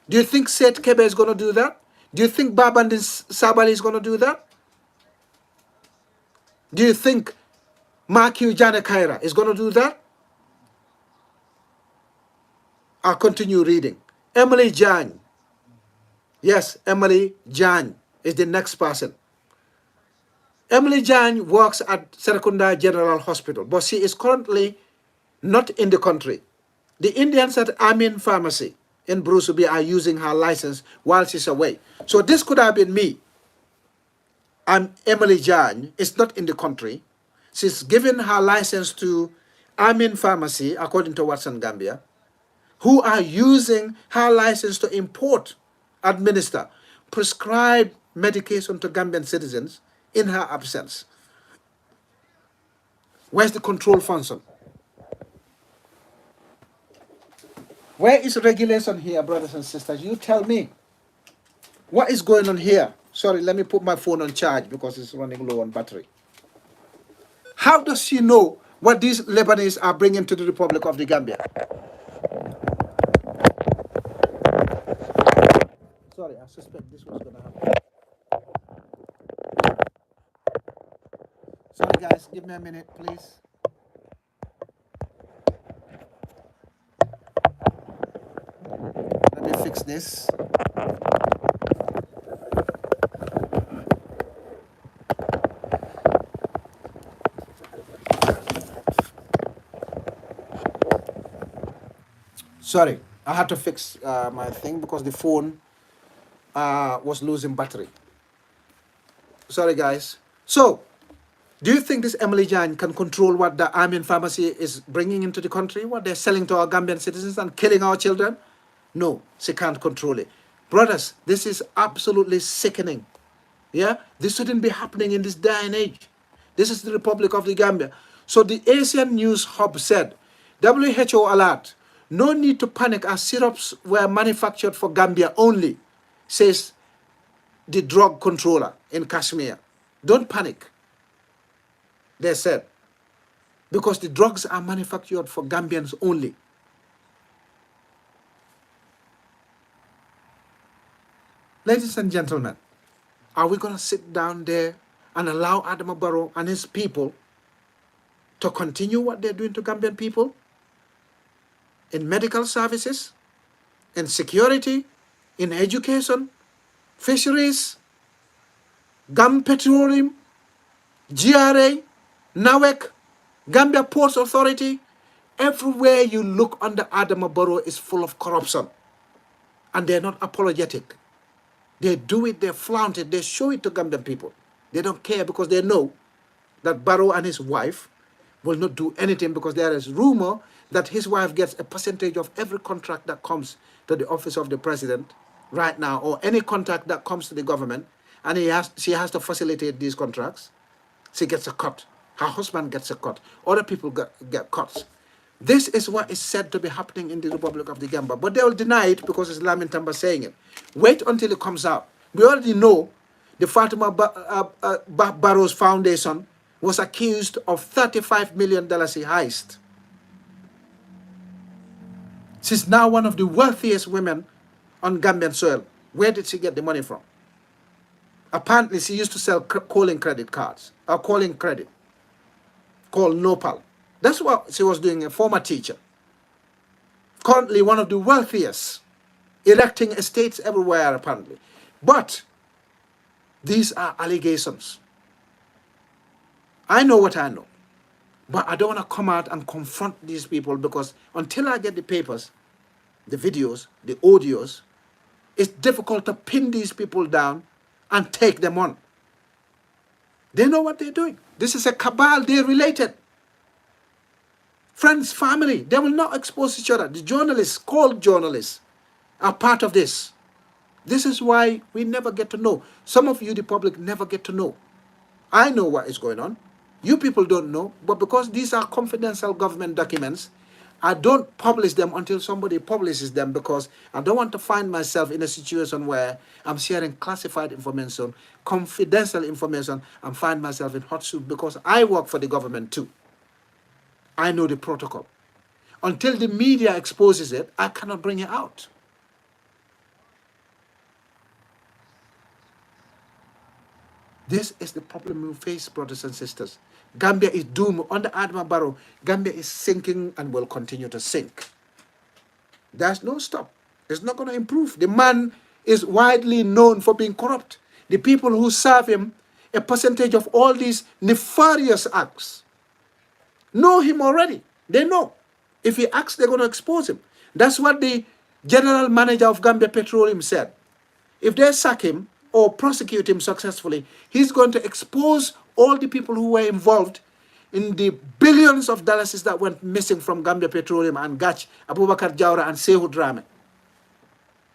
Do you think Seth Kebe is going to do that? Do you think Babandin Sabali is going to do that? Do you think Makiu Jana Kaira is going to do that? I'll continue reading. Emily Jan. Yes, Emily Jan is the next person. Emily Jan works at Serakunda General Hospital, but she is currently not in the country. The Indians at Amin Pharmacy in Brusubi are using her license while she's away. So this could have been me. I'm Emily Jan, is not in the country. She's given her license to Amin Pharmacy, according to Watson Gambia, who are using her license to import, administer, prescribe medication to Gambian citizens in her absence. Where's the control function? Where is regulation here, brothers and sisters? You tell me. What is going on here? Sorry, let me put my phone on charge because it's running low on battery. How does she know what these Lebanese are bringing to the Republic of the Gambia? Sorry, I suspect this was going to happen. Sorry, guys, give me a minute, please. Let me fix this. Sorry, I had to fix my thing because the phone was losing battery. Sorry, guys. So, do you think this Emily Jan can control what the Amin Pharmacy is bringing into the country, what they're selling to our Gambian citizens and killing our children? No, she can't control it. Brothers, this is absolutely sickening. Yeah, this shouldn't be happening in this day and age. This is the Republic of the Gambia. So the Asian News Hub said, WHO alert, no need to panic as syrups were manufactured for Gambia only, says the drug controller in Kashmir. Don't panic, they said, because the drugs are manufactured for Gambians only. Ladies and gentlemen, are we going to sit down there and allow Adama Barrow and his people to continue what they're doing to Gambian people? In medical services, in security, in education, fisheries, Gam Petroleum, GRA, NAWEC, Gambia Ports Authority. Everywhere you look under Adama Barrow is full of corruption. And they're not apologetic. They do it, they flaunt it, they show it to Gambian people. They don't care because they know that Barrow and his wife will not do anything because there is rumor that his wife gets a percentage of every contract that comes to the office of the president right now, or any contract that comes to the government, and she has to facilitate these contracts. She gets a cut. Her husband gets a cut. Other people get cuts. This is what is said to be happening in the Republic of the Gambia. But they will deny it because it's Lamin Tamba saying it. Wait until it comes out. We already know the Fatima Barrow's Foundation was accused of $35 million heist. She's now one of the wealthiest women on Gambian soil. Where did she get the money from? Apparently, she used to sell calling credit cards, or calling credit, called Nopal. That's what she was doing, a former teacher. Currently one of the wealthiest, erecting estates everywhere apparently. But these are allegations. I know what I know. But I don't want to come out and confront these people because until I get the papers, the videos, the audios, it's difficult to pin these people down and take them on. They know what they're doing. This is a cabal, they're related. Friends, family, they will not expose each other. The journalists, called journalists, are part of this. This is why we never get to know. Some of you, the public, never get to know. I know what is going on. You people don't know, but because these are confidential government documents, I don't publish them until somebody publishes them, because I don't want to find myself in a situation where I'm sharing classified information, confidential information, and find myself in hot soup, because I work for the government too. I know the protocol. Until the media exposes it, I cannot bring it out. This is the problem we face, brothers and sisters. Gambia is doomed. Under Adama Barrow, Gambia is sinking and will continue to sink. There's no stop. It's not going to improve. The man is widely known for being corrupt. The people who serve him, a percentage of all these nefarious acts, know him already. They know. If he acts, they're going to expose him. That's what the general manager of Gambia Petroleum said. If they sack him or prosecute him successfully, he's going to expose all the people who were involved in the billions of dollars that went missing from Gambia Petroleum and Gach, Abubakar Jawara and Sehu Drame.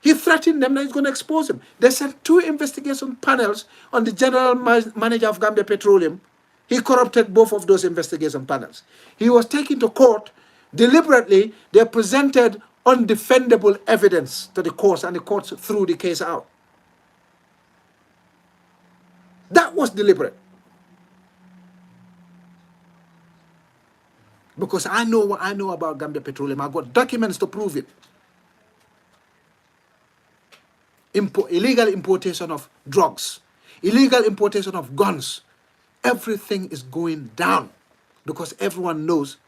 He threatened them that he's going to expose him. They sent 2 investigation panels on the general manager of Gambia Petroleum. He corrupted both of those investigation panels. He was taken to court. Deliberately, they presented undefendable evidence to the courts, and the courts threw the case out. That was deliberate. Because I know what I know about Gambia Petroleum. I've got documents to prove it. Illegal importation of drugs, illegal importation of guns. Everything is going down because everyone knows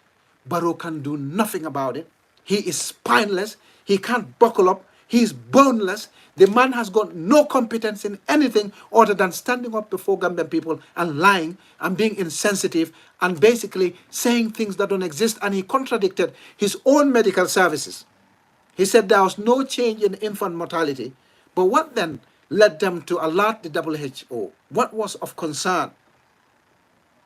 Barrow can do nothing about it. He is spineless. He can't buckle up. He is boneless. The man has got no competence in anything other than standing up before Gambian people and lying and being insensitive and basically saying things that don't exist. And he contradicted his own medical services. He said there was no change in infant mortality. But what then led them to alert the WHO? What was of concern?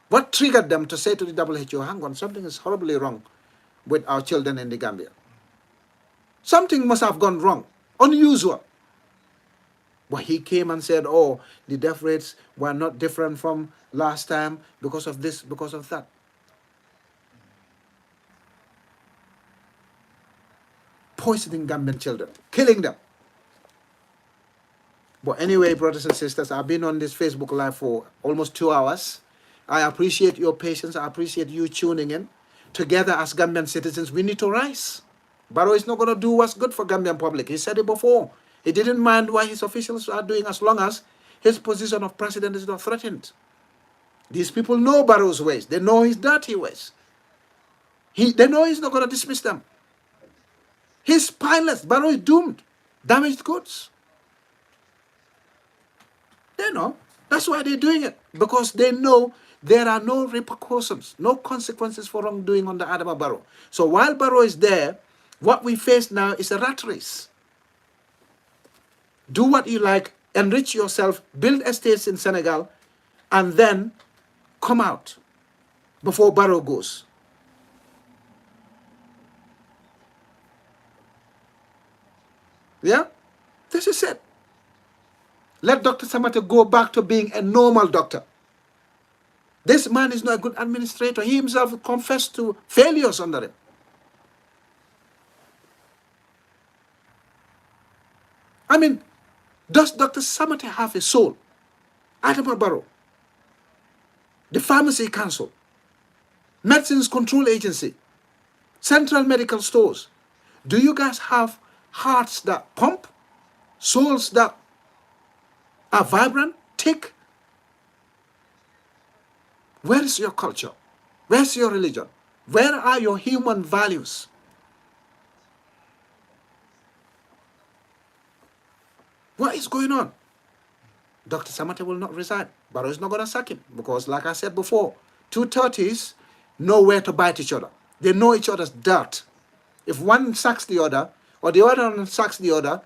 What triggered them to say to the WHO, hang on, something is horribly wrong with our children in the Gambia? Something must have gone wrong, unusual. But he came and said, oh, the death rates were not different from last time because of this, because of that. Poisoning Gambian children, killing them. But anyway, brothers and sisters, I've been on this Facebook Live for almost 2 hours. I appreciate your patience. I appreciate you tuning in. Together as Gambian citizens, we need to rise. Barrow is not going to do what's good for Gambian public. He said it before. He didn't mind what his officials are doing as long as his position of president is not threatened. These people know Barrow's ways. They know his dirty ways. They know he's not going to dismiss them. He's spineless. Barrow is doomed. Damaged goods. They know. That's why they're doing it. Because they know there are no repercussions, no consequences for wrongdoing under Adama Barrow. So while Barrow is there, what we face now is a rat race. Do what you like, enrich yourself, build estates in Senegal, and then come out before Barrow goes. Yeah? This is it. Let Dr. Samata go back to being a normal doctor. This man is not a good administrator. He himself confessed to failures under him. I mean, does Dr. Samata have a soul? Adama Barrow, the Pharmacy Council, Medicines Control Agency, Central Medical Stores. Do you guys have hearts that pump? Souls that are vibrant, tick? Where is your culture? Where's your religion? Where are your human values? What is going on? Dr. Samata will not resign. Barrow is not going to sack him because, like I said before, 230s know where to bite each other. They know each other's dirt. If one sacks the other or the other one sacks the other,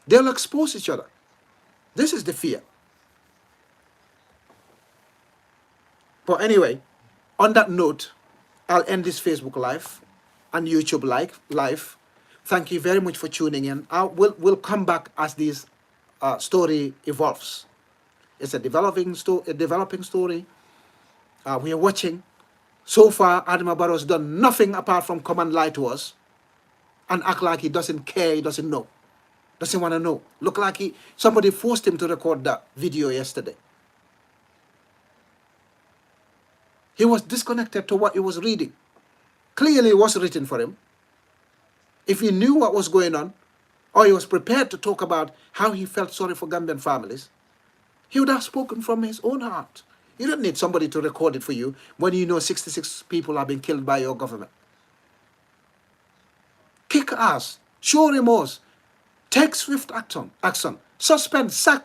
they'll expose each other. This is the fear. But anyway, on that note, I'll end this Facebook Live and YouTube Live. Thank you very much for tuning in. We'll come back as this story evolves. It's a developing story. We are watching. So far, Adama Barrow has done nothing apart from come and lie to us and act like he doesn't care, he doesn't know, doesn't want to know. Look like somebody forced him to record that video yesterday. He was disconnected to what he was reading. Clearly, it was written for him. If he knew what was going on, or he was prepared to talk about how he felt sorry for Gambian families, he would have spoken from his own heart. You don't need somebody to record it for you when you know 66 people have been killed by your government. Kick ass, show remorse, take swift action, suspend, sack,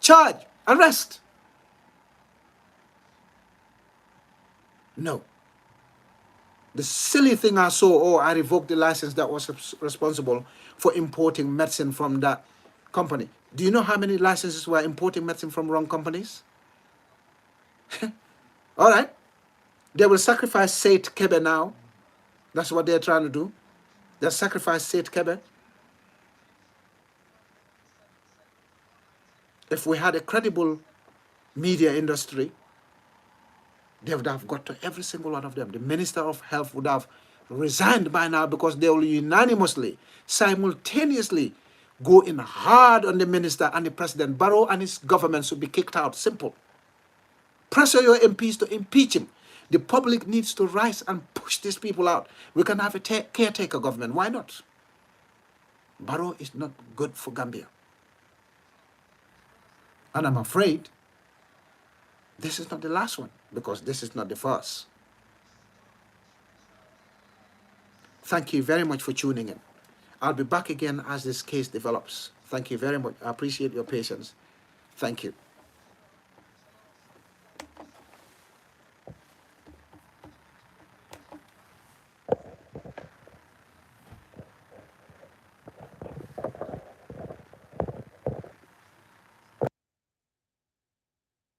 charge, arrest. No. The silly thing I saw, I revoked the license that was responsible for importing medicine from that company. Do you know how many licenses were importing medicine from wrong companies? All right. They will sacrifice Sait Kebe now. That's what they're trying to do. They'll sacrifice Sait Kebe. If we had a credible media industry, they would have got to every single one of them. The Minister of Health would have resigned by now because they will unanimously, simultaneously go in hard on the minister and the president. Barrow and his government should be kicked out. Simple. Pressure your MPs to impeach him. The public needs to rise and push these people out. We can have a caretaker government. Why not? Barrow is not good for Gambia. And I'm afraid this is not the last one, because this is not the first. Thank you very much for tuning in. I'll be back again as this case develops. Thank you very much. I appreciate your patience. Thank you.